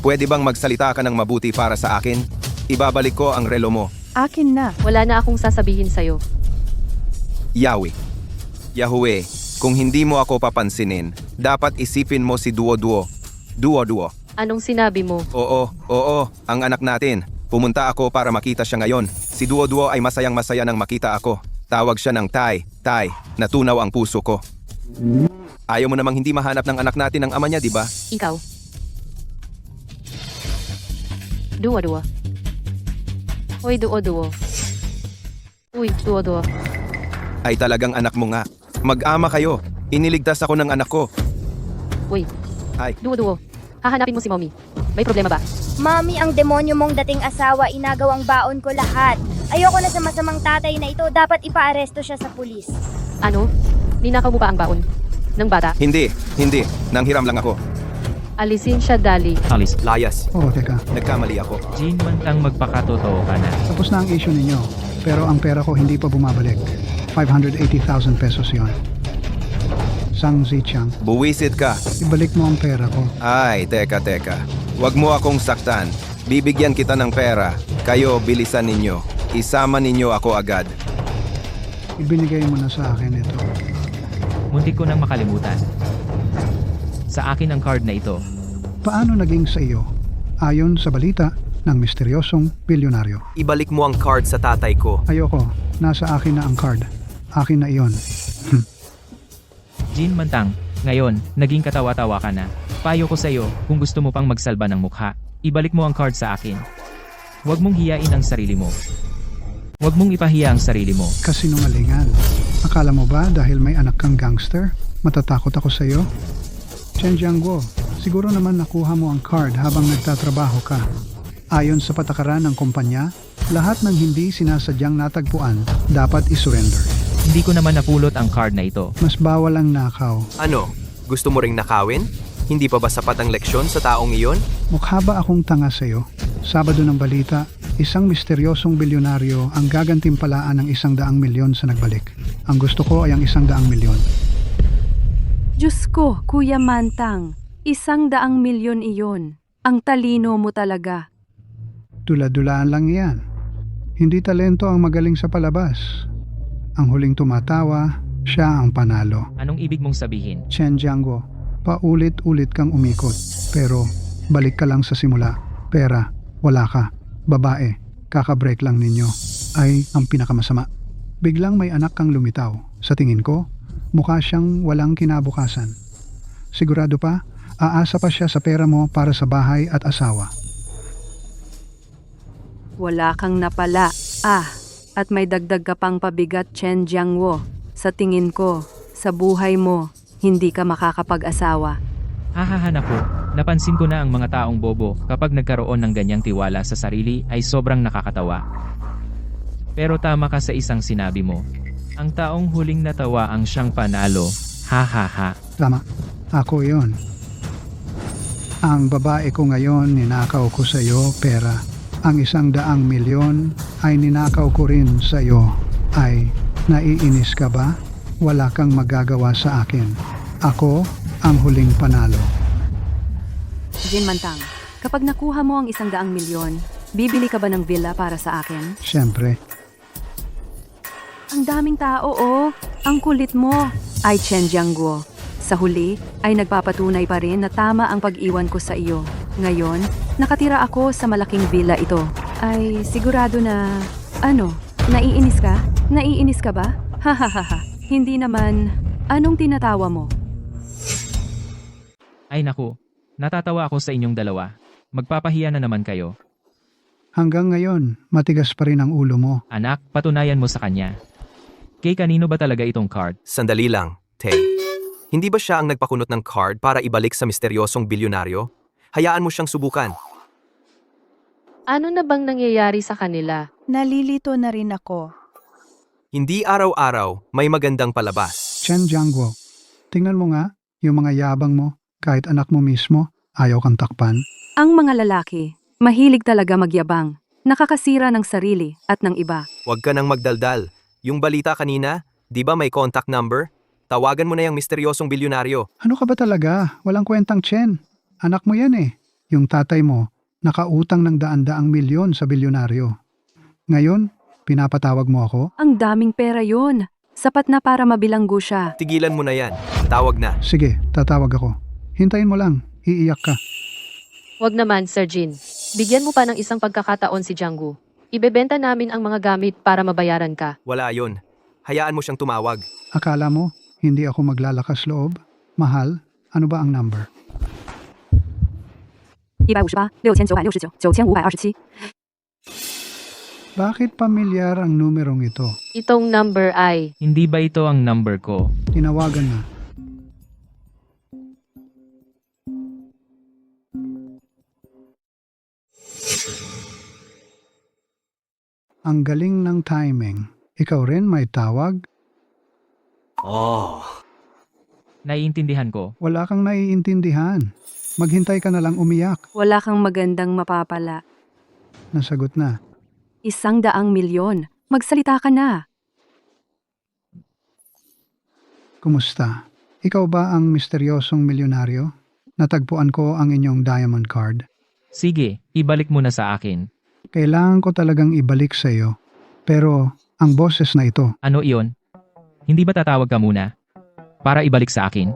Pwede bang magsalita ka ng mabuti para sa akin? Ibabalik ko ang relo mo. Akin na. Wala na akong sasabihin sa'yo. Yahui, kung hindi mo ako papansinin, dapat isipin mo si Duo. Anong sinabi mo? Oo, ang anak natin. Pumunta ako para makita siya ngayon. Si Duo ay masayang-masaya nang makita ako. Tawag siya ng Tay, natunaw ang puso ko. Ayaw mo namang hindi mahanap ng anak natin ang ama niya, di ba? Ikaw. Duo. Hoy, Duo. Uy, Duo. Ay talagang anak mo nga. Mag-ama kayo. Iniligtas ako ng anak ko. Uy. Ay. Duo. Hahanapin mo si Mommy. May problema ba? Mami, ang demonyo mong dating asawa, inagaw ang baon ko lahat. Ayoko na sa masamang tatay na ito, dapat ipaaresto siya sa pulis. Ano? Ninakaw mo ba ang baon? Ng bata? Hindi. Nanghiram lang ako. Alisin siya, Dali. Alis. Layas. Teka. Nagkamali ako. Jin Mantang, magpakatotoo ka na. Tapos na ang issue ninyo. Pero ang pera ko hindi pa bumabalik. 580,000 pesos yon. Zhang Ziqiang, Buwisit ka. ibalik mo ang pera ko. Ay, teka. Huwag mo akong saktan. Bibigyan kita ng pera. Kayo, bilisan ninyo. Isama ninyo ako agad. Ibinigay mo na sa akin ito. Muntik ko nang makalimutan. Sa akin ang card na ito. Paano naging sa iyo? Ayon sa balita ng misteryosong bilyonaryo. Ibalik mo ang card sa tatay ko. Ayoko, nasa akin na ang card. Akin na iyon. Jin Mantang, ngayon, naging katawa-tawa ka na. Payo ko sa'yo, kung gusto mo pang magsalba ng mukha, ibalik mo ang card sa akin. Huwag mong hiyain ang sarili mo. Huwag mong ipahiya ang sarili mo. Kasinungalingan. Akala mo ba dahil may anak kang gangster, matatakot ako sa iyo? Chen Jiangguo, siguro naman nakuha mo ang card habang nagtatrabaho ka. Ayon sa patakaran ng kumpanya, lahat ng hindi sinasadyang natagpuan dapat isurrender. Hindi ko naman napulot ang card na ito. Mas bawal ang nakaw. Ano? Gusto mo ring nakawin? Hindi pa ba sapat ang leksyon sa taong iyon? Mukha ba akong tanga sa iyo? Sabado ng balita, isang misteryosong bilyonaryo ang gagantimpalaan ng 100 milyon sa nagbalik. Ang gusto ko ay ang 100 milyon. Diyos ko, Kuya Mantang. 100 milyon iyon. Ang talino mo talaga. Dula-dulaan lang yan. Hindi talento ang magaling sa palabas. Ang huling tumatawa, siya ang panalo. Anong ibig mong sabihin? Chen Jiangguo, paulit-ulit kang umikot. Pero balik ka lang sa simula. Pera, wala ka. Babae, kakabreak lang ninyo. Ay ang pinakamasama. Biglang may anak kang lumitaw. Sa tingin ko, mukha siyang walang kinabukasan. Sigurado pa, aasa pa siya sa pera mo para sa bahay at asawa. Wala kang napala. At may dagdag ka pang pabigat, Chen Jiangwo. Sa tingin ko, sa buhay mo, hindi ka makakapag-asawa. Hahaha naku, napansin ko na ang mga taong bobo kapag nagkaroon ng ganyang tiwala sa sarili ay sobrang nakakatawa. Pero tama ka sa isang sinabi mo. Ang taong huling natawa ang siyang panalo. Hahaha. Tama, ako yon. Ang babae ko ngayon, ninakaw ko sa iyo pera. Ang 100 milyon ay ninakaw ko rin sa iyo. Ay, naiinis ka ba? Wala kang magagawa sa akin. Ako ang huling panalo. Jin Mantang, kapag nakuha mo ang 100 milyon, bibili ka ba ng villa para sa akin? Siyempre, Ang daming tao, oh. Ang kulit mo. Ay, Chen Jiangguo. Sa huli, ay nagpapatunay pa rin na tama ang pag-iwan ko sa iyo. Ngayon, nakatira ako sa malaking villa ito. Ay, sigurado na... Naiinis ka? Naiinis ka ba? Hahaha. Hindi naman. Anong tinatawa mo? Ay naku, natatawa ako sa inyong dalawa. Magpapahiya na naman kayo. hanggang ngayon, matigas pa rin ang ulo mo. Anak, patunayan mo sa kanya. Kay kanino ba talaga itong card? Sandali lang, Tay. Hindi ba siya ang nagpakunot ng card para ibalik sa misteryosong bilyonaryo? Hayaan mo siyang subukan. Ano na bang nangyayari sa kanila? Nalilito na rin ako. Hindi araw-araw may magandang palabas. Chen Jiangguo, tingnan mo nga, yung mga yabang mo, kahit anak mo mismo, ayaw kang takpan. Ang mga lalaki, mahilig talaga magyabang, nakakasira ng sarili at ng iba. Huwag ka nang magdaldal. Yung balita kanina, di ba may contact number? Tawagan mo na yung misteryosong bilyonaryo. Ano ka ba talaga? Walang kwentang Chen. Anak mo yan eh. Yung tatay mo, nakautang ng daan-daang milyon sa bilyonaryo. Ngayon, pinapatawag mo ako? Ang daming pera yon. Sapat na para mabilanggo siya. Tigilan mo na yan. Tawag na. Sige, tatawag ako. Hintayin mo lang, iiyak ka. Wag naman, Sir Jin. Bigyan mo pa ng isang pagkakataon si Jianggu. Ibebenta namin ang mga gamit para mabayaran ka. Wala yon. Hayaan mo siyang tumawag. Akala mo, hindi ako maglalakas loob? Mahal, ano ba ang number? 158,6969,9527. Bakit pamilyar ang numerong ito? Itong number ay... Hindi ba ito ang number ko? Tinawagan na. Ang galing ng timing. Ikaw rin may tawag? Naiintindihan ko. Wala kang naiintindihan. Maghintay ka na lang umiyak. Wala kang magandang mapapala. Nasagot na. 100 milyon. Magsalita ka na. Kumusta? Ikaw ba ang misteryosong milyonaryo? Natagpuan ko ang inyong diamond card. Sige, ibalik mo na sa akin. Kailangan ko talagang ibalik sa iyo. Pero ang boses na ito, Ano iyon? Hindi ba tatawag ka muna? Para ibalik sa akin?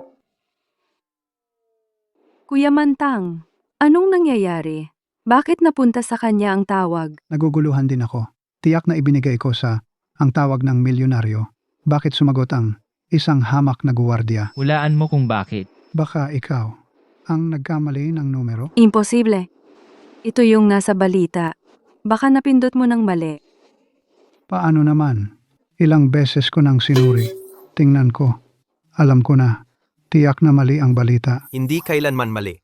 Kuya Mantang, anong nangyayari? Bakit napunta sa kanya ang tawag? naguguluhan din ako. Tiyak na ibinigay ko sa ang tawag ng milyonaryo. Bakit sumagot ang isang hamak na guwardiya? Hulaan mo kung bakit. Baka ikaw ang nagkamali ng numero? Imposible. Ito yung nasa balita. Baka napindot mo ng mali. Paano naman? Ilang beses ko nang sinuri. Tingnan ko. Alam ko na. Tiyak na mali ang balita. Hindi kailanman mali.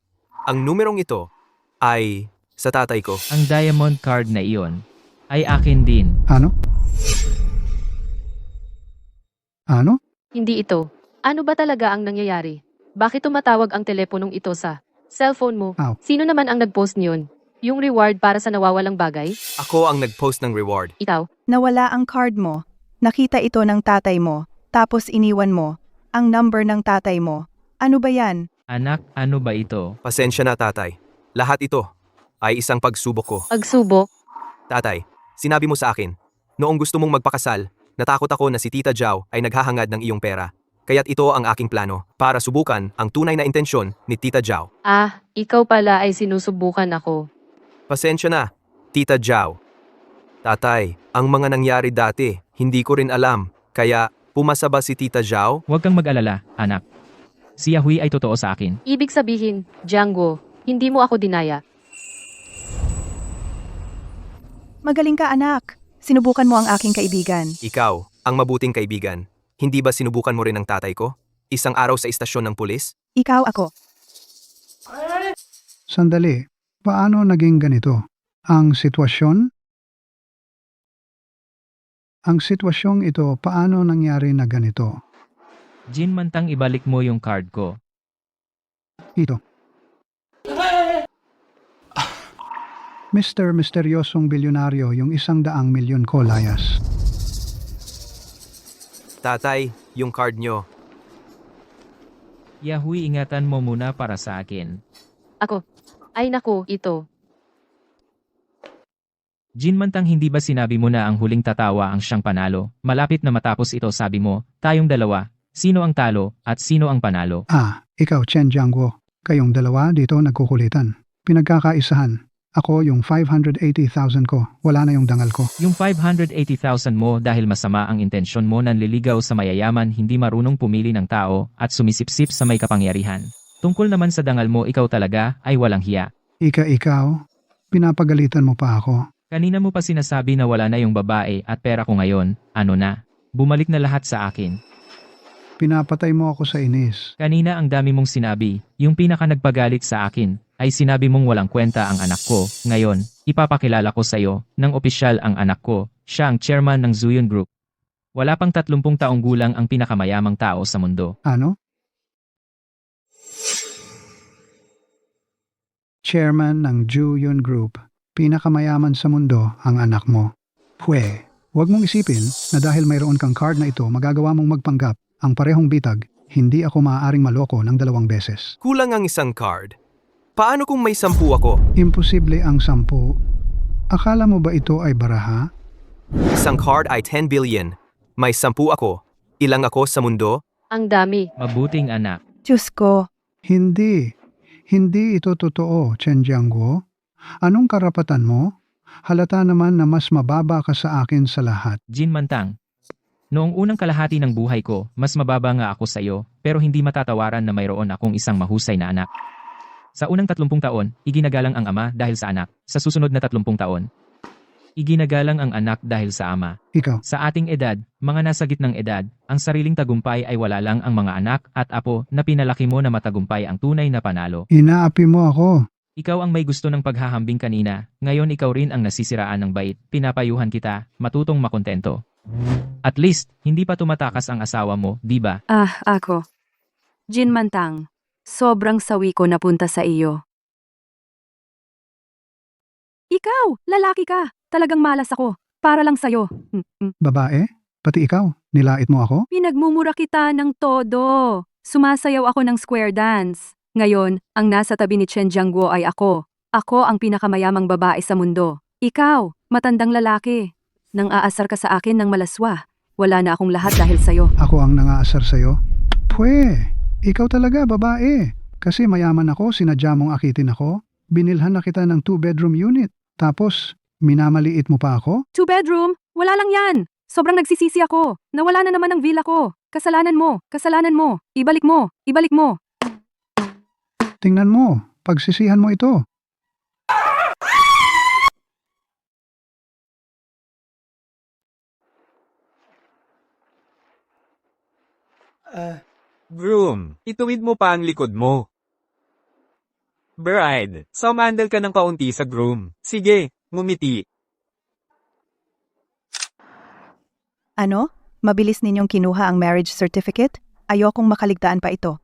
Ang numerong ito ay sa tatay ko. Ang diamond card na iyon ay akin din. Ano? Ano? Hindi ito. Ano ba talaga ang nangyayari? Bakit tumatawag ang teleponong ito sa cellphone mo? Ow. Sino naman ang nag-post niyon? Yung reward para sa nawawalang bagay? Ako ang nag-post ng reward. Ikaw? Nawala ang card mo. Nakita ito ng tatay mo. Tapos iniwan mo. Ang number ng tatay mo. Ano ba yan? Anak, ano ba ito? Pasensya na, tatay. Lahat ito ay isang pagsubok ko. Pagsubok? Tatay, sinabi mo sa akin, noong gusto mong magpakasal, natakot ako na si Tita Zhao ay naghahangad ng iyong pera. Kaya't ito ang aking plano para subukan ang tunay na intensyon ni Tita Zhao. Ah, ikaw pala ay sinusubukan ako. Pasensya na, Tita Zhao. Tatay, ang mga nangyari dati, hindi ko rin alam. Kaya, pumasa ba si Tita Zhao? Huwag kang mag-alala, anak. Si Yahui ay totoo sa akin. Ibig sabihin, Jianggu, hindi mo ako dinaya. Magaling ka anak. Sinubukan mo ang aking kaibigan. Ikaw, ang mabuting kaibigan. Hindi ba sinubukan mo rin ang tatay ko? Isang araw sa istasyon ng pulis? Ikaw ako. Sandali, paano naging ganito? Ang sitwasyon? Ang sitwasyong ito, paano nangyari na ganito? Jin Mantang, ibalik mo yung card ko. Ito. Mr. Misteryosong Bilyonaryo, yung 100 milyon ko, layas. Tatay, yung card nyo. Yahoo, ingatan mo muna para sa akin. Ako. Ay naku, ito. Jin Mantang, hindi ba sinabi mo na ang huling tatawa ang siyang panalo? Malapit na matapos ito, sabi mo, tayong dalawa, sino ang talo at sino ang panalo? Ikaw, Chen Jiangguo. Kayong dalawa dito nagkukulitan. Pinagkakaisahan. Ako yung 580,000 ko. Wala na yung dangal ko. Yung 580,000 mo dahil masama ang intensyon mo, nanliligaw sa mayayaman, hindi marunong pumili ng tao, at sumisipsip sa may kapangyarihan. Tungkol naman sa dangal mo, ikaw talaga ay walang hiya. Ikaw, pinapagalitan mo pa ako. Kanina mo pa sinasabi na wala na yung babae at pera ko ngayon, ano na? Bumalik na lahat sa akin. Pinapatay mo ako sa inis. Kanina ang dami mong sinabi, yung pinaka nagpagalit sa akin, ay sinabi mong walang kwenta ang anak ko. Ngayon, ipapakilala ko sa iyo, ng opisyal ang anak ko, siya ang chairman ng Zuyun Group. Wala pang 30 taong gulang ang pinakamayamang tao sa mundo. Ano? Chairman ng Zuyun Group. Pinakamayaman sa mundo ang anak mo. Huwag mong isipin na dahil mayroon kang card na ito, magagawa mong magpanggap ang parehong bitag. Hindi ako maaaring maloko ng 2 beses. Kulang ang isang card. Paano kung may 10 ako? Imposible ang 10. Akala mo ba ito ay baraha? Isang card ay 10 billion. May 10 ako. Ilang ako sa mundo? Ang dami. Mabuting anak. Diyos ko. Hindi ito totoo, Chen Jiangguo. Anong karapatan mo? Halata naman na mas mababa ka sa akin sa lahat. Jin Mantang. Noong unang kalahati ng buhay ko, mas mababa nga ako sa iyo, pero hindi matatawaran na mayroon akong isang mahusay na anak. Sa unang 30 taon, iginagalang ang ama dahil sa anak. Sa susunod na 30 taon, iginagalang ang anak dahil sa ama. Ikaw. Sa ating edad, mga nasa gitnang edad, ang sariling tagumpay ay wala lang ang mga anak at apo na pinalaki mo na matagumpay ang tunay na panalo. Inaapi mo ako. Ikaw ang may gusto ng paghahambing kanina, ngayon ikaw rin ang nasisiraan ng bait. Pinapayuhan kita, matutong makontento. At least, hindi pa tumatakas ang asawa mo, di ba? Ako. Jin Mantang, sobrang sawi ko napunta sa iyo. Ikaw, lalaki ka. Talagang malas ako. Para lang sa'yo. Babae? Pati ikaw? Nilait mo ako? Pinagmumura kita ng todo. Sumasayaw ako ng square dance. Ngayon, ang nasa tabi ni Chen Jiangguo ay ako. Ako ang pinakamayamang babae sa mundo. Ikaw, matandang lalaki. Nang aasar ka sa akin ng malaswa. Wala na akong lahat dahil sa'yo. Ako ang nangaasar sa'yo? Ikaw talaga babae. Kasi mayaman ako, sinadya mong akitin ako. Binilhan na kita ng 2-bedroom unit. Tapos, minamaliit mo pa ako? 2-bedroom? Wala lang yan. Sobrang nagsisisi ako. Nawala na naman ang villa ko. Kasalanan mo. Ibalik mo. Tingnan mo, pagsisihan mo ito. Groom, ituwid mo pa ang likod mo. Bride, sumandal ka ng kaunti sa groom. Sige, ngumiti. Ano? Mabilis ninyong kinuha ang marriage certificate? Ayokong makaligtaan pa ito.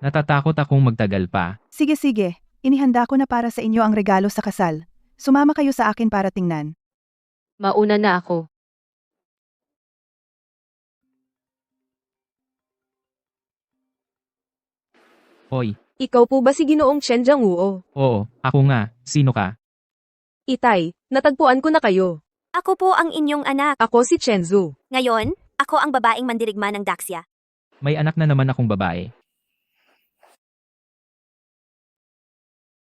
Natatakot akong magtagal pa. Sige. Inihanda ko na para sa inyo ang regalo sa kasal. Sumama kayo sa akin para tingnan. Mauna na ako. Hoy, Ikaw po ba si Ginoong Chen Jiangguo? oo, ako nga. Sino ka? Itay, natagpuan ko na kayo. Ako po ang inyong anak. Ako si Chen Zhu. Ngayon, ako ang babaeng mandirigma ng Daxia. May anak na naman akong babae.